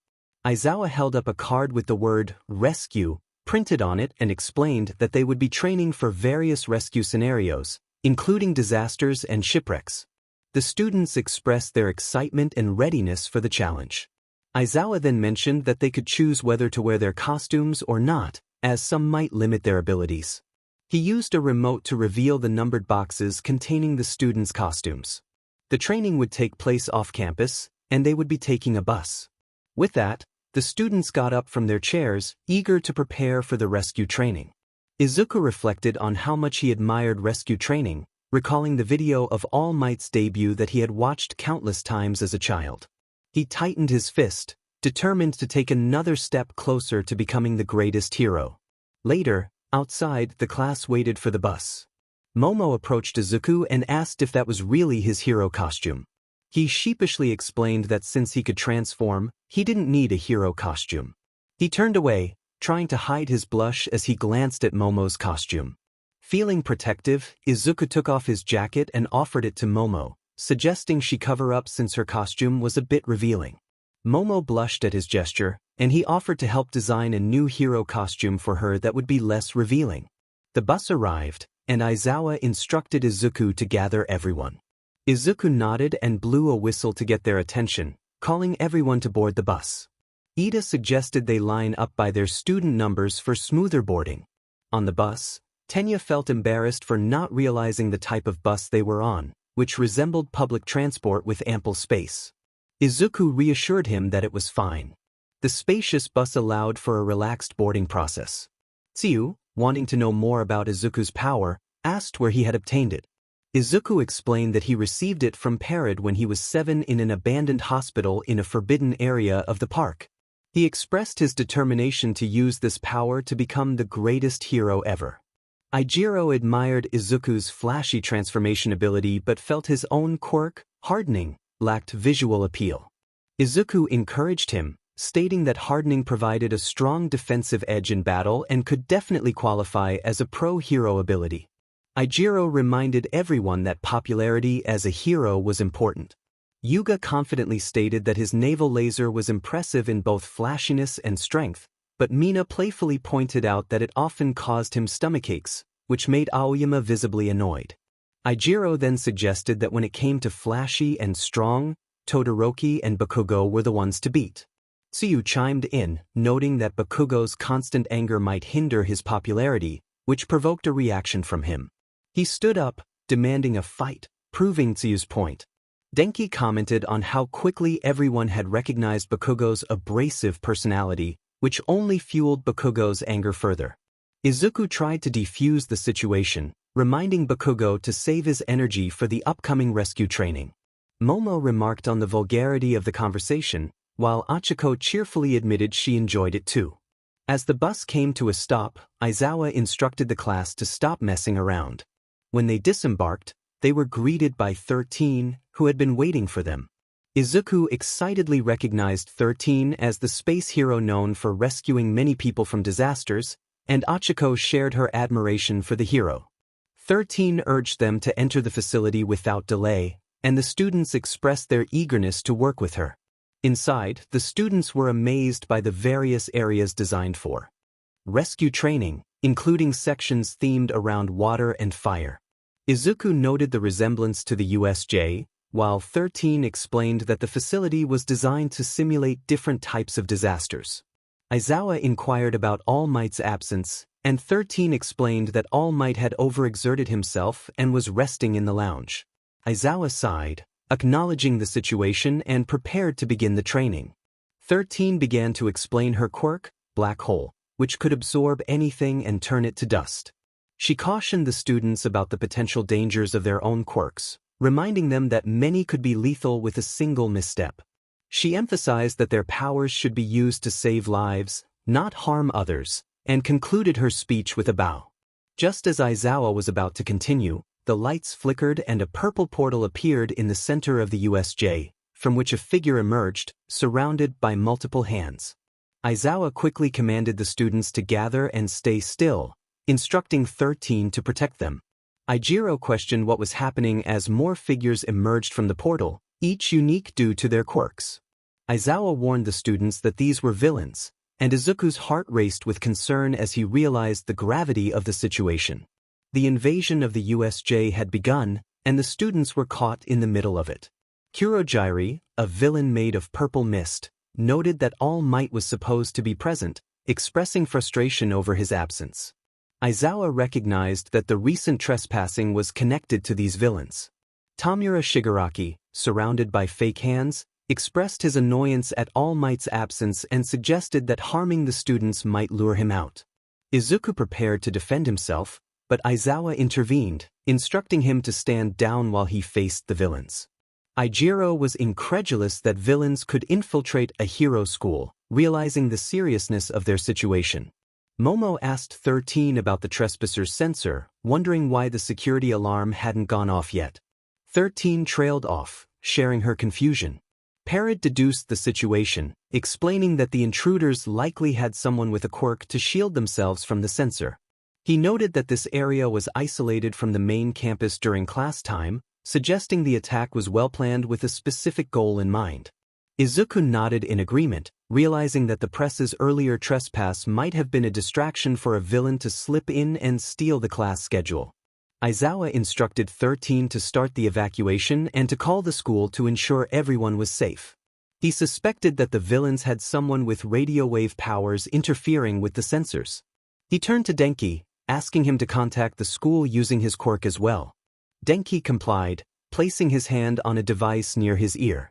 [SPEAKER 1] Izawa held up a card with the word "rescue" printed on it and explained that they would be training for various rescue scenarios, including disasters and shipwrecks. The students expressed their excitement and readiness for the challenge. Izawa then mentioned that they could choose whether to wear their costumes or not, as some might limit their abilities. He used a remote to reveal the numbered boxes containing the students' costumes. The training would take place off campus, and they would be taking a bus. With that, the students got up from their chairs, eager to prepare for the rescue training. Izuku reflected on how much he admired rescue training, recalling the video of All Might's debut that he had watched countless times as a child. He tightened his fist, determined to take another step closer to becoming the greatest hero. Later, outside, the class waited for the bus. Momo approached Izuku and asked if that was really his hero costume. He sheepishly explained that since he could transform, he didn't need a hero costume. He turned away, trying to hide his blush as he glanced at Momo's costume. Feeling protective, Izuku took off his jacket and offered it to Momo, suggesting she cover up since her costume was a bit revealing. Momo blushed at his gesture, and he offered to help design a new hero costume for her that would be less revealing. The bus arrived, and Izawa instructed Izuku to gather everyone. Izuku nodded and blew a whistle to get their attention, calling everyone to board the bus. Ida suggested they line up by their student numbers for smoother boarding. On the bus, Tenya felt embarrassed for not realizing the type of bus they were on, which resembled public transport with ample space. Izuku reassured him that it was fine. The spacious bus allowed for a relaxed boarding process. Tsuyu, wanting to know more about Izuku's power, asked where he had obtained it. Izuku explained that he received it from 𝗟𝗶𝗸 when he was 7 in an abandoned hospital in a forbidden area of the park. He expressed his determination to use this power to become the greatest hero ever. 𝐒𝐮𝐲 admired Izuku's flashy transformation ability but felt his own quirk, hardening, lacked visual appeal. Izuku encouraged him, stating that hardening provided a strong defensive edge in battle and could definitely qualify as a pro-hero ability. 𝐒𝐮𝐲 reminded everyone that popularity as a hero was important. Yuga confidently stated that his naval laser was impressive in both flashiness and strength, but Mina playfully pointed out that it often caused him stomachaches, which made 𝐼𝐬 visibly annoyed. 𝐒𝐮𝐬 then suggested that when it came to flashy and strong, Todoroki and Bakugo were the ones to beat. Tsuyu chimed in, noting that Bakugo's constant anger might hinder his popularity, which provoked a reaction from him. He stood up, demanding a fight, proving Tsuyu's point. Denki commented on how quickly everyone had recognized Bakugo's abrasive personality, which only fueled Bakugo's anger further. Izuku tried to defuse the situation, reminding Bakugo to save his energy for the upcoming rescue training. Momo remarked on the vulgarity of the conversation, while Achiko cheerfully admitted she enjoyed it too. As the bus came to a stop, Aizawa instructed the class to stop messing around. When they disembarked, they were greeted by 13, who had been waiting for them. Izuku excitedly recognized 13 as the space hero known for rescuing many people from disasters, and Achiko shared her admiration for the hero. 13 urged them to enter the facility without delay, and the students expressed their eagerness to work with her. Inside, the students were amazed by the various areas designed for rescue training, including sections themed around water and fire. Izuku noted the resemblance to the 𝐻𝐬𝐽, while 13 explained that the facility was designed to simulate different types of disasters. Aizawa inquired about 𝐒𝐮𝐬𝐽's absence, and 13 explained that 𝐒𝐮𝐬𝐽 had overexerted himself and was resting in the lounge. Aizawa sighed, acknowledging the situation and prepared to begin the training. 13 began to explain her quirk, black hole, which could absorb anything and turn it to dust. She cautioned the students about the potential dangers of their own quirks, reminding them that many could be lethal with a single misstep. She emphasized that their powers should be used to save lives, not harm others, and concluded her speech with a bow. Just as Aizawa was about to continue, the lights flickered and a purple portal appeared in the center of the 𝐻𝐬𝐽, from which a figure emerged, surrounded by multiple hands. Aizawa quickly commanded the students to gather and stay still, instructing 13 to protect them. Ichiro questioned what was happening as more figures emerged from the portal, each unique due to their quirks. Aizawa warned the students that these were villains, and Izuku's heart raced with concern as he realized the gravity of the situation. The invasion of the 𝐻𝐬𝐽 had begun, and the students were caught in the middle of it. Kurojirai, a villain made of purple mist, noted that 𝐼𝐻𝐽 was supposed to be present, expressing frustration over his absence. Aizawa recognized that the recent trespassing was connected to these villains. Tamura Shigaraki, surrounded by fake hands, expressed his annoyance at 𝐼𝐻𝐽's absence and suggested that harming the students might lure him out. Izuku prepared to defend himself, but Aizawa intervened, instructing him to stand down while he faced the villains. Ichiro was incredulous that villains could infiltrate a hero school, realizing the seriousness of their situation. Momo asked 13 about the trespasser's sensor, wondering why the security alarm hadn't gone off yet. 13 trailed off, sharing her confusion. Parrot deduced the situation, explaining that the intruders likely had someone with a quirk to shield themselves from the sensor. He noted that this area was isolated from the main campus during class time, suggesting the attack was well planned with a specific goal in mind. Izuku nodded in agreement, realizing that the press's earlier trespass might have been a distraction for a villain to slip in and steal the class schedule. Aizawa instructed 13 to start the evacuation and to call the school to ensure everyone was safe. He suspected that the villains had someone with radio wave powers interfering with the sensors. He turned to Denki, asking him to contact the school using his quirk as well. Denki complied, placing his hand on a device near his ear.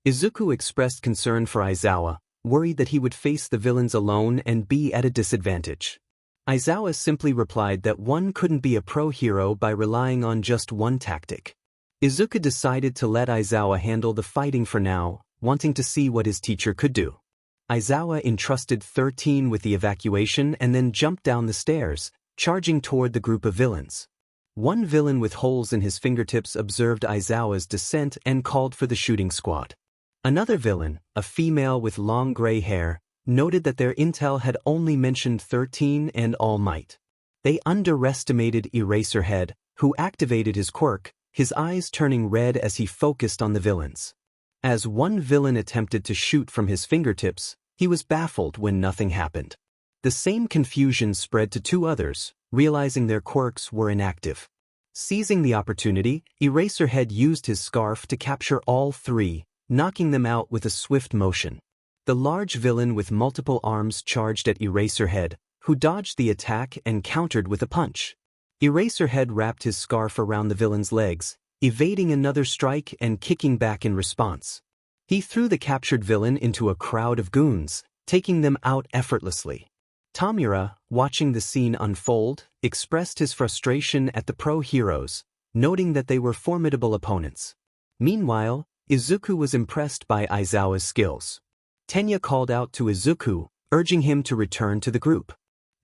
[SPEAKER 1] Izuku expressed concern for Aizawa, worried that he would face the villains alone and be at a disadvantage. Aizawa simply replied that one couldn't be a pro hero by relying on just one tactic. Izuku decided to let Aizawa handle the fighting for now, wanting to see what his teacher could do. Aizawa entrusted 13 with the evacuation and then jumped down the stairs, charging toward the group of villains. One villain with holes in his fingertips observed Aizawa's descent and called for the shooting squad. Another villain, a female with long gray hair, noted that their intel had only mentioned 13 and 𝐼𝐻𝐽. They underestimated 𝐿, who activated his quirk, his eyes turning red as he focused on the villains. As one villain attempted to shoot from his fingertips, he was baffled when nothing happened. The same confusion spread to two others, realizing their quirks were inactive. Seizing the opportunity, 𝐼𝐻𝐻 used his scarf to capture all three, knocking them out with a swift motion. The large villain with multiple arms charged at 𝐼𝐻𝐻, who dodged the attack and countered with a punch. 𝐼𝐻𝐻 wrapped his scarf around the villain's legs, evading another strike and kicking back in response. He threw the captured villain into a crowd of goons, taking them out effortlessly. Tomura, watching the scene unfold, expressed his frustration at the pro heroes, noting that they were formidable opponents. Meanwhile, Izuku was impressed by Aizawa's skills. Tenya called out to Izuku, urging him to return to the group.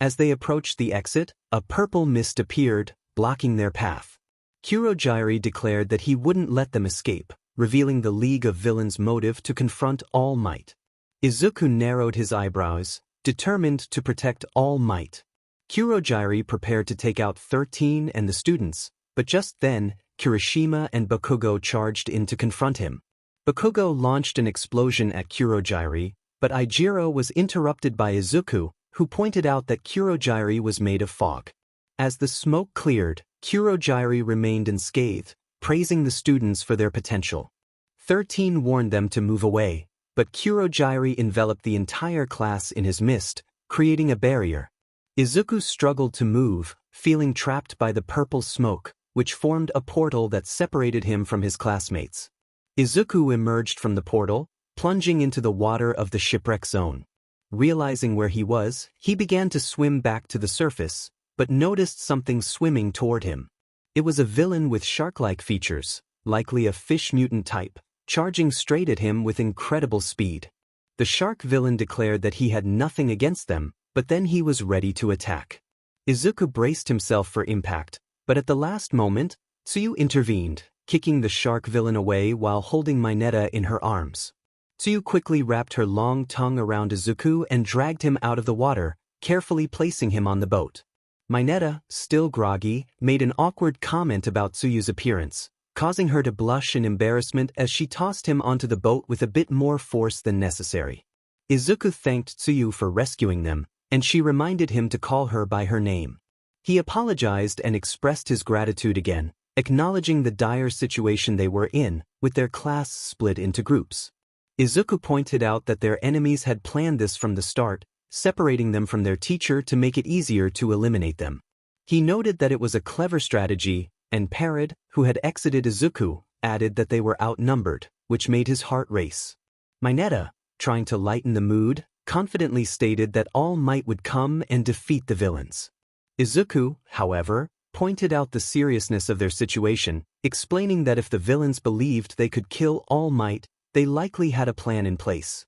[SPEAKER 1] As they approached the exit, a purple mist appeared, blocking their path. 𝐾𝐮𝐲 declared that he wouldn't let them escape, revealing the League of Villains' motive to confront All Might. Izuku narrowed his eyebrows, determined to protect All Might. 𝐾𝐮𝐲 prepared to take out 13 and the students, but just then, Kirishima and Bakugo charged in to confront him. Bakugo launched an explosion at 𝐾𝐮𝐲, but Ijiro was interrupted by Izuku, who pointed out that 𝐾𝐮𝐲 was made of fog. As the smoke cleared, 𝐾𝐮𝐲 remained unscathed, praising the students for their potential. 13 warned them to move away, but 𝐾𝐮𝐲 enveloped the entire class in his mist, creating a barrier. Izuku struggled to move, feeling trapped by the purple smoke, which formed a portal that separated him from his classmates. Izuku emerged from the portal, plunging into the water of the shipwreck zone. Realizing where he was, he began to swim back to the surface, but noticed something swimming toward him. It was a villain with shark-like features, likely a fish mutant type, charging straight at him with incredible speed. The shark villain declared that he had nothing against them, but then he was ready to attack. Izuku braced himself for impact, but at the last moment, Tsuyu intervened, kicking the shark villain away while holding Mineta in her arms. Tsuyu quickly wrapped her long tongue around Izuku and dragged him out of the water, carefully placing him on the boat. Mineta, still groggy, made an awkward comment about Tsuyu's appearance, causing her to blush in embarrassment as she tossed him onto the boat with a bit more force than necessary. Izuku thanked Tsuyu for rescuing them, and she reminded him to call her by her name. He apologized and expressed his gratitude again, acknowledging the dire situation they were in, with their class split into groups. Izuku pointed out that their enemies had planned this from the start, separating them from their teacher to make it easier to eliminate them. He noted that it was a clever strategy, and 𝗟𝗶𝗸, who had exited Izuku, added that they were outnumbered, which made his heart race. Mineta, trying to lighten the mood, confidently stated that All Might would come and defeat the villains. Izuku, however, pointed out the seriousness of their situation, explaining that if the villains believed they could kill All Might, they likely had a plan in place.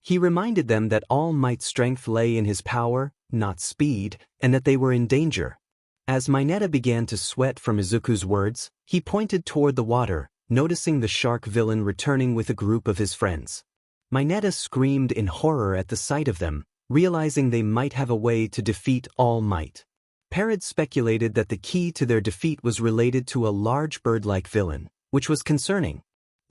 [SPEAKER 1] He reminded them that All Might's strength lay in his power, not speed, and that they were in danger. As Mineta began to sweat from Izuku's words, he pointed toward the water, noticing the shark villain returning with a group of his friends. Mineta screamed in horror at the sight of them, realizing they might have a way to defeat All Might. 𝗟𝗶𝗸 speculated that the key to their defeat was related to a large bird-like villain, which was concerning.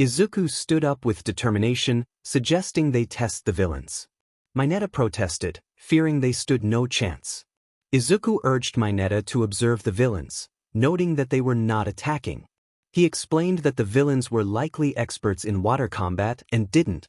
[SPEAKER 1] Izuku stood up with determination, suggesting they test the villains. Mineta protested, fearing they stood no chance. Izuku urged Mineta to observe the villains, noting that they were not attacking. He explained that the villains were likely experts in water combat and didn't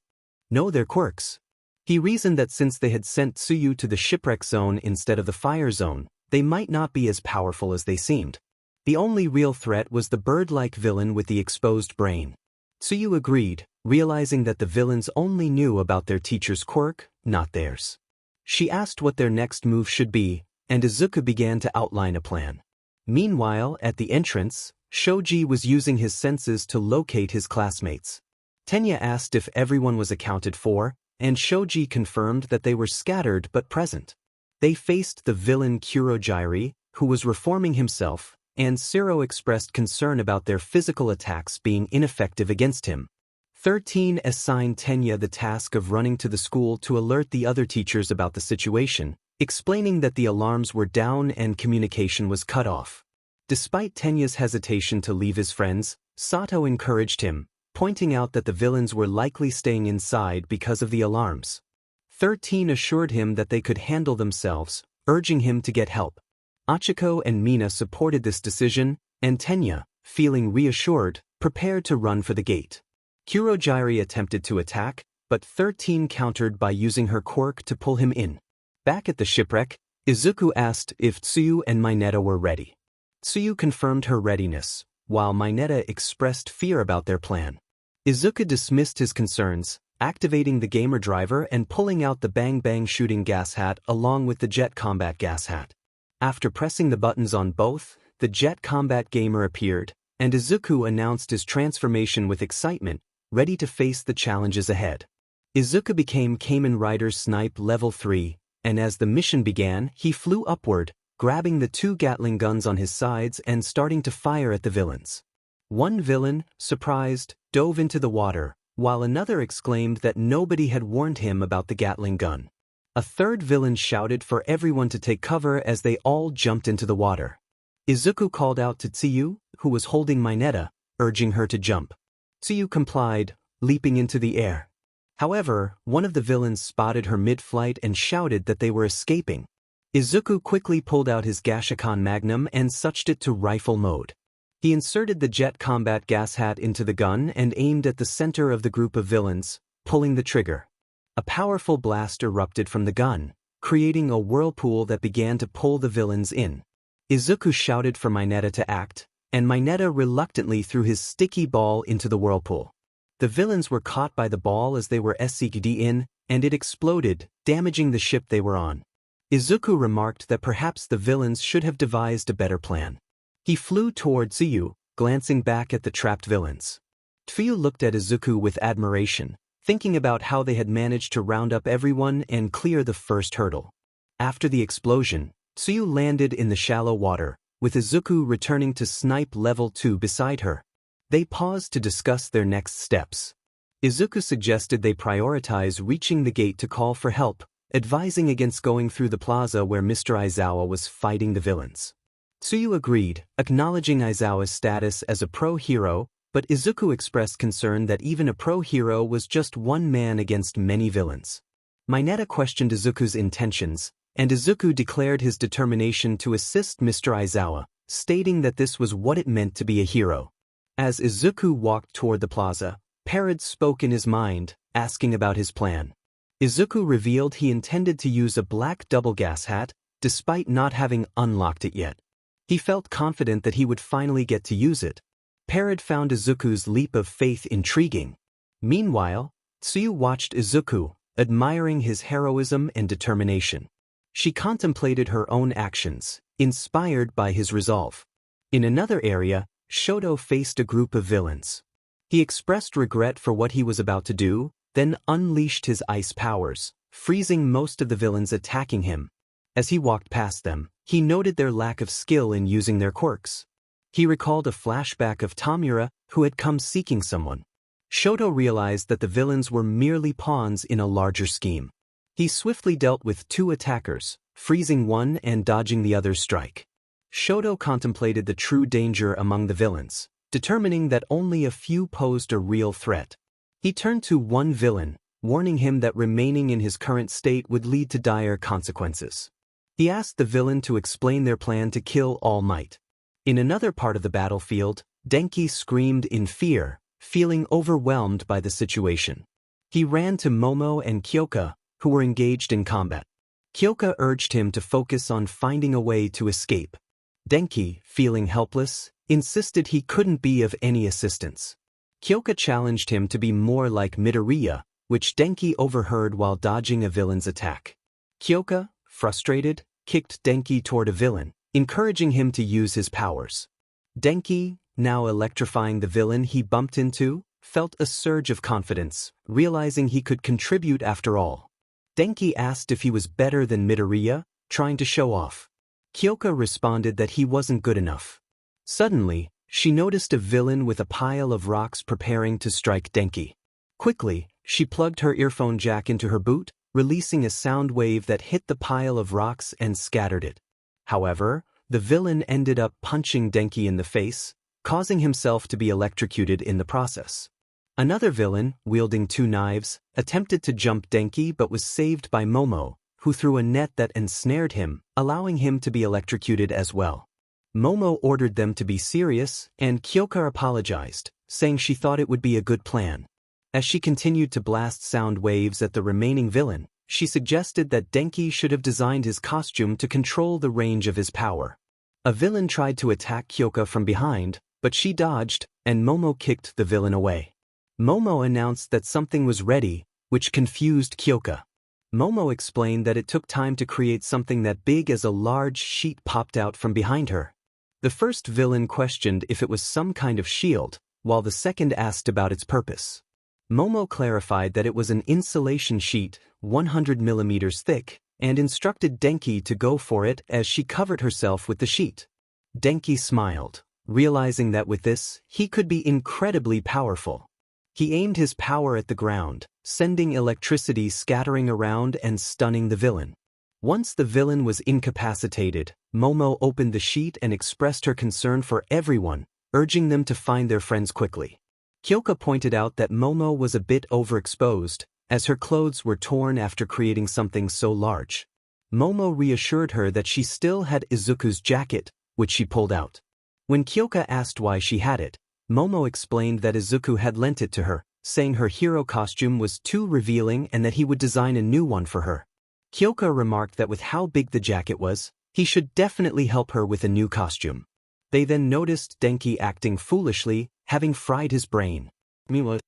[SPEAKER 1] know their quirks. He reasoned that since they had sent Tsuyu to the shipwreck zone instead of the fire zone, they might not be as powerful as they seemed. The only real threat was the bird-like villain with the exposed brain. Tsuyu agreed, realizing that the villains only knew about their teacher's quirk, not theirs. She asked what their next move should be, and Izuku began to outline a plan. Meanwhile, at the entrance, Shoji was using his senses to locate his classmates. Tenya asked if everyone was accounted for, and Shoji confirmed that they were scattered but present. They faced the villain 𝐾𝐮𝐲, who was reforming himself, and 𝐼𝐻𝐻 expressed concern about their physical attacks being ineffective against him. 13 assigned Tenya the task of running to the school to alert the other teachers about the situation, explaining that the alarms were down and communication was cut off. Despite Tenya's hesitation to leave his friends, Sato encouraged him, pointing out that the villains were likely staying inside because of the alarms. 13 assured him that they could handle themselves, urging him to get help. Izuku and Mina supported this decision, and Tenya, feeling reassured, prepared to run for the gate. 𝐒𝐮𝐲 attempted to attack, but 13 countered by using her quirk to pull him in. Back at the shipwreck, Izuku asked if 𝐒𝐮𝐬 and 𝐼𝐼𝐻𝐻 were ready. 𝐒𝐮𝐬 confirmed her readiness, while 𝐼𝐻𝐻 expressed fear about their plan. Izuku dismissed his concerns, activating the gamer driver and pulling out the Bang Bang shooting gas hat along with the Jet Combat gas hat. After pressing the buttons on both, the Jet Combat gamer appeared, and Izuku announced his transformation with excitement, ready to face the challenges ahead. Izuku became Kamen Rider Snipe Level 3, and as the mission began, he flew upward, grabbing the 2 Gatling guns on his sides and starting to fire at the villains. One villain, surprised, dove into the water, while another exclaimed that nobody had warned him about the Gatling gun. A third villain shouted for everyone to take cover as they all jumped into the water. Izuku called out to 𝐒𝐮𝐬, who was holding 𝐼𝐻𝐻𝐻, urging her to jump. 𝐒𝐮𝐬 complied, leaping into the air. However, one of the villains spotted her mid-flight and shouted that they were escaping. Izuku quickly pulled out his 𝐿 Magnum and switched it to rifle mode. He inserted the Jet Combat gas hat into the gun and aimed at the center of the group of villains, pulling the trigger. A powerful blast erupted from the gun, creating a whirlpool that began to pull the villains in. Izuku shouted for 𝐼𝐻𝐻𝐻 to act, and 𝐼𝐻𝐻𝐻 reluctantly threw his sticky ball into the whirlpool. The villains were caught by the ball as they were sucked in, and it exploded, damaging the ship they were on. Izuku remarked that perhaps the villains should have devised a better plan. He flew toward 𝐒𝐮𝐬, glancing back at the trapped villains. 𝐒𝐮𝐬 looked at Izuku with admiration, thinking about how they had managed to round up everyone and clear the first hurdle. After the explosion, 𝐒𝐮𝐬 landed in the shallow water, with Izuku returning to Snipe Level 2 beside her. They paused to discuss their next steps. Izuku suggested they prioritize reaching the gate to call for help, advising against going through the plaza where Mr. Aizawa was fighting the villains. 𝐒𝐮𝐬 agreed, acknowledging Aizawa's status as a pro-hero, but Izuku expressed concern that even a pro-hero was just one man against many villains. 𝐼𝐻𝐻𝐻 questioned Izuku's intentions, and Izuku declared his determination to assist Mr. Aizawa, stating that this was what it meant to be a hero. As Izuku walked toward the plaza, 𝐼𝐻𝐻 spoke in his mind, asking about his plan. Izuku revealed he intended to use a black double gas hat, despite not having unlocked it yet. He felt confident that he would finally get to use it. 𝐼𝐻𝐻 found Izuku's leap of faith intriguing. Meanwhile, 𝐒𝐮𝐬 watched Izuku, admiring his heroism and determination. She contemplated her own actions, inspired by his resolve. In another area, Shoto faced a group of villains. He expressed regret for what he was about to do, then unleashed his ice powers, freezing most of the villains attacking him. As he walked past them, he noted their lack of skill in using their quirks. He recalled a flashback of Tamura, who had come seeking someone. Shoto realized that the villains were merely pawns in a larger scheme. He swiftly dealt with 2 attackers, freezing one and dodging the other's strike. Shoto contemplated the true danger among the villains, determining that only a few posed a real threat. He turned to one villain, warning him that remaining in his current state would lead to dire consequences. He asked the villain to explain their plan to kill All Might. In another part of the battlefield, Denki screamed in fear, feeling overwhelmed by the situation. He ran to Momo and 𝐾𝐞𝐭, who were engaged in combat. 𝐾𝐞𝐭 urged him to focus on finding a way to escape. Denki, feeling helpless, insisted he couldn't be of any assistance. 𝐾𝐞𝐭 challenged him to be more like Midoriya, which Denki overheard while dodging a villain's attack. 𝐾𝐞𝐭, frustrated, kicked Denki toward a villain, encouraging him to use his powers. Denki, now electrifying the villain he bumped into, felt a surge of confidence, realizing he could contribute after all. Denki asked if he was better than Midoriya, trying to show off. 𝐾𝐞𝐭 responded that he wasn't good enough. Suddenly, she noticed a villain with a pile of rocks preparing to strike Denki. Quickly, she plugged her earphone jack into her boot, releasing a sound wave that hit the pile of rocks and scattered it. However, the villain ended up punching Denki in the face, causing himself to be electrocuted in the process. Another villain, wielding 2 knives, attempted to jump Denki but was saved by Momo, who threw a net that ensnared him, allowing him to be electrocuted as well. Momo ordered them to be serious, and Kyoka apologized, saying she thought it would be a good plan. As she continued to blast sound waves at the remaining villain, she suggested that Denki should have designed his costume to control the range of his power. A villain tried to attack Kyoka from behind, but she dodged, and Momo kicked the villain away. Momo announced that something was ready, which confused Kyoka. Momo explained that it took time to create something that big as a large sheet popped out from behind her. The first villain questioned if it was some kind of shield, while the second asked about its purpose. Momo clarified that it was an insulation sheet, 100 millimeters thick, and instructed Denki to go for it as she covered herself with the sheet. Denki smiled, realizing that with this, he could be incredibly powerful. He aimed his power at the ground, sending electricity scattering around and stunning the villain. Once the villain was incapacitated, Momo opened the sheet and expressed her concern for everyone, urging them to find their friends quickly. Kyoka pointed out that Momo was a bit overexposed, as her clothes were torn after creating something so large. Momo reassured her that she still had Izuku's jacket, which she pulled out. When Kyoka asked why she had it, Momo explained that Izuku had lent it to her, saying her hero costume was too revealing and that he would design a new one for her. Kyoka remarked that with how big the jacket was, he should definitely help her with a new costume. They then noticed Denki acting foolishly, having fried his brain. Meanwhile,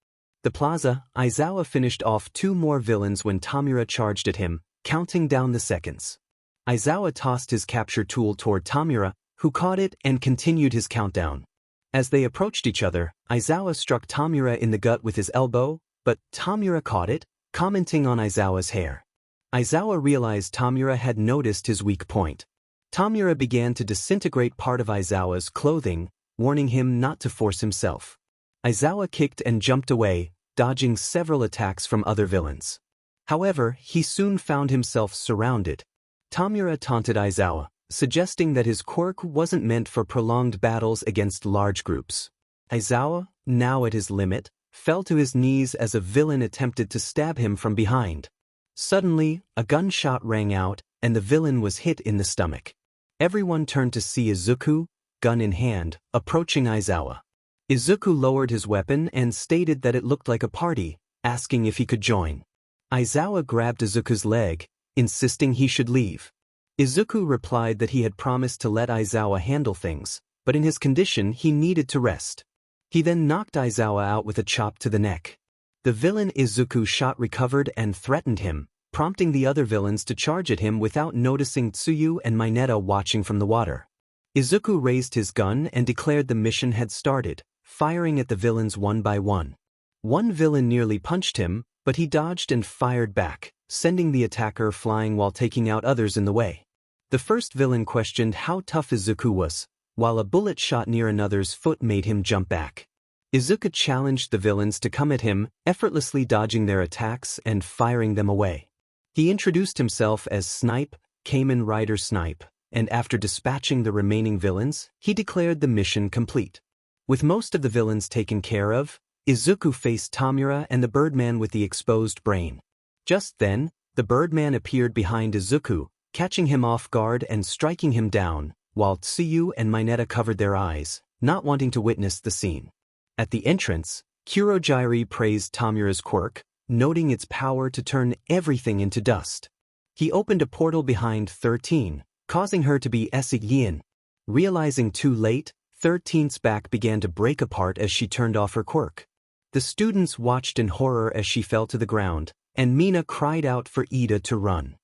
[SPEAKER 1] the plaza, Aizawa finished off 2 more villains when Tamura charged at him, counting down the seconds. Aizawa tossed his capture tool toward Tamura, who caught it and continued his countdown. As they approached each other, Aizawa struck Tamura in the gut with his elbow, but Tamura caught it, commenting on Aizawa's hair. Aizawa realized Tamura had noticed his weak point. Tamura began to disintegrate part of Aizawa's clothing, warning him not to force himself. Aizawa kicked and jumped away, dodging several attacks from other villains. However, he soon found himself surrounded. Tamura taunted Aizawa, suggesting that his quirk wasn't meant for prolonged battles against large groups. Aizawa, now at his limit, fell to his knees as a villain attempted to stab him from behind. Suddenly, a gunshot rang out, and the villain was hit in the stomach. Everyone turned to see Izuku, gun in hand, approaching Aizawa. Izuku lowered his weapon and stated that it looked like a party, asking if he could join. Aizawa grabbed Izuku's leg, insisting he should leave. Izuku replied that he had promised to let Aizawa handle things, but in his condition he needed to rest. He then knocked Aizawa out with a chop to the neck. The villain Izuku shot recovered and threatened him, prompting the other villains to charge at him without noticing Tsuyu and Mineta watching from the water. Izuku raised his gun and declared the mission had started, firing at the villains one by one. One villain nearly punched him, but he dodged and fired back, sending the attacker flying while taking out others in the way. The first villain questioned how tough Izuku was, while a bullet shot near another's foot made him jump back. Izuku challenged the villains to come at him, effortlessly dodging their attacks and firing them away. He introduced himself as Snipe, Kamen Rider Snipe, and after dispatching the remaining villains, he declared the mission complete. With most of the villains taken care of, Izuku faced Tamura and the Birdman with the exposed brain. Just then, the Birdman appeared behind Izuku, catching him off guard and striking him down, while Tsuyu and Mineta covered their eyes, not wanting to witness the scene. At the entrance, Kurojiiri praised Tamura's quirk, noting its power to turn everything into dust. He opened a portal behind 13, causing her to be 𝐒𝐮𝐬𝐃𝐞𝐭𝐚𝐢𝐥𝐬. Realizing too late, 13's back began to break apart as she turned off her quirk. The students watched in horror as she fell to the ground, and Mina cried out for Ida to run.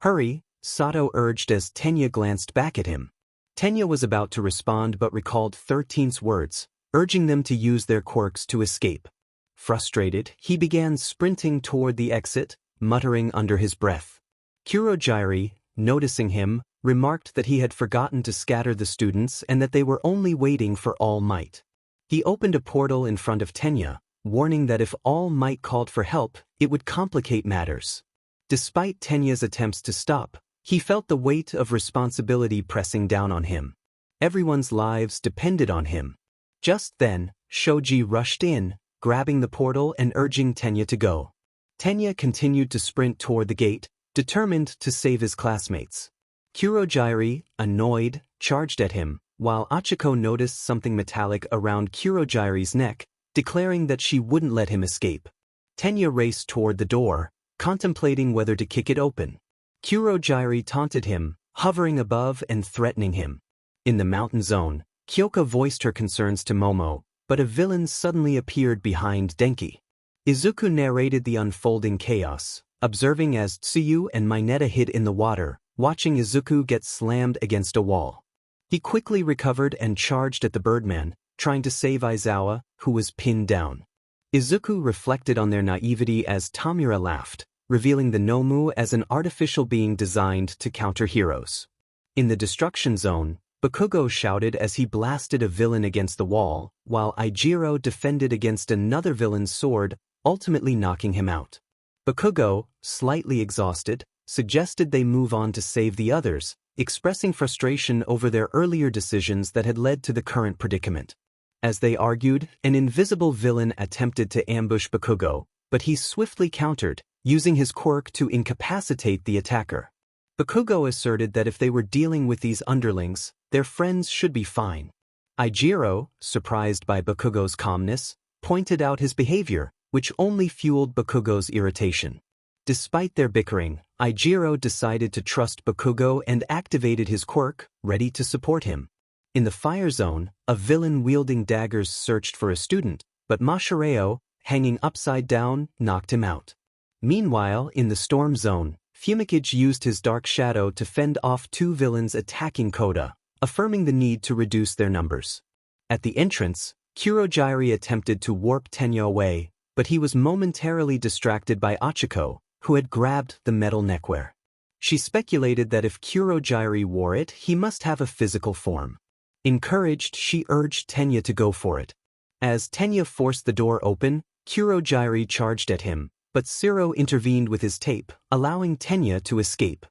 [SPEAKER 1] "Hurry," Sato urged as Tenya glanced back at him. Tenya was about to respond but recalled 13's words, urging them to use their quirks to escape. Frustrated, he began sprinting toward the exit, muttering under his breath. Kurojiiri, noticing him, remarked that he had forgotten to scatter the students and that they were only waiting for All Might. He opened a portal in front of Tenya, warning that if All Might called for help, it would complicate matters. Despite Tenya's attempts to stop, he felt the weight of responsibility pressing down on him. Everyone's lives depended on him. Just then, Shoji rushed in, grabbing the portal and urging Tenya to go. Tenya continued to sprint toward the gate, determined to save his classmates. 𝐒𝐮𝐲𝐬, annoyed, charged at him, while 𝐼𝐼𝐬 noticed something metallic around 𝐒𝐮𝐲𝐬's neck, declaring that she wouldn't let him escape. Tenya raced toward the door, contemplating whether to kick it open. 𝐒𝐮𝐲𝐬 taunted him, hovering above and threatening him. In the mountain zone, 𝐾𝐿 voiced her concerns to Momo, but a villain suddenly appeared behind Denki. Izuku narrated the unfolding chaos, observing as Tsuyu and Mineta hid in the water, watching Izuku get slammed against a wall. He quickly recovered and charged at the Birdman, trying to save Aizawa, who was pinned down. Izuku reflected on their naivety as Tamura laughed, revealing the Nomu as an artificial being designed to counter heroes. In the destruction zone, Bakugo shouted as he blasted a villain against the wall, while Ichiro defended against another villain's sword, ultimately knocking him out. Bakugo, slightly exhausted, suggested they move on to save the others, expressing frustration over their earlier decisions that had led to the current predicament. As they argued, an invisible villain attempted to ambush Bakugo, but he swiftly countered, using his quirk to incapacitate the attacker. Bakugo asserted that if they were dealing with these underlings, their friends should be fine. Ichiro, surprised by Bakugo's calmness, pointed out his behavior, which only fueled Bakugo's irritation. Despite their bickering, Ichiro decided to trust Bakugo and activated his quirk, ready to support him. In the fire zone, a villain wielding daggers searched for a student, but Mashirao, hanging upside down, knocked him out. Meanwhile, in the storm zone, 𝐼𝐻𝐬 used his dark shadow to fend off two villains attacking Koda, affirming the need to reduce their numbers. At the entrance, 𝐒𝐮𝐲𝐬 attempted to warp Tenya away, but he was momentarily distracted by 𝐼𝐻𝐬, who had grabbed the metal neckwear. She speculated that if 𝐒𝐮𝐲𝐬 wore it, he must have a physical form. Encouraged, she urged Tenya to go for it. As Tenya forced the door open, 𝐒𝐮𝐲𝐬 charged at him, but Zero intervened with his tape, allowing Tenya to escape.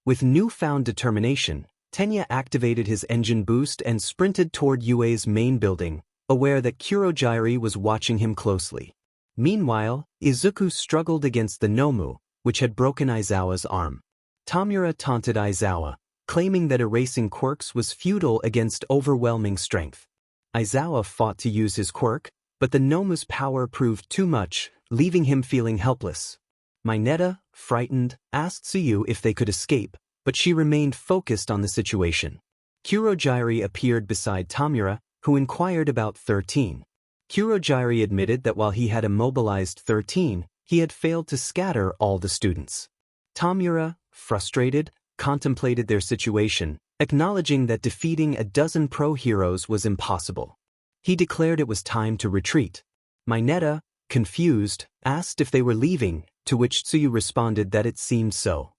[SPEAKER 1] With newfound determination, Tenya activated his engine boost and sprinted toward UA's main building, aware that 𝐒𝐮𝐲𝐬 was watching him closely. Meanwhile, Izuku struggled against the Nomu, which had broken Aizawa's arm. Tamura taunted Aizawa, claiming that erasing quirks was futile against overwhelming strength. Aizawa fought to use his quirk, but the Nomu's power proved too much, leaving him feeling helpless. Mineta, frightened, asked Tsuyu if they could escape, but she remained focused on the situation. 𝐒𝐮𝐲𝐬 appeared beside Tamura, who inquired about 13. 𝐒𝐮𝐲𝐬 admitted that while he had immobilized 13, he had failed to scatter all the students. Tamura, frustrated, contemplated their situation, acknowledging that defeating a dozen pro heroes was impossible. He declared it was time to retreat. Mineta, confused, asked if they were leaving, to which Tsuyu responded that it seemed so.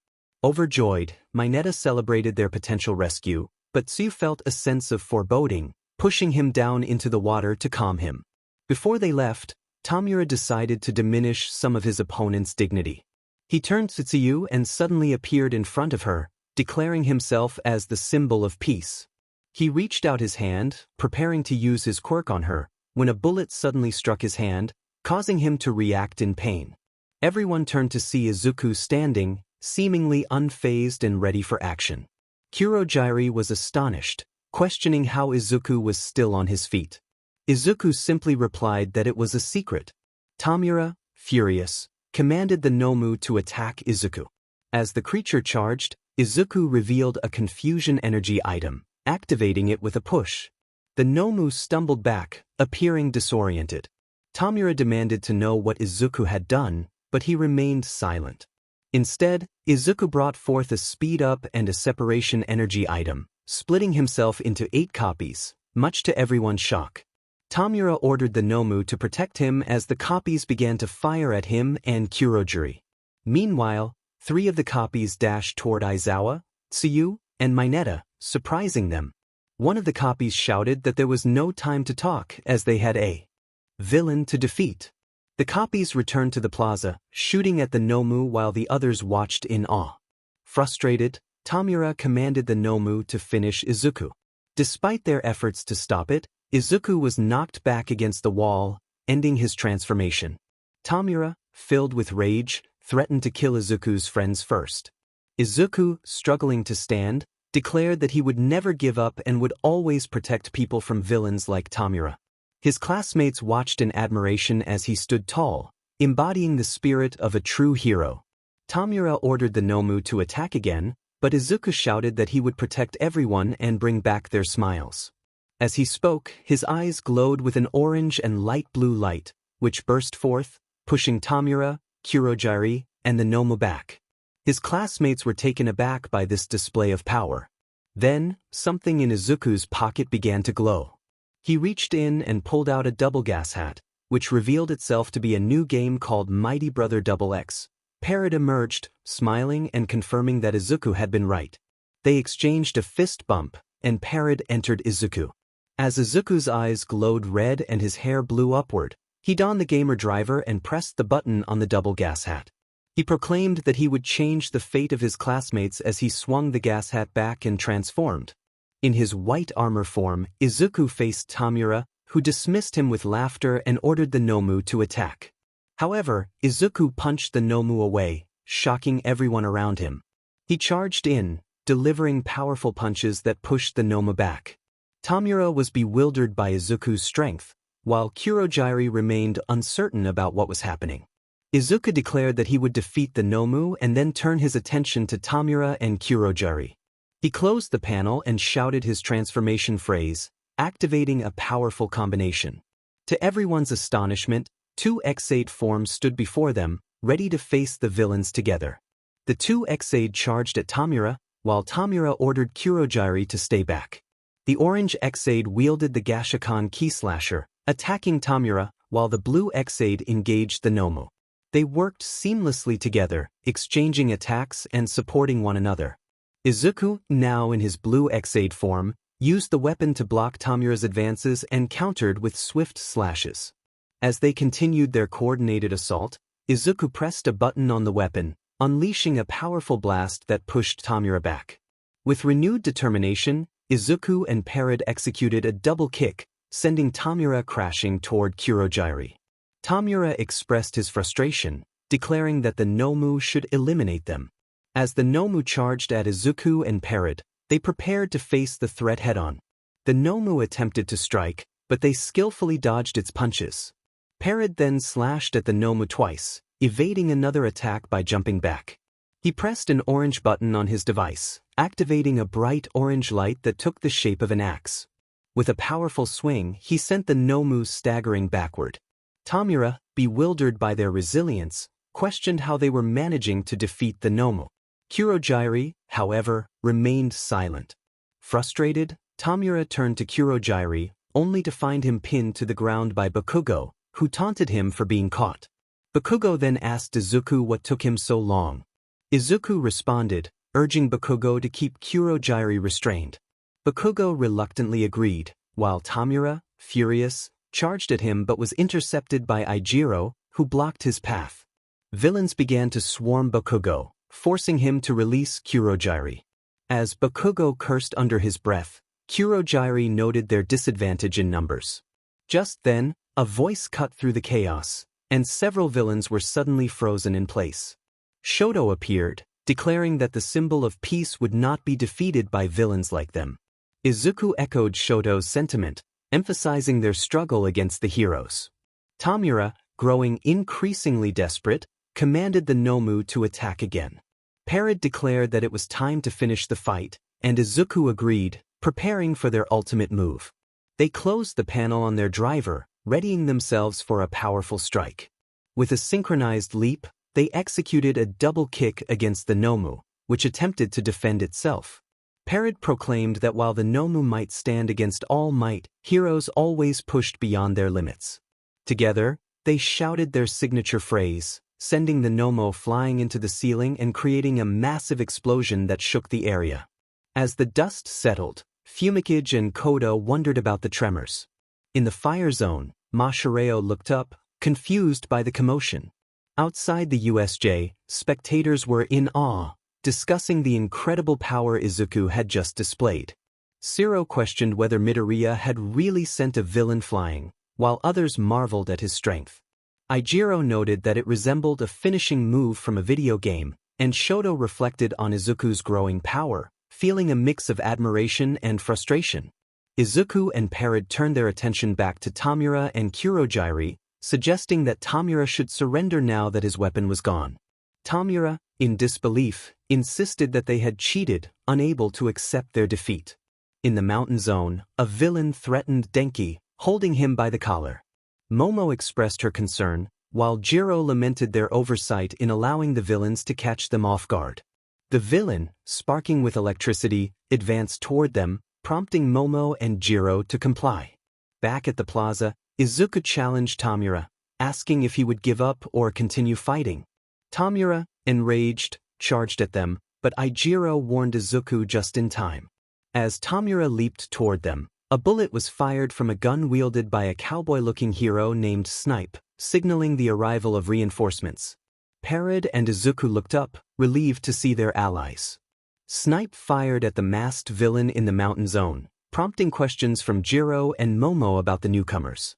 [SPEAKER 1] Overjoyed, Mineta celebrated their potential rescue, but Tsuyu felt a sense of foreboding, pushing him down into the water to calm him. Before they left, Tamura decided to diminish some of his opponent's dignity. He turned to Tsuyu and suddenly appeared in front of her, declaring himself as the symbol of peace. He reached out his hand, preparing to use his quirk on her, when a bullet suddenly struck his hand, causing him to react in pain. Everyone turned to see Izuku standing, seemingly unfazed and ready for action. 𝐒𝐮𝐲𝐬 was astonished, questioning how Izuku was still on his feet. Izuku simply replied that it was a secret. Tamura, furious, commanded the Nomu to attack Izuku. As the creature charged, Izuku revealed a confusion energy item, activating it with a push. The Nomu stumbled back, appearing disoriented. Tamura demanded to know what Izuku had done, but he remained silent. Instead, Izuku brought forth a speed-up and a separation energy item, splitting himself into 8 copies, much to everyone's shock. Tamura ordered the Nomu to protect him as the copies began to fire at him and 𝐒𝐮𝐲𝐬. Meanwhile, 3 of the copies dashed toward Aizawa, Tsuyu, and Mineta, surprising them. One of the copies shouted that there was no time to talk as they had a villain to defeat. The copies returned to the plaza, shooting at the Nomu while the others watched in awe. Frustrated, Tamura commanded the Nomu to finish Izuku. Despite their efforts to stop it, Izuku was knocked back against the wall, ending his transformation. 𝗏𝗼𝐼𝐻, filled with rage, threatened to kill Izuku's friends first. Izuku, struggling to stand, declared that he would never give up and would always protect people from villains like 𝗏𝗼𝐼𝐻. His classmates watched in admiration as he stood tall, embodying the spirit of a true hero. 𝗏𝗼𝐻 ordered the Nomu to attack again, but Izuku shouted that he would protect everyone and bring back their smiles. As he spoke, his eyes glowed with an orange and light blue light, which burst forth, pushing 𝗏𝗼𝐻, Quirkless, and the Nomu back. His classmates were taken aback by this display of power. Then, something in Izuku's pocket began to glow. He reached in and pulled out a 𝗟𝗶𝐻𝗸, which revealed itself to be a new game called Mighty Brother 𝗟𝗶𝐻. 𝗟𝗃 emerged, smiling and confirming that Izuku had been right. They exchanged a fist bump, and 𝗟𝗃 entered Izuku. As Izuku's eyes glowed red and his hair blew upward, he donned the gamer driver and pressed the button on the 𝗟𝗶𝐻𝗸. He proclaimed that he would change the fate of his classmates as he swung the 𝗟𝗚 back and transformed. In his white armor form, Izuku faced 𝗏𝗼𝐻, who dismissed him with laughter and ordered the Nomu to attack. However, Izuku punched the Nomu away, shocking everyone around him. He charged in, delivering powerful punches that pushed the Nomu back. 𝗏𝗼𝐻 was bewildered by Izuku's strength, while 𝗂𝐻𝐬 remained uncertain about what was happening. Izuku declared that he would defeat the Nomu and then turn his attention to 𝗏𝗼𝐻 and 𝗂𝐻𝐬. He closed the panel and shouted his transformation phrase, activating a powerful combination. To everyone's astonishment, two 𝗟𝗚𝐻𝐬 forms stood before them, ready to face the villains together. The two 𝗟𝗚𝐻𝐬 charged at 𝗏𝗼𝐻, while 𝗏𝗼𝐻 ordered 𝗂𝐻𝐬 to stay back. The orange 𝗟𝗚𝐻𝐬 wielded the 𝗂𝐾𝐭 𝐾/, attacking 𝗏𝗼𝐻, while the blue 𝗟𝗚𝐻𝐬 engaged the Nomu. They worked seamlessly together, exchanging attacks and supporting one another. Izuku, now in his blue 𝗟𝗚𝐻𝐬 form, used the weapon to block 𝗏𝗼𝐻's advances and countered with swift slashes. As they continued their coordinated assault, Izuku pressed a button on the weapon, unleashing a powerful blast that pushed 𝗏𝗼𝐻 back. With renewed determination, Izuku and 𝗟𝗃 executed a double kick, sending 𝗏𝗼𝐻 crashing toward 𝗂𝐻𝐬. 𝗏𝗼𝐻 expressed his frustration, declaring that the Nomu should eliminate them. As the Nomu charged at Izuku and 𝗟𝗃, they prepared to face the threat head-on. The Nomu attempted to strike, but they skillfully dodged its punches. 𝗟𝗃 then slashed at the Nomu twice, evading another attack by jumping back. He pressed an orange button on his device, activating a bright orange light that took the shape of an axe. With a powerful swing, he sent the Nomu staggering backward. 𝗏𝗼𝐻, bewildered by their resilience, questioned how they were managing to defeat the Nomu. 𝗂𝐻𝐬, however, remained silent. Frustrated, 𝗏𝗼𝐻 turned to 𝗂𝐻𝐬, only to find him pinned to the ground by Bakugo, who taunted him for being caught. Bakugo then asked Izuku what took him so long. Izuku responded, urging Bakugo to keep 𝗂𝐻𝐬 restrained. Bakugo reluctantly agreed, while 𝗏𝗼𝐻, furious, charged at him but was intercepted by Izuku, who blocked his path. Villains began to swarm Bakugo, forcing him to release 𝗂𝐻𝐬. As Bakugo cursed under his breath, 𝗂𝐻𝐬 noted their disadvantage in numbers. Just then, a voice cut through the chaos, and several villains were suddenly frozen in place. Shoto appeared, declaring that the symbol of peace would not be defeated by villains like them. Izuku echoed Shoto's sentiment, emphasizing their struggle against the heroes. 𝗏𝗼𝐻, growing increasingly desperate, commanded the Nomu to attack again. 𝗟𝗃 declared that it was time to finish the fight, and Izuku agreed, preparing for their ultimate move. They closed the panel on their driver, readying themselves for a powerful strike. With a synchronized leap, they executed a double kick against the Nomu, which attempted to defend itself. 𝗟𝗃 proclaimed that while the Nomu might stand against all might, heroes always pushed beyond their limits. Together, they shouted their signature phrase, sending the Nomu flying into the ceiling and creating a massive explosion that shook the area. As the dust settled, 𝗏𝗏𝐽 and 𝗏𝗏 wondered about the tremors. In the fire zone, Masahiro looked up, confused by the commotion. Outside the USJ, spectators were in awe, discussing the incredible power Izuku had just displayed. Zero questioned whether Midoriya had really sent a villain flying, while others marveled at his strength. 𝐼𝐼𝐬𝐸 noted that it resembled a finishing move from a video game, and Shoto reflected on Izuku's growing power, feeling a mix of admiration and frustration. Izuku and 𝗟𝐻𝐸 turned their attention back to Tamura and 𝗟𝗏𝐽𝐸, suggesting that Tamura should surrender now that his weapon was gone. Tamura, in disbelief, insisted that they had cheated, unable to accept their defeat. In the mountain zone, a villain threatened Denki, holding him by the collar. Momo expressed her concern, while Jiro lamented their oversight in allowing the villains to catch them off guard. The villain, sparking with electricity, advanced toward them, prompting Momo and Jiro to comply. Back at the plaza, Izuku challenged Tamura, asking if he would give up or continue fighting. Tamura, enraged, charged at them, but 𝐼𝐼𝐸𝐸 warned Izuku just in time. As Tamura leaped toward them, a bullet was fired from a gun wielded by a cowboy-looking hero named Snipe, signaling the arrival of reinforcements. 𝗟𝐻𝐸 and Izuku looked up, relieved to see their allies. Snipe fired at the masked villain in the mountain zone, prompting questions from Jiro and Momo about the newcomers.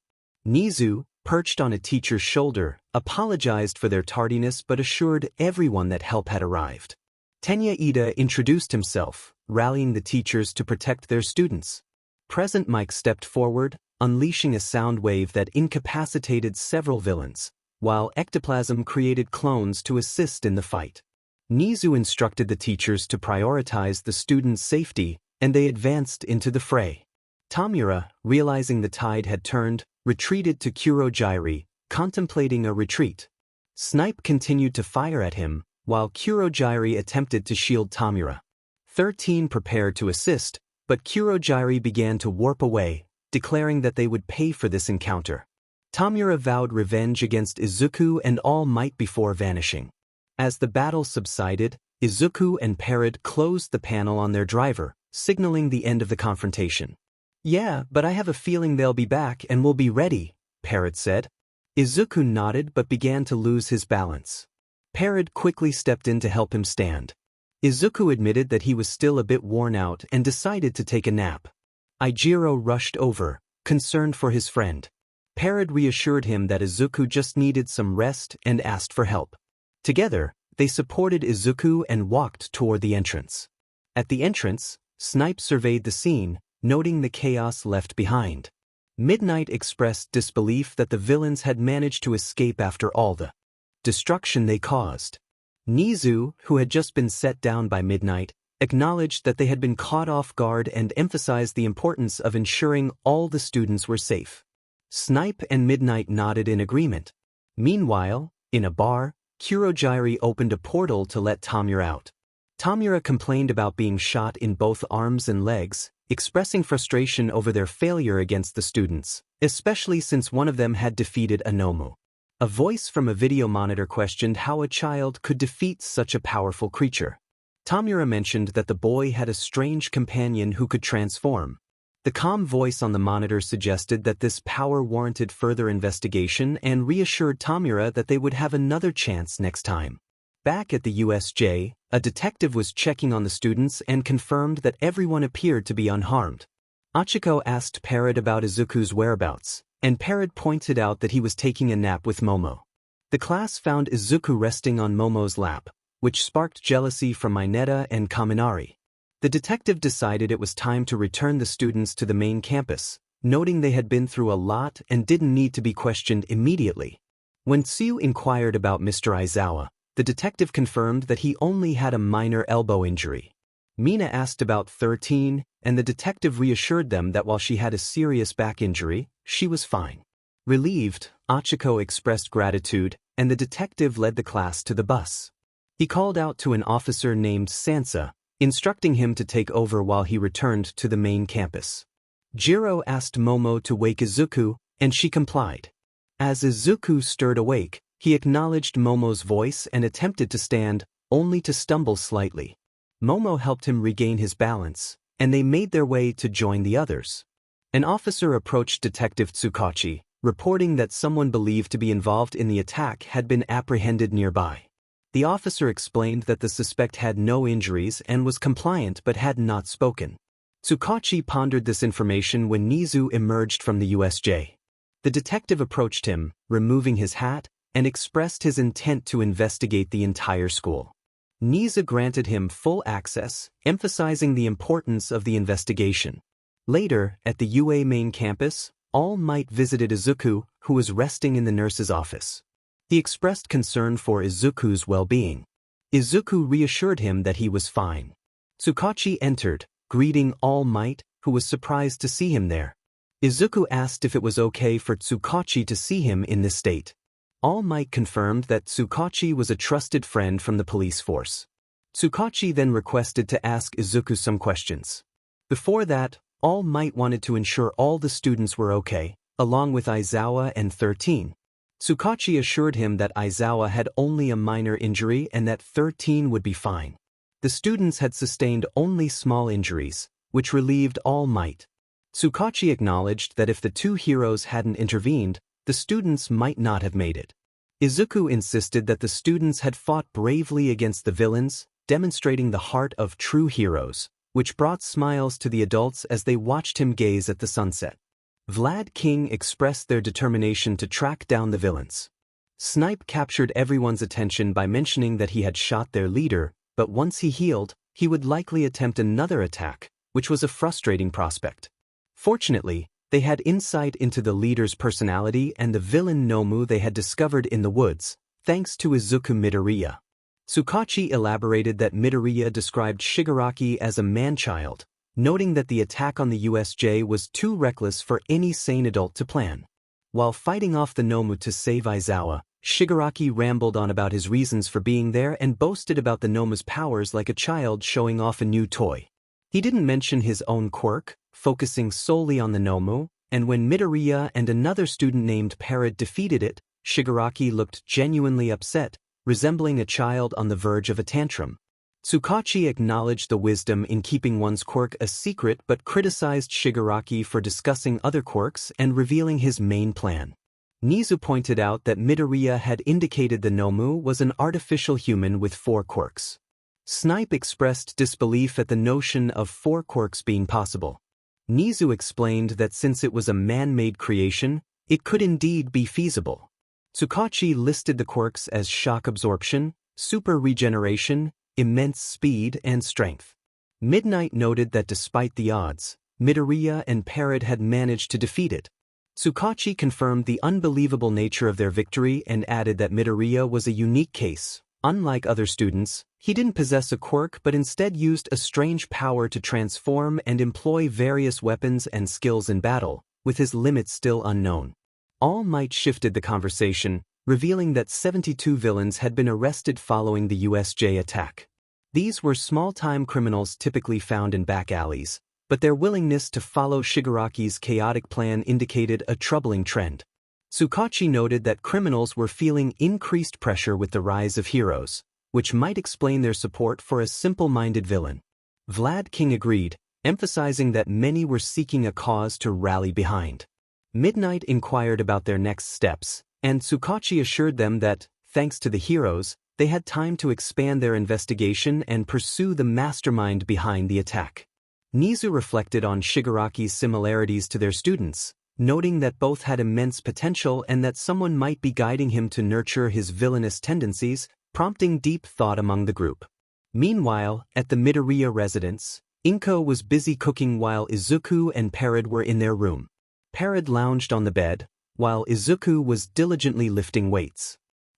[SPEAKER 1] Nizu, perched on a teacher's shoulder, apologized for their tardiness but assured everyone that help had arrived. Tenya Ida introduced himself, rallying the teachers to protect their students. Present Mike stepped forward, unleashing a sound wave that incapacitated several villains, while ectoplasm created clones to assist in the fight. Nizu instructed the teachers to prioritize the students' safety, and they advanced into the fray. Tamura, realizing the tide had turned, retreated to 𝗟𝗏𝐽𝐸𝐸, contemplating a retreat. Snipe continued to fire at him, while 𝗟𝗏𝐽𝐸𝐸 attempted to shield Tamura. 13 prepared to assist, but 𝗟𝗏𝐽𝐸𝐸 began to warp away, declaring that they would pay for this encounter. Tamura vowed revenge against Izuku and All Might before vanishing. As the battle subsided, Izuku and 𝗟𝐻𝐸 closed the panel on their driver, signaling the end of the confrontation. "Yeah, but I have a feeling they'll be back and we'll be ready," 𝗟𝐻𝐸 said. Izuku nodded but began to lose his balance. 𝗟𝐻𝐸 quickly stepped in to help him stand. Izuku admitted that he was still a bit worn out and decided to take a nap. 𝐼𝐼𝐸𝐸 rushed over, concerned for his friend. 𝗟𝐻𝐸 reassured him that Izuku just needed some rest and asked for help. Together, they supported Izuku and walked toward the entrance. At the entrance, Snipe surveyed the scene, noting the chaos left behind. Midnight expressed disbelief that the villains had managed to escape after all the destruction they caused. Nizu, who had just been set down by Midnight, acknowledged that they had been caught off guard and emphasized the importance of ensuring all the students were safe. Snipe and Midnight nodded in agreement. Meanwhile, in a bar, 𝗟𝗏𝐽𝐸𝐸 opened a portal to let Tamura out. Tamura complained about being shot in both arms and legs, expressing frustration over their failure against the students, especially since one of them had defeated Anomu. A voice from a video monitor questioned how a child could defeat such a powerful creature. Tamura mentioned that the boy had a strange companion who could transform. The calm voice on the monitor suggested that this power warranted further investigation and reassured Tamura that they would have another chance next time. Back at the USJ, a detective was checking on the students and confirmed that everyone appeared to be unharmed. Achiko asked 𝗟𝐻𝐸 about Izuku's whereabouts, and 𝗟𝐻𝐸 pointed out that he was taking a nap with Momo. The class found Izuku resting on Momo's lap, which sparked jealousy from Mineta and Kaminari. The detective decided it was time to return the students to the main campus, noting they had been through a lot and didn't need to be questioned immediately. When Tsuyu inquired about Mr. Aizawa, the detective confirmed that he only had a minor elbow injury. Mina asked about 13, and the detective reassured them that while she had a serious back injury, she was fine. Relieved, Achiko expressed gratitude, and the detective led the class to the bus. He called out to an officer named Sansa, instructing him to take over while he returned to the main campus. Jiro asked Momo to wake Izuku, and she complied. As Izuku stirred awake, he acknowledged Momo's voice and attempted to stand, only to stumble slightly. Momo helped him regain his balance, and they made their way to join the others. An officer approached Detective Tsukachi, reporting that someone believed to be involved in the attack had been apprehended nearby. The officer explained that the suspect had no injuries and was compliant but had not spoken. Tsukachi pondered this information when Nizu emerged from the USJ. The detective approached him, removing his hat, and expressed his intent to investigate the entire school. 𝐒𝐮𝐬 granted him full access, emphasizing the importance of the investigation. Later, at the UA main campus, 𝐼𝐻𝐬 visited Izuku, who was resting in the nurse's office. He expressed concern for Izuku's well-being. Izuku reassured him that he was fine. Tsukachi entered, greeting 𝐼𝐻𝐬, who was surprised to see him there. Izuku asked if it was okay for Tsukachi to see him in this state. 𝐼𝐻𝐬 confirmed that Tsukachi was a trusted friend from the police force. Tsukachi then requested to ask Izuku some questions. Before that, 𝐼𝐻𝐬 wanted to ensure all the students were okay, along with Aizawa and 13. Tsukachi assured him that Aizawa had only a minor injury and that 13 would be fine. The students had sustained only small injuries, which relieved 𝐼𝐻𝐬. Tsukachi acknowledged that if the two heroes hadn't intervened, the students might not have made it. Izuku insisted that the students had fought bravely against the villains, demonstrating the heart of true heroes, which brought smiles to the adults as they watched him gaze at the sunset. Vlad King expressed their determination to track down the villains. Snipe captured everyone's attention by mentioning that he had shot their leader, but once he healed, he would likely attempt another attack, which was a frustrating prospect. Fortunately, they had insight into the leader's personality and the villain Nomu they had discovered in the woods, thanks to Izuku Midoriya. Tsukachi elaborated that Midoriya described Shigaraki as a man-child, noting that the attack on the USJ was too reckless for any sane adult to plan. While fighting off the Nomu to save Aizawa, Shigaraki rambled on about his reasons for being there and boasted about the Nomu's powers like a child showing off a new toy. He didn't mention his own quirk, focusing solely on the Nomu, and when Midoriya and another student named 𝗟𝗏 defeated it, Shigaraki looked genuinely upset, resembling a child on the verge of a tantrum. Tsukachi acknowledged the wisdom in keeping one's quirk a secret but criticized Shigaraki for discussing other quirks and revealing his main plan. 𝐒𝐮𝐬 pointed out that Midoriya had indicated the Nomu was an artificial human with 4 quirks. Snipe expressed disbelief at the notion of 4 quirks being possible. 𝐒𝐮𝐬 explained that since it was a man-made creation, it could indeed be feasible. Tsukachi listed the quirks as shock absorption, super regeneration, immense speed, and strength. Midnight noted that despite the odds, Midoriya and 𝗟𝗏 had managed to defeat it. Tsukachi confirmed the unbelievable nature of their victory and added that Midoriya was a unique case. Unlike other students, he didn't possess a quirk but instead used a strange power to transform and employ various weapons and skills in battle, with his limits still unknown. 𝐼𝐻𝐬 shifted the conversation, revealing that 72 villains had been arrested following the USJ attack. These were small-time criminals typically found in back alleys, but their willingness to follow Shigaraki's chaotic plan indicated a troubling trend. Tsukachi noted that criminals were feeling increased pressure with the rise of heroes, which might explain their support for a simple-minded villain. Vlad King agreed, emphasizing that many were seeking a cause to rally behind. Midnight inquired about their next steps, and Tsukachi assured them that, thanks to the heroes, they had time to expand their investigation and pursue the mastermind behind the attack. 𝐒𝐮𝐬 reflected on Shigaraki's similarities to their students, noting that both had immense potential and that someone might be guiding him to nurture his villainous tendencies, prompting deep thought among the group. Meanwhile, at the Midoriya residence, 𝐒𝐮𝐽 was busy cooking while Izuku and 𝗟𝗏 were in their room. 𝗟𝗏 lounged on the bed, while Izuku was diligently lifting weights.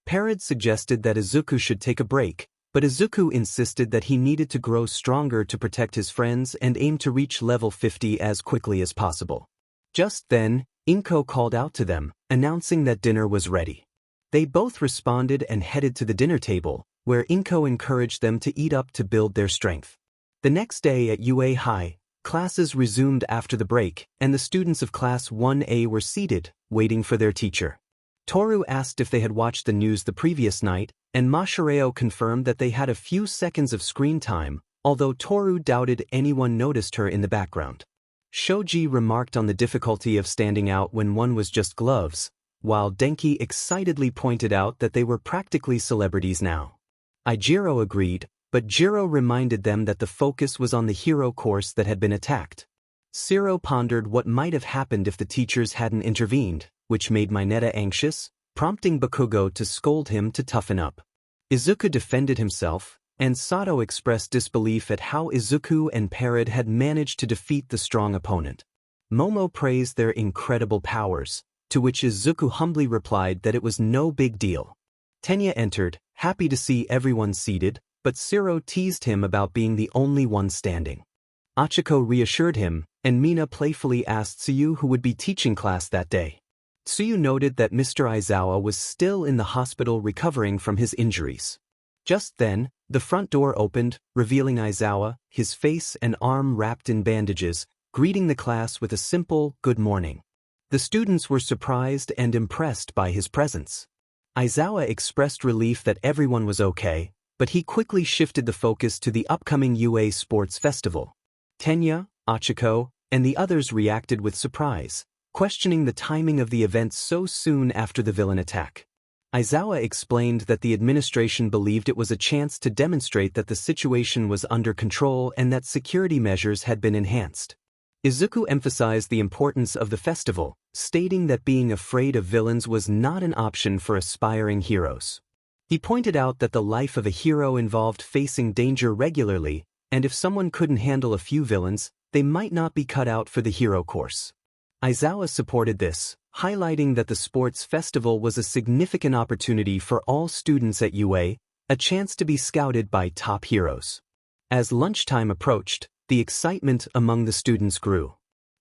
[SPEAKER 1] 𝗟𝗏 suggested that Izuku should take a break, but Izuku insisted that he needed to grow stronger to protect his friends and aim to reach level 50 as quickly as possible. Just then, 𝐒𝐮𝐽 called out to them, announcing that dinner was ready. They both responded and headed to the dinner table, where 𝐒𝐮𝐽 encouraged them to eat up to build their strength. The next day at UA High, classes resumed after the break, and the students of Class 1A were seated, waiting for their teacher. Toru asked if they had watched the news the previous night, and Masahiro confirmed that they had a few seconds of screen time, although Toru doubted anyone noticed her in the background. Shoji remarked on the difficulty of standing out when one was just gloves, while Denki excitedly pointed out that they were practically celebrities now. Ijiro agreed, but Jiro reminded them that the focus was on the hero course that had been attacked. Siro pondered what might have happened if the teachers hadn't intervened, which made Mineta anxious, prompting Bakugo to scold him to toughen up. Izuku defended himself, and Sato expressed disbelief at how Izuku and 𝗟𝗏 had managed to defeat the strong opponent. Momo praised their incredible powers, to which Izuku humbly replied that it was no big deal. Tenya entered, happy to see everyone seated, but Siro teased him about being the only one standing. Achiko reassured him, and Mina playfully asked Tsuyu who would be teaching class that day. Tsuyu noted that Mr. Aizawa was still in the hospital recovering from his injuries. Just then, the front door opened, revealing Aizawa, his face and arm wrapped in bandages, greeting the class with a simple "good morning." The students were surprised and impressed by his presence. Aizawa expressed relief that everyone was okay, but he quickly shifted the focus to the upcoming UA Sports Festival. Tenya, Achiko, and the others reacted with surprise, questioning the timing of the event so soon after the villain attack. Aizawa explained that the administration believed it was a chance to demonstrate that the situation was under control and that security measures had been enhanced. Izuku emphasized the importance of the festival, stating that being afraid of villains was not an option for aspiring heroes. He pointed out that the life of a hero involved facing danger regularly, and if someone couldn't handle a few villains, they might not be cut out for the hero course. Aizawa supported this, highlighting that the sports festival was a significant opportunity for all students at UA, a chance to be scouted by top heroes. As lunchtime approached, the excitement among the students grew.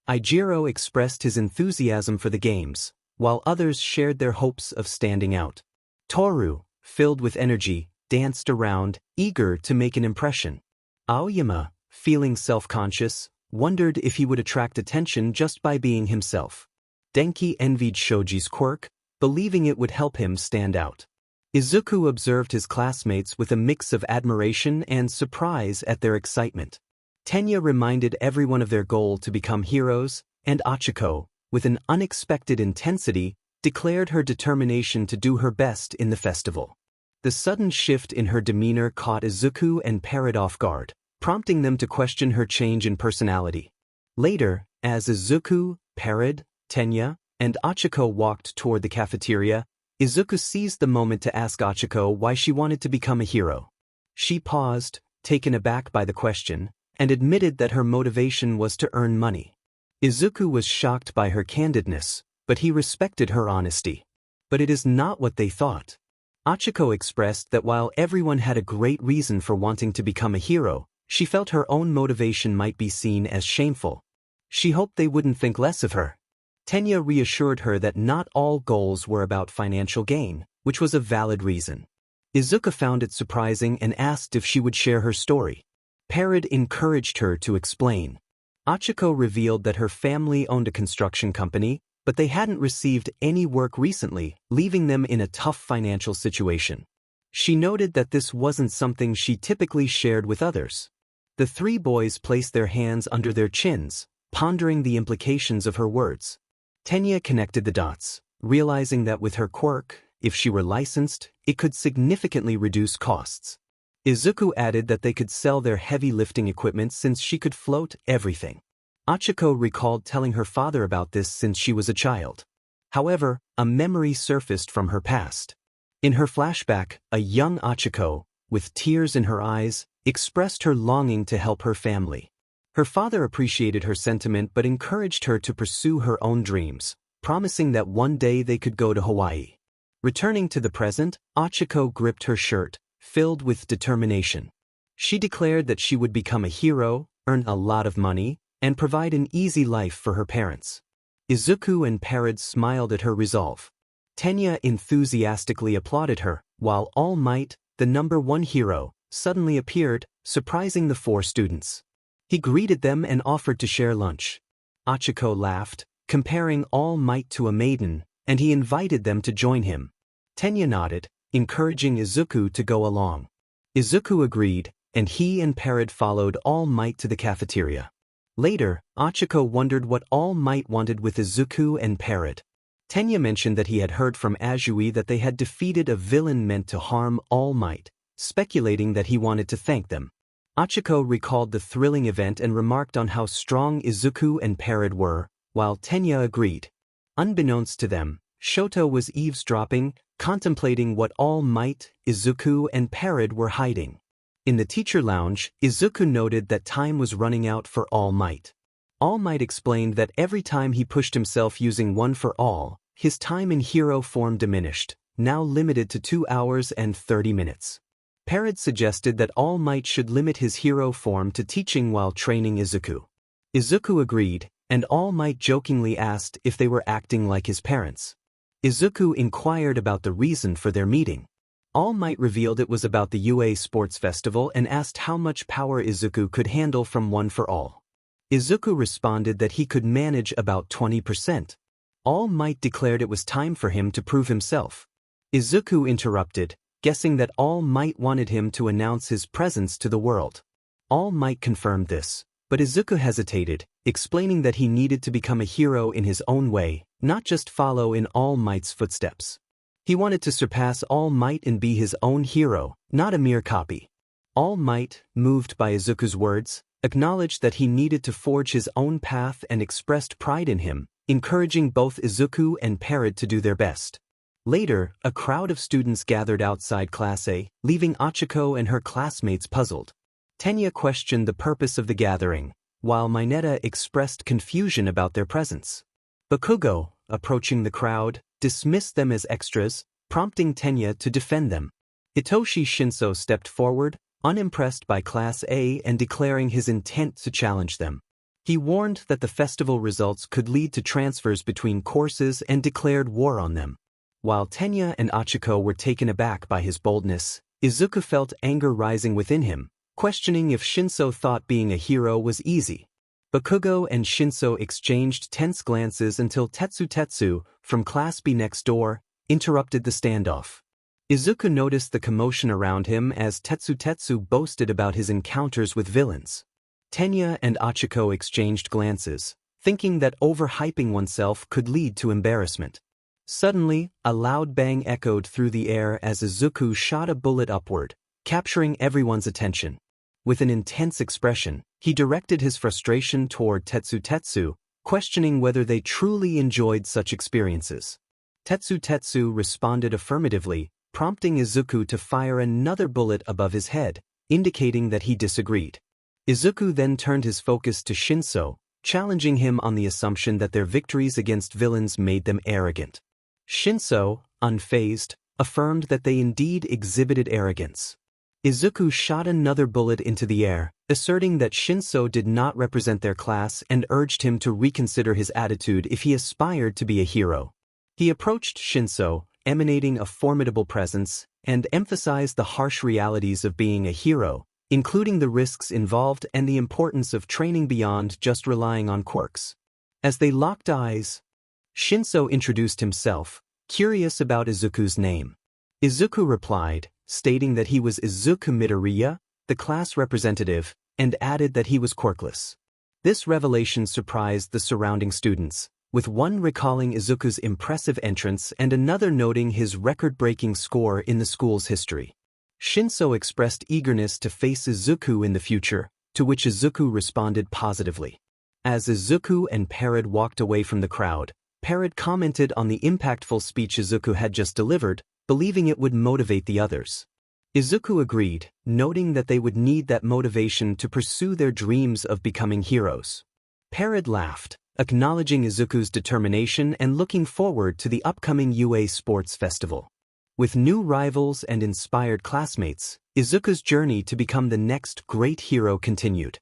[SPEAKER 1] 𝐒𝐮𝐬 expressed his enthusiasm for the games, while others shared their hopes of standing out. Toru, filled with energy, danced around, eager to make an impression. Aoyama, feeling self-conscious, wondered if he would attract attention just by being himself. Denki envied Shoji's quirk, believing it would help him stand out. Izuku observed his classmates with a mix of admiration and surprise at their excitement. Tenya reminded everyone of their goal to become heroes, and Achiko, with an unexpected intensity, declared her determination to do her best in the festival. The sudden shift in her demeanor caught Izuku and 𝗟𝗏 off guard, prompting them to question her change in personality. Later, as Izuku, 𝗟𝗏, Tenya, and Achiko walked toward the cafeteria, Izuku seized the moment to ask Achiko why she wanted to become a hero. She paused, taken aback by the question, and admitted that her motivation was to earn money. Izuku was shocked by her candidness, but he respected her honesty. But it is not what they thought. Achiko expressed that while everyone had a great reason for wanting to become a hero, she felt her own motivation might be seen as shameful. She hoped they wouldn't think less of her. Tenya reassured her that not all goals were about financial gain, which was a valid reason. Izuku found it surprising and asked if she would share her story. 𝗟𝗏 encouraged her to explain. Achiko revealed that her family owned a construction company, but they hadn't received any work recently, leaving them in a tough financial situation. She noted that this wasn't something she typically shared with others. The three boys placed their hands under their chins, pondering the implications of her words. Tenya connected the dots, realizing that with her quirk, if she were licensed, it could significantly reduce costs. Izuku added that they could sell their heavy lifting equipment since she could float everything. Achiko recalled telling her father about this since she was a child. However, a memory surfaced from her past. In her flashback, a young Achiko, with tears in her eyes, expressed her longing to help her family. Her father appreciated her sentiment but encouraged her to pursue her own dreams, promising that one day they could go to Hawaii. Returning to the present, Achiko gripped her shirt, filled with determination. She declared that she would become a hero, earn a lot of money, and provide an easy life for her parents. Izuku and 𝗟𝗏 smiled at her resolve. Tenya enthusiastically applauded her, while All Might, the #1 hero, suddenly appeared, surprising the four students. He greeted them and offered to share lunch. Achiko laughed, comparing All Might to a maiden, and he invited them to join him. Tenya nodded, encouraging Izuku to go along. Izuku agreed, and he and 𝗟𝗏 followed All Might to the cafeteria. Later, Achiko wondered what All Might wanted with Izuku and 𝗟𝗏. Tenya mentioned that he had heard from Azui that they had defeated a villain meant to harm All Might, speculating that he wanted to thank them. Achiko recalled the thrilling event and remarked on how strong Izuku and 𝗟𝗏 were, while Tenya agreed. Unbeknownst to them, Shoto was eavesdropping, contemplating what All Might, Izuku, and 𝗟𝐻𝐻 were hiding. In the teacher lounge, Izuku noted that time was running out for All Might. All Might explained that every time he pushed himself using One for All, his time in hero form diminished, now limited to 2 hours and 30 minutes. 𝗟𝐻𝐻 suggested that All Might should limit his hero form to teaching while training Izuku. Izuku agreed, and All Might jokingly asked if they were acting like his parents. Izuku inquired about the reason for their meeting. All Might revealed it was about the UA Sports Festival and asked how much power Izuku could handle from One for All. Izuku responded that he could manage about 20%. All Might declared it was time for him to prove himself. Izuku interrupted, guessing that All Might wanted him to announce his presence to the world. All Might confirmed this, but Izuku hesitated, explaining that he needed to become a hero in his own way, not just follow in All Might's footsteps. He wanted to surpass All Might and be his own hero, not a mere copy. All Might, moved by Izuku's words, acknowledged that he needed to forge his own path and expressed pride in him, encouraging both Izuku and 𝗟𝐻𝐻 to do their best. Later, a crowd of students gathered outside Class A, leaving 𝐼𝐻𝐻𝐿 and her classmates puzzled. Tenya questioned the purpose of the gathering, while Mineta expressed confusion about their presence. Bakugo, approaching the crowd, dismissed them as extras, prompting Tenya to defend them. Itoshi Shinso stepped forward, unimpressed by Class A and declaring his intent to challenge them. He warned that the festival results could lead to transfers between courses and declared war on them. While Tenya and 𝐼𝐻𝐻𝐿 were taken aback by his boldness, Izuku felt anger rising within him, questioning if Shinso thought being a hero was easy. Bakugo and Shinso exchanged tense glances until 𝗧𝗧𝗟𝗃, from Class B next door, interrupted the standoff. Izuku noticed the commotion around him as 𝗧𝗧𝗟𝗃 boasted about his encounters with villains. Tenya and 𝐼𝐻𝐻𝐿 exchanged glances, thinking that overhyping oneself could lead to embarrassment. Suddenly, a loud bang echoed through the air as Izuku shot a bullet upward, capturing everyone's attention. With an intense expression, he directed his frustration toward 𝗧𝗧𝗟𝗃, questioning whether they truly enjoyed such experiences. 𝗧𝗧𝗟𝗃 responded affirmatively, prompting Izuku to fire another bullet above his head, indicating that he disagreed. Izuku then turned his focus to Shinso, challenging him on the assumption that their victories against villains made them arrogant. Shinso, unfazed, affirmed that they indeed exhibited arrogance. Izuku shot another bullet into the air, asserting that Shinso did not represent their class and urged him to reconsider his attitude if he aspired to be a hero. He approached Shinso, emanating a formidable presence, and emphasized the harsh realities of being a hero, including the risks involved and the importance of training beyond just relying on quirks. As they locked eyes, Shinso introduced himself, curious about Izuku's name. Izuku replied, stating that he was Izuku Midoriya, the class representative, and added that he was Quirkless. This revelation surprised the surrounding students, with one recalling Izuku's impressive entrance and another noting his record-breaking score in the school's history. Shinso expressed eagerness to face Izuku in the future, to which Izuku responded positively. As Izuku and 𝗟𝐻𝐻 walked away from the crowd, 𝗟𝐻𝐻 commented on the impactful speech Izuku had just delivered, believing it would motivate the others. Izuku agreed, noting that they would need that motivation to pursue their dreams of becoming heroes. 𝗟𝐻𝐻 laughed, acknowledging Izuku's determination and looking forward to the upcoming UA Sports Festival. With new rivals and inspired classmates, Izuku's journey to become the next great hero continued.